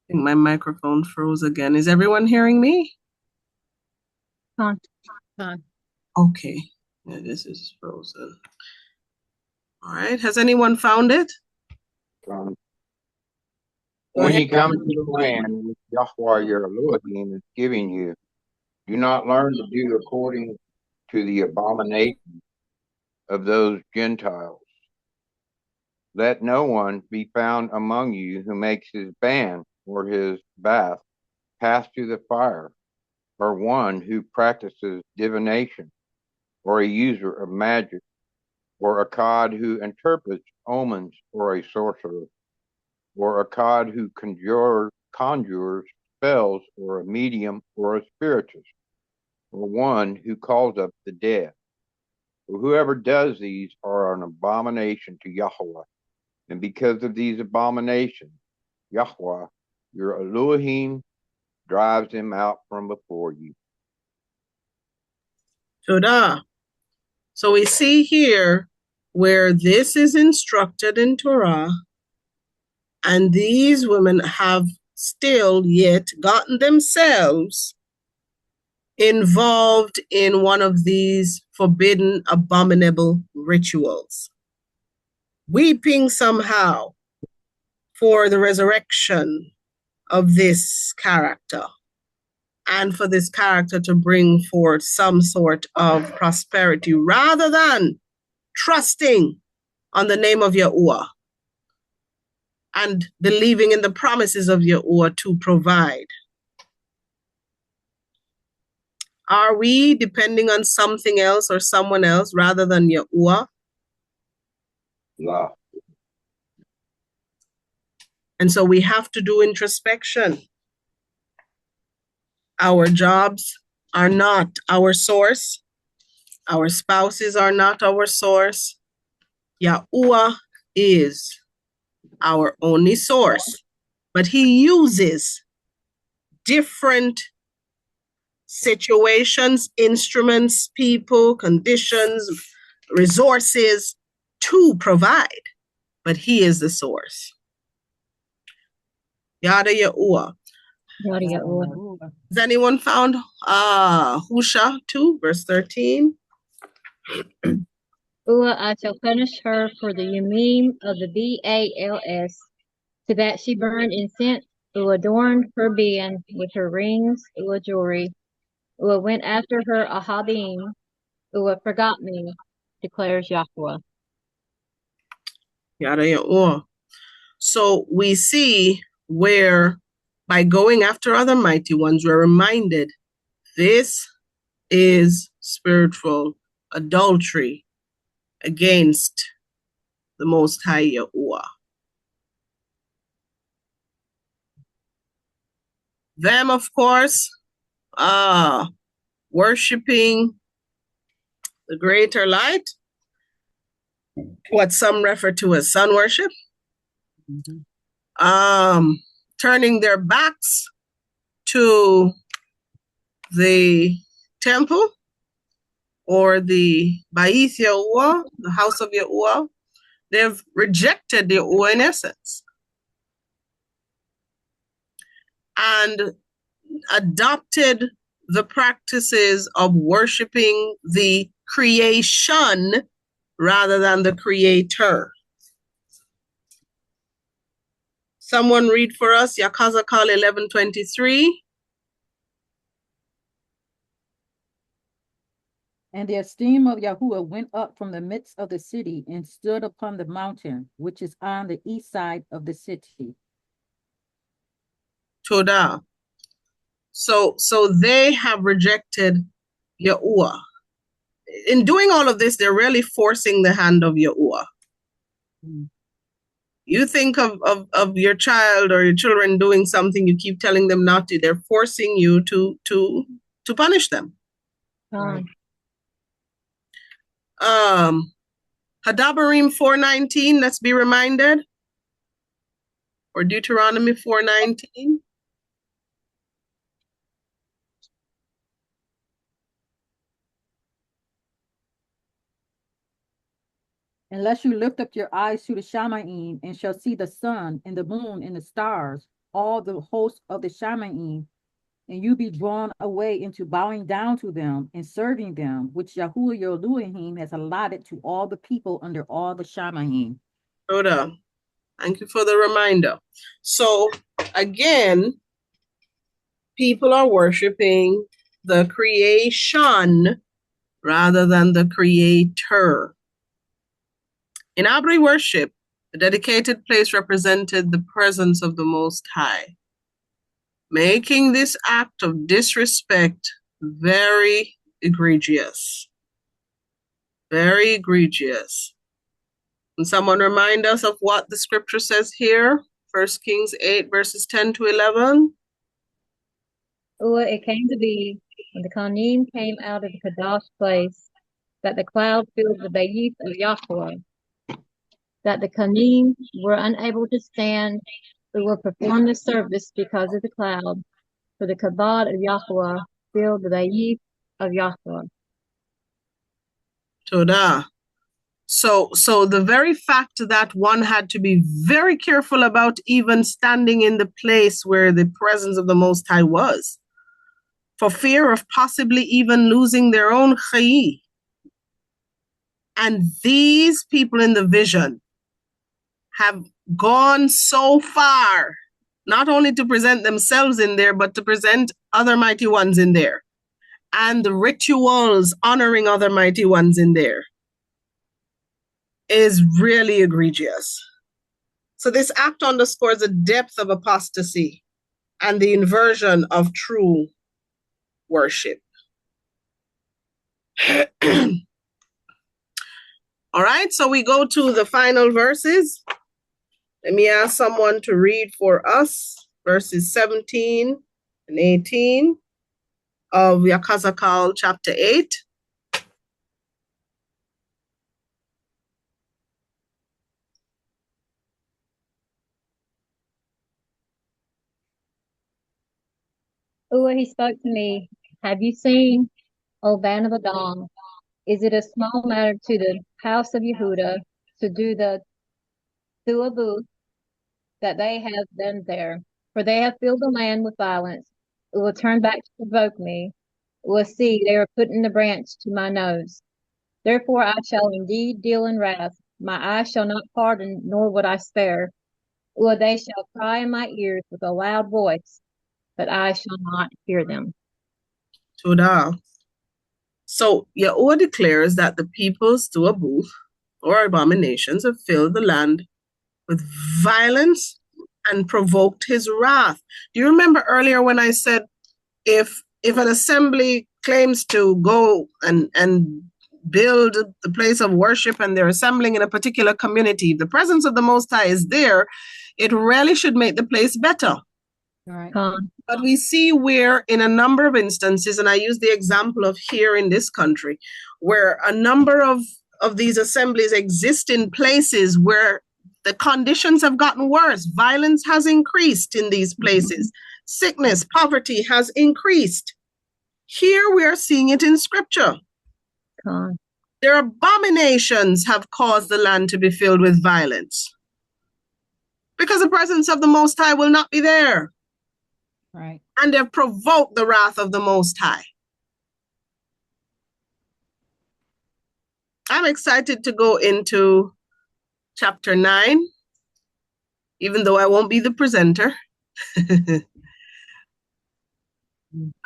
I think my microphone froze again. Is everyone hearing me? Fine. Okay. Yeah, this is frozen. All right. Has anyone found it? When you come to the land which Yahweh your Elohim is giving you, do not learn to do according to the abomination of those Gentiles. Let no one be found among you who makes his ban or his bath pass through the fire, or one who practices divination, or a user of magic, or a Akhad who interprets omens, or a sorcerer, or a Akhad who conjures spells, or a medium, or a spiritist, or one who calls up the dead. For whoever does these are an abomination to Yahweh. And because of these abominations, Yahweh, your Elohim, drives them out from before you. Todah. So we see here where this is instructed in Torah, and these women have still yet gotten themselves involved in one of these forbidden, abominable rituals, weeping somehow for the resurrection of this character and for this character to bring forth some sort of prosperity rather than trusting on the name of Yahuwah and believing in the promises of Yahuwah to provide. Are we depending on something else or someone else rather than Yahuwah? Yeah. And so we have to do introspection. Our jobs are not our source. Our spouses are not our source. Yahuwah is our only source, but he uses different situations, instruments, people, conditions, resources to provide, but he is the source. Yada Yahuwah. Has anyone found Husha 2, verse 13? I shall punish her for the Yumim of the Bals, to that she burned incense, adorned her being with her rings, jewelry, went after her Ahadim, forgot me, declares Yahweh. Yada Yahuwah. So we see where by going after other mighty ones, we're reminded this is spiritual adultery against the Most High Yahuwah. Them, of course, worshiping the greater light, what some refer to as sun worship, turning their backs to the temple or the Ba'ith Yahuwah, the house of Yahuwah. They've rejected Yahuwah in essence and adopted the practices of worshiping the creation rather than the creator. Someone read for us Yachazaq'al 11:23. And the esteem of Yahuwah went up from the midst of the city and stood upon the mountain, which is on the east side of the city. Todah. So they have rejected Yahuwah. In doing all of this, they're really forcing the hand of Yahuwah. You think of your child or your children doing something, you keep telling them not to. They're forcing you to punish them. Right. Hadabarim 4:19, let's be reminded. Or Deuteronomy 4:19. Unless you lift up your eyes to the Shamaim and shall see the sun and the moon and the stars, all the hosts of the Shamaim, and you be drawn away into bowing down to them and serving them, which Yahuwah your Elohim has allotted to all the people under all the Shamaim. Todah. Thank you for the reminder. So again, people are worshiping the creation rather than the creator. In Abri worship, the dedicated place represented the presence of the Most High, making this act of disrespect very egregious. Very egregious. Can someone remind us of what the scripture says here? 1 Kings 8, verses 10 to 11. Or it came to be, when the Kohanim came out of the Kadosh place, that the cloud filled the Bayith of Yahweh, that the Kohanim were unable to stand or perform the service because of the cloud, for the kabod of Yahweh filled the Bayith of Yahweh. Todah. So the very fact that one had to be very careful about even standing in the place where the presence of the Most High was, for fear of possibly even losing their own chayi. And these people in the vision have gone so far, not only to present themselves in there, but to present other mighty ones in there, and the rituals honoring other mighty ones in there is really egregious. So this act underscores the depth of apostasy and the inversion of true worship. All right, so we go to the final verses. Let me ask someone to read for us verses 17 and 18 of Yakhazaq'al chapter 8. He spoke to me, have you seen, O band of Adam? Is it a small matter to the house of Yehuda to do the Thuabuth that they have done there? For they have filled the land with violence. It will turn back to provoke me. It will see they are putting the branch to my nose. Therefore I shall indeed deal in wrath. My eyes shall not pardon, nor would I spare. They shall cry in my ears with a loud voice, but I shall not hear them. Todah. So Yahuwah declares that the peoples to Abuth, or abominations, have filled the land with violence and provoked his wrath. Do you remember earlier when I said if an assembly claims to go and build the place of worship and they're assembling in a particular community, the presence of the Most High is there, it really should make the place better. Right. But we see where in a number of instances, and I use the example of here in this country, where a number of these assemblies exist in places where the conditions have gotten worse. Violence has increased in these places. Sickness, poverty has increased. Here we are seeing it in scripture. Their abominations have caused the land to be filled with violence because the presence of the Most High will not be there. Right. And they've provoked the wrath of the Most High. I'm excited to go into chapter 9, even though I won't be the presenter. Isn't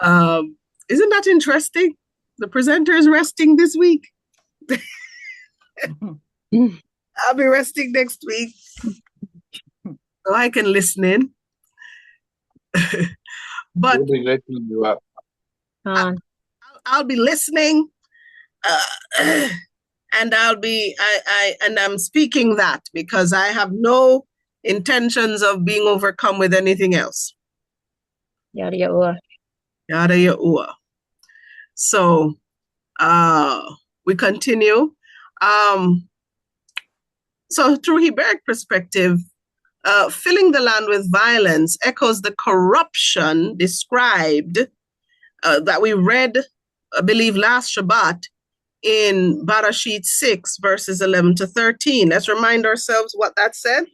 that interesting? The presenter is resting this week. I'll be resting next week so I can listen in. But We'll be lifting you up. I'll be listening, and I'm speaking that because I have no intentions of being overcome with anything else. Yada Yahuwah. Yada Yahuwah. So we continue. So through Hebraic perspective, filling the land with violence echoes the corruption described that we read, I believe, last Shabbat in Barashit 6, verses 11 to 13. Let's remind ourselves what that said.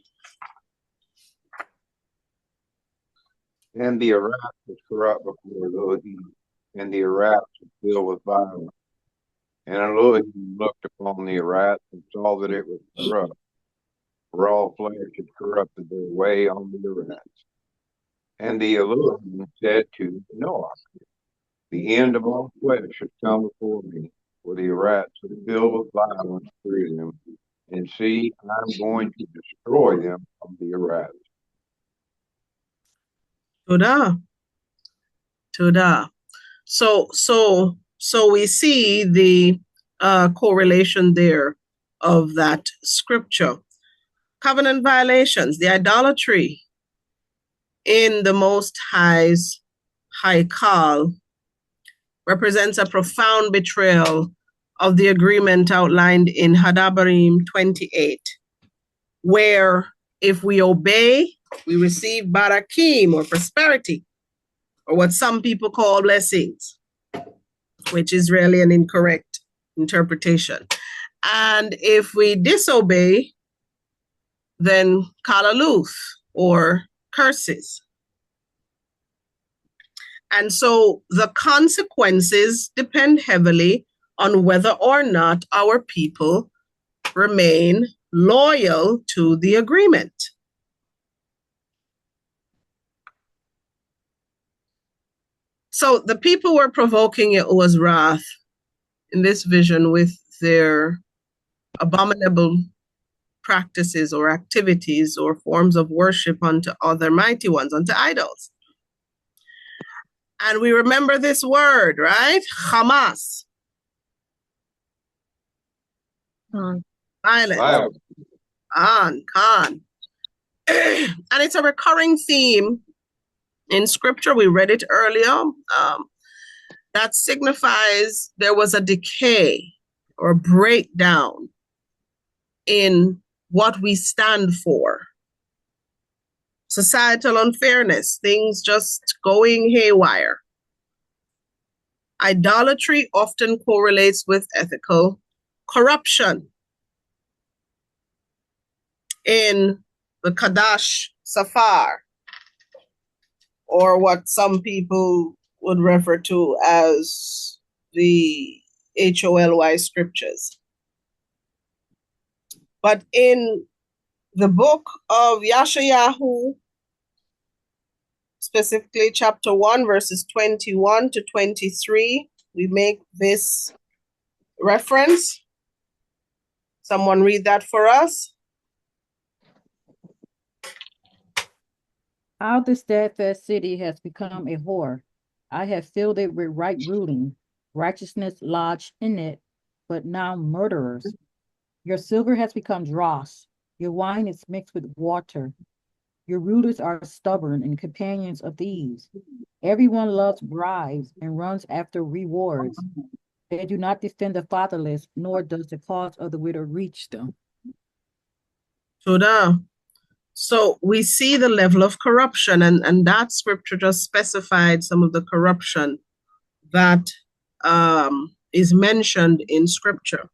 And the Iraq was corrupt before Elohim, and the Iraq was filled with violence. And Elohim looked upon the Iraq and saw that it was corrupt, for all flesh had corrupted their way on the Iraq. And the Elohim said to Noah, the end of all flesh has come before me, for the Iraq are filled with violence through them. And see, I'm going to destroy them of the Iraq. Todah. So we see the correlation there of that scripture. Covenant violations, the idolatry in the Most High's Haikal represents a profound betrayal of the agreement outlined in Hadabarim 28, where if we obey, we receive barakim or prosperity, or what some people call blessings, which is really an incorrect interpretation. And if we disobey, then kalaluth or curses. And so the consequences depend heavily on whether or not our people remain loyal to the agreement. So the people were provoking Yahuwah's wrath in this vision with their abominable practices or activities or forms of worship unto other mighty ones, unto idols. And we remember this word, right? Hamas. Violence. Khan. And it's a recurring theme in scripture. We read it earlier. That signifies there was a decay or breakdown in what we stand for. Societal unfairness, things just going haywire. Idolatry often correlates with ethical corruption. In the Kadash Safar, or what some people would refer to as the HOLY scriptures. But in the book of Yashayahu, specifically chapter 1, verses 21 to 23, we make this reference. Someone read that for us. How the steadfast city has become a whore. I have filled it with right ruling. Righteousness lodged in it, but now murderers. Your silver has become dross. Your wine is mixed with water. Your rulers are stubborn and companions of thieves. Everyone loves bribes and runs after rewards. They do not defend the fatherless, nor does the cause of the widow reach them. So we see the level of corruption, and that scripture just specified some of the corruption that is mentioned in scripture.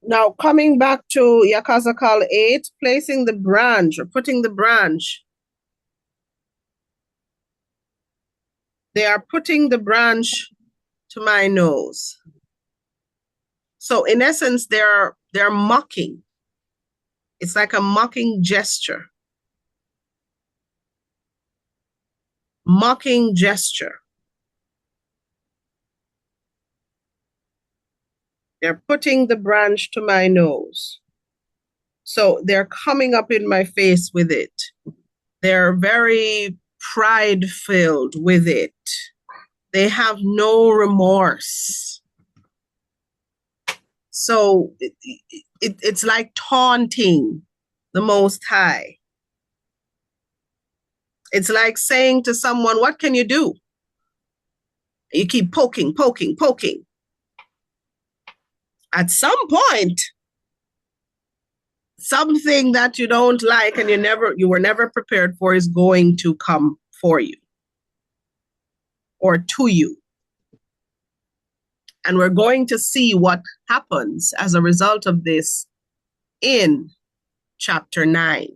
Now, coming back to Yachazaq'al 8, placing the branch or putting the branch. They are putting the branch to my nose. So in essence, they're mocking. It's like a mocking gesture. Mocking gesture. They're putting the branch to my nose. So they're coming up in my face with it. They're very pride-filled with it. They have no remorse. So it's like taunting the Most High. It's like saying to someone, what can you do? You keep poking. At some point, something that you don't like and you were never prepared for is going to come for you or to you. And we're going to see what happens as a result of this in chapter 9.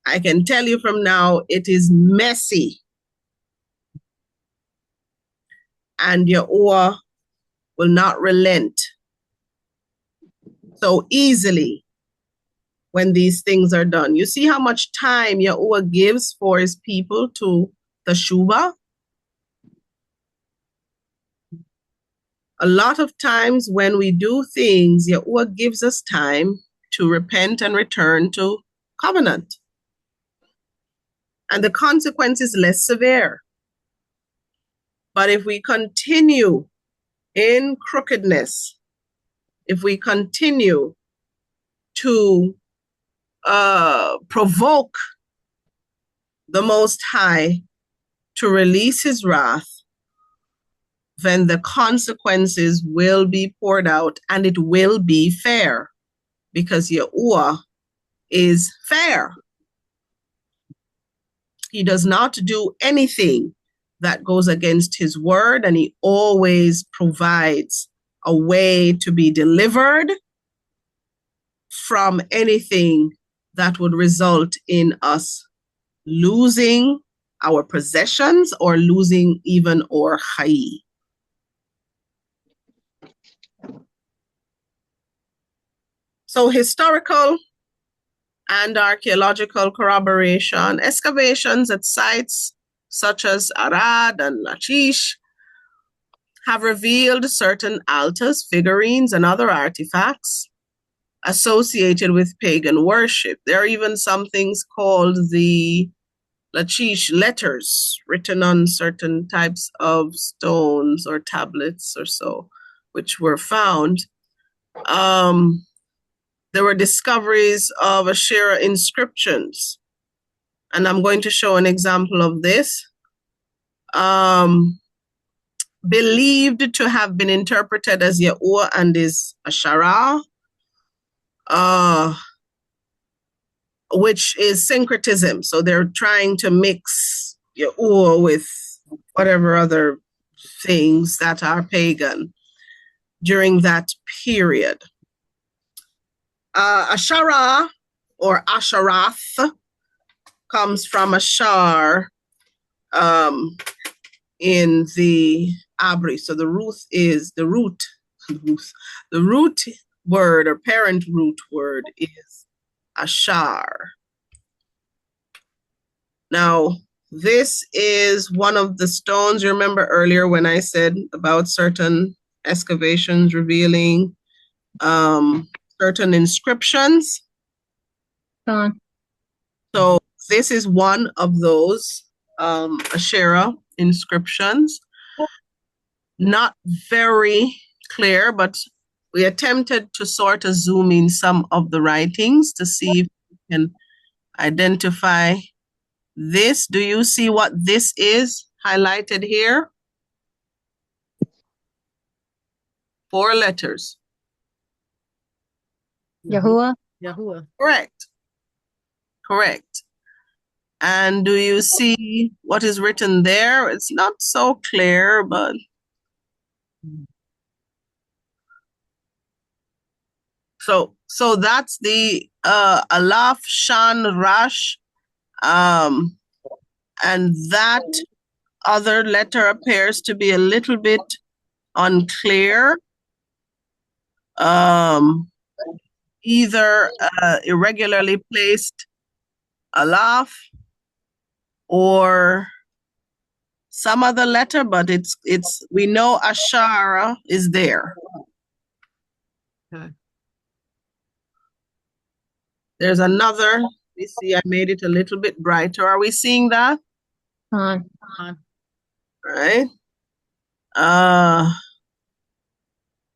I can tell you from now, it is messy. And Yahuwah will not relent so easily when these things are done. You see how much time Yahuwah gives for his people to teshuvah? A lot of times when we do things, Yahuwah gives us time to repent and return to covenant. And the consequence is less severe. But if we continue in crookedness, if we continue to provoke the Most High to release his wrath, then the consequences will be poured out, and it will be fair, because Yahuwah is fair. He does not do anything that goes against his word, and he always provides a way to be delivered from anything that would result in us losing our possessions or losing even our chai. So historical and archaeological corroboration, excavations at sites such as Arad and Lachish have revealed certain altars, figurines, and other artifacts associated with pagan worship. There are even some things called the Lachish letters written on certain types of stones or tablets or so, which were found. There were discoveries of Asherah inscriptions, and I'm going to show an example of this. Believed to have been interpreted as Yahuwah and his Asherah, which is syncretism. So they're trying to mix Yahuwah with whatever other things that are pagan during that period. Asherah or Asharath comes from Ashar in the Abri. So the root word or parent root word is Ashar. Now, this is one of the stones. You remember earlier when I said about certain excavations revealing certain inscriptions. Con. So this is one of those Asherah inscriptions. Not very clear, but we attempted to sort of zoom in some of the writings to see if we can identify this. Do you see what this is highlighted here? 4 letters. Yahuwah. Yahuwah. Correct. Correct. And do you see what is written there? It's not so clear, but so that's the Alaf Shan Rash, and that other letter appears to be a little bit unclear. Either irregularly placed Alaf or some other letter, but it's we know Ashara is there. Okay. There's another. You see, I made it a little bit brighter. Are we seeing that? Con. Right.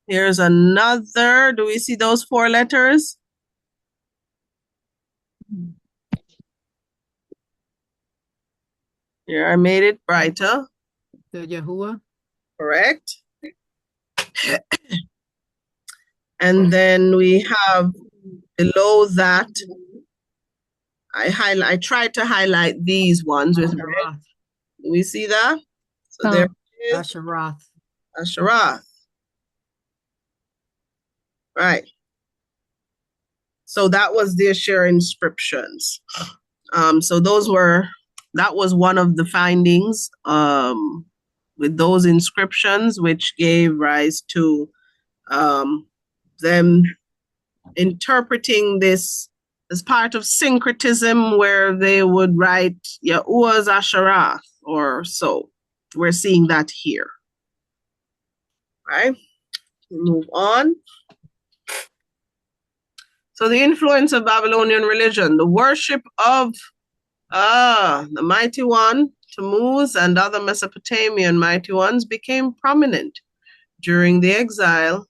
Here's another. Do we see those 4 letters? Here, I made it brighter. The Yahuwah. Correct. And then we have below that, I tried to highlight these ones with red. Asharath. Do we see that? So there it is. Asharath. Asharath. Right. So that was the Asherah inscriptions. So that was one of the findings with those inscriptions, which gave rise to them interpreting this as part of syncretism, where they would write Yahuwah's Asharath or so. We're seeing that here. Right? Move on. So the influence of Babylonian religion, the worship of the mighty one, Tammuz, and other Mesopotamian mighty ones became prominent during the exile,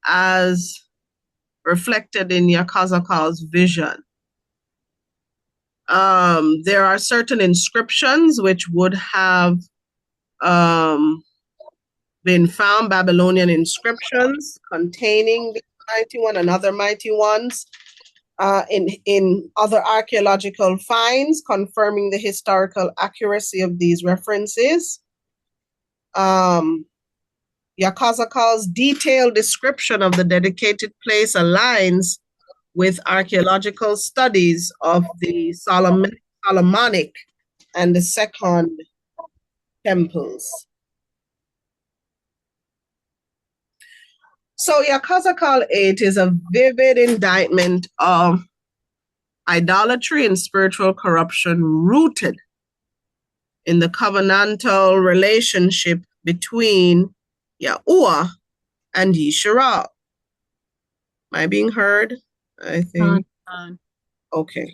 as reflected in Yachazaq'al's vision. There are certain inscriptions which would have been found, Babylonian inscriptions containing the mighty one and other mighty ones, in other archaeological finds confirming the historical accuracy of these references. Yachazaq'al's detailed description of the dedicated place aligns with archaeological studies of the Solomonic and the Second temples. So Yachazaq'al 8 is a vivid indictment of idolatry and spiritual corruption rooted in the covenantal relationship between Yahuwah and Yisrael. Am I being heard? I think. Okay.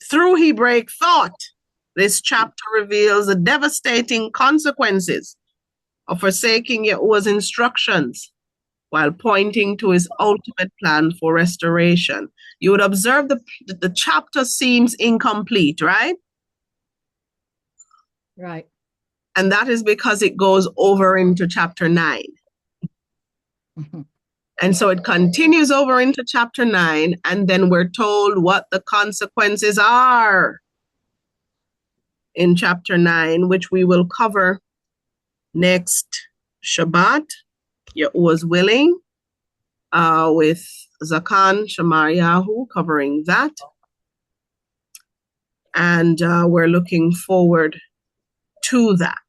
Through Hebraic thought, this chapter reveals the devastating consequences of forsaking Yahuwah's instructions while pointing to his ultimate plan for restoration. You would observe the chapter seems incomplete, right? Right. And that is because it goes over into chapter 9. And so it continues over into chapter 9, and then we're told what the consequences are in chapter 9, which we will cover next Shabbat, Yahuwah's willing, with Zakan Shamaryahu covering that. And we're looking forward to that.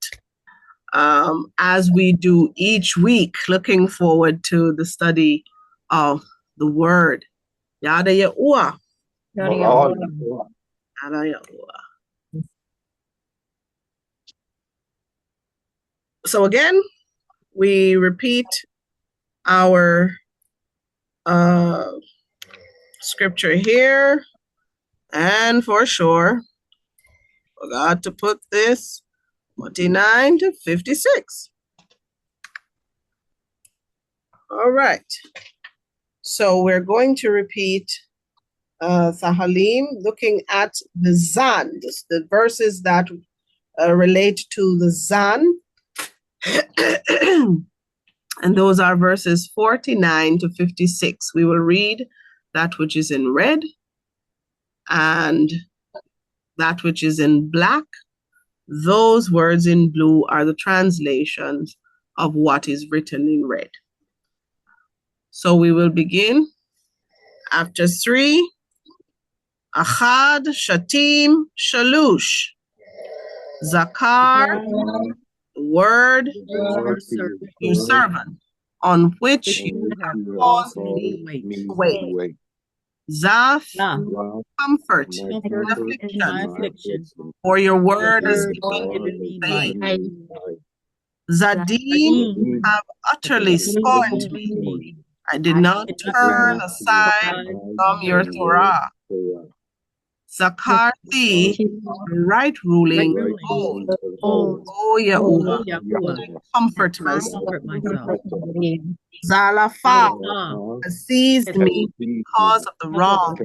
As we do each week, looking forward to the study of the word. Yada Yahuwah. Yada Yahuwah. Yada Yahuwah. So again, we repeat our scripture here, and for sure, forgot to put this 49 to 56. All right. So we're going to repeat Sahalim, looking at the Zan, the verses that relate to the Zan. And those are verses 49 to 56. We will read that which is in red and that which is in black. Those words in blue are the translations of what is written in red. So we will begin after 3. Akhad, Shatim, Shalush. Zakar, word, your servant, on which you have caused me to wait. Zaf, comfort in affliction, for your word has given me faith. Zadim have utterly scorned me. I did not turn aside from your Torah. Zakarti, right ruling, oh Yahuwah, comfort myself. Zalafah has seized me because of the wrong,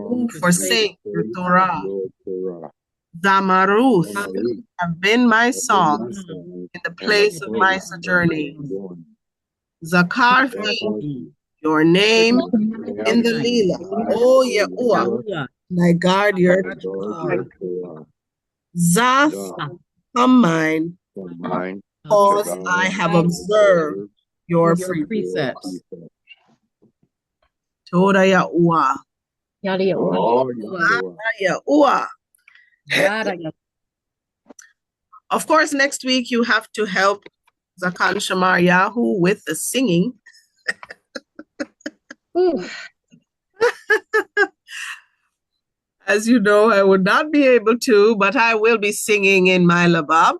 who forsake your Torah. Zamaruth have been my songs in the place of my sojourning. Zakarti, your name in the Lila, oh Yahuwah, my guard your Torah. Zaf, come mine, cause I have observed your precepts. Toda Yahuwah. Yahuwah. Of course, next week you have to help Zakan Shamar Yahu with the singing. As you know, I would not be able to, but I will be singing in my labab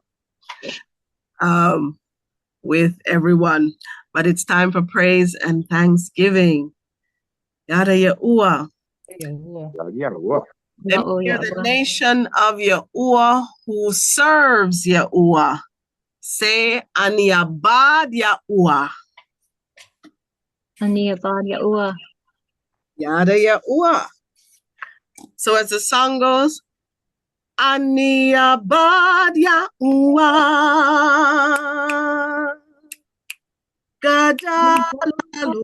with everyone. But it's time for praise and thanksgiving. Yada Yahuwah. Let me hear the nation of Yahuwah who serves Yahuwah. Say, Aniyabad Yahuwah. Aniyabad Yahuwah. Yada Yahuwah. So as the song goes, Aniyabad Yahuwah. Gadalalu.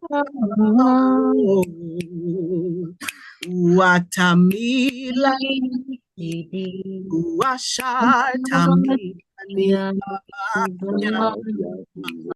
Watamila. Washatami.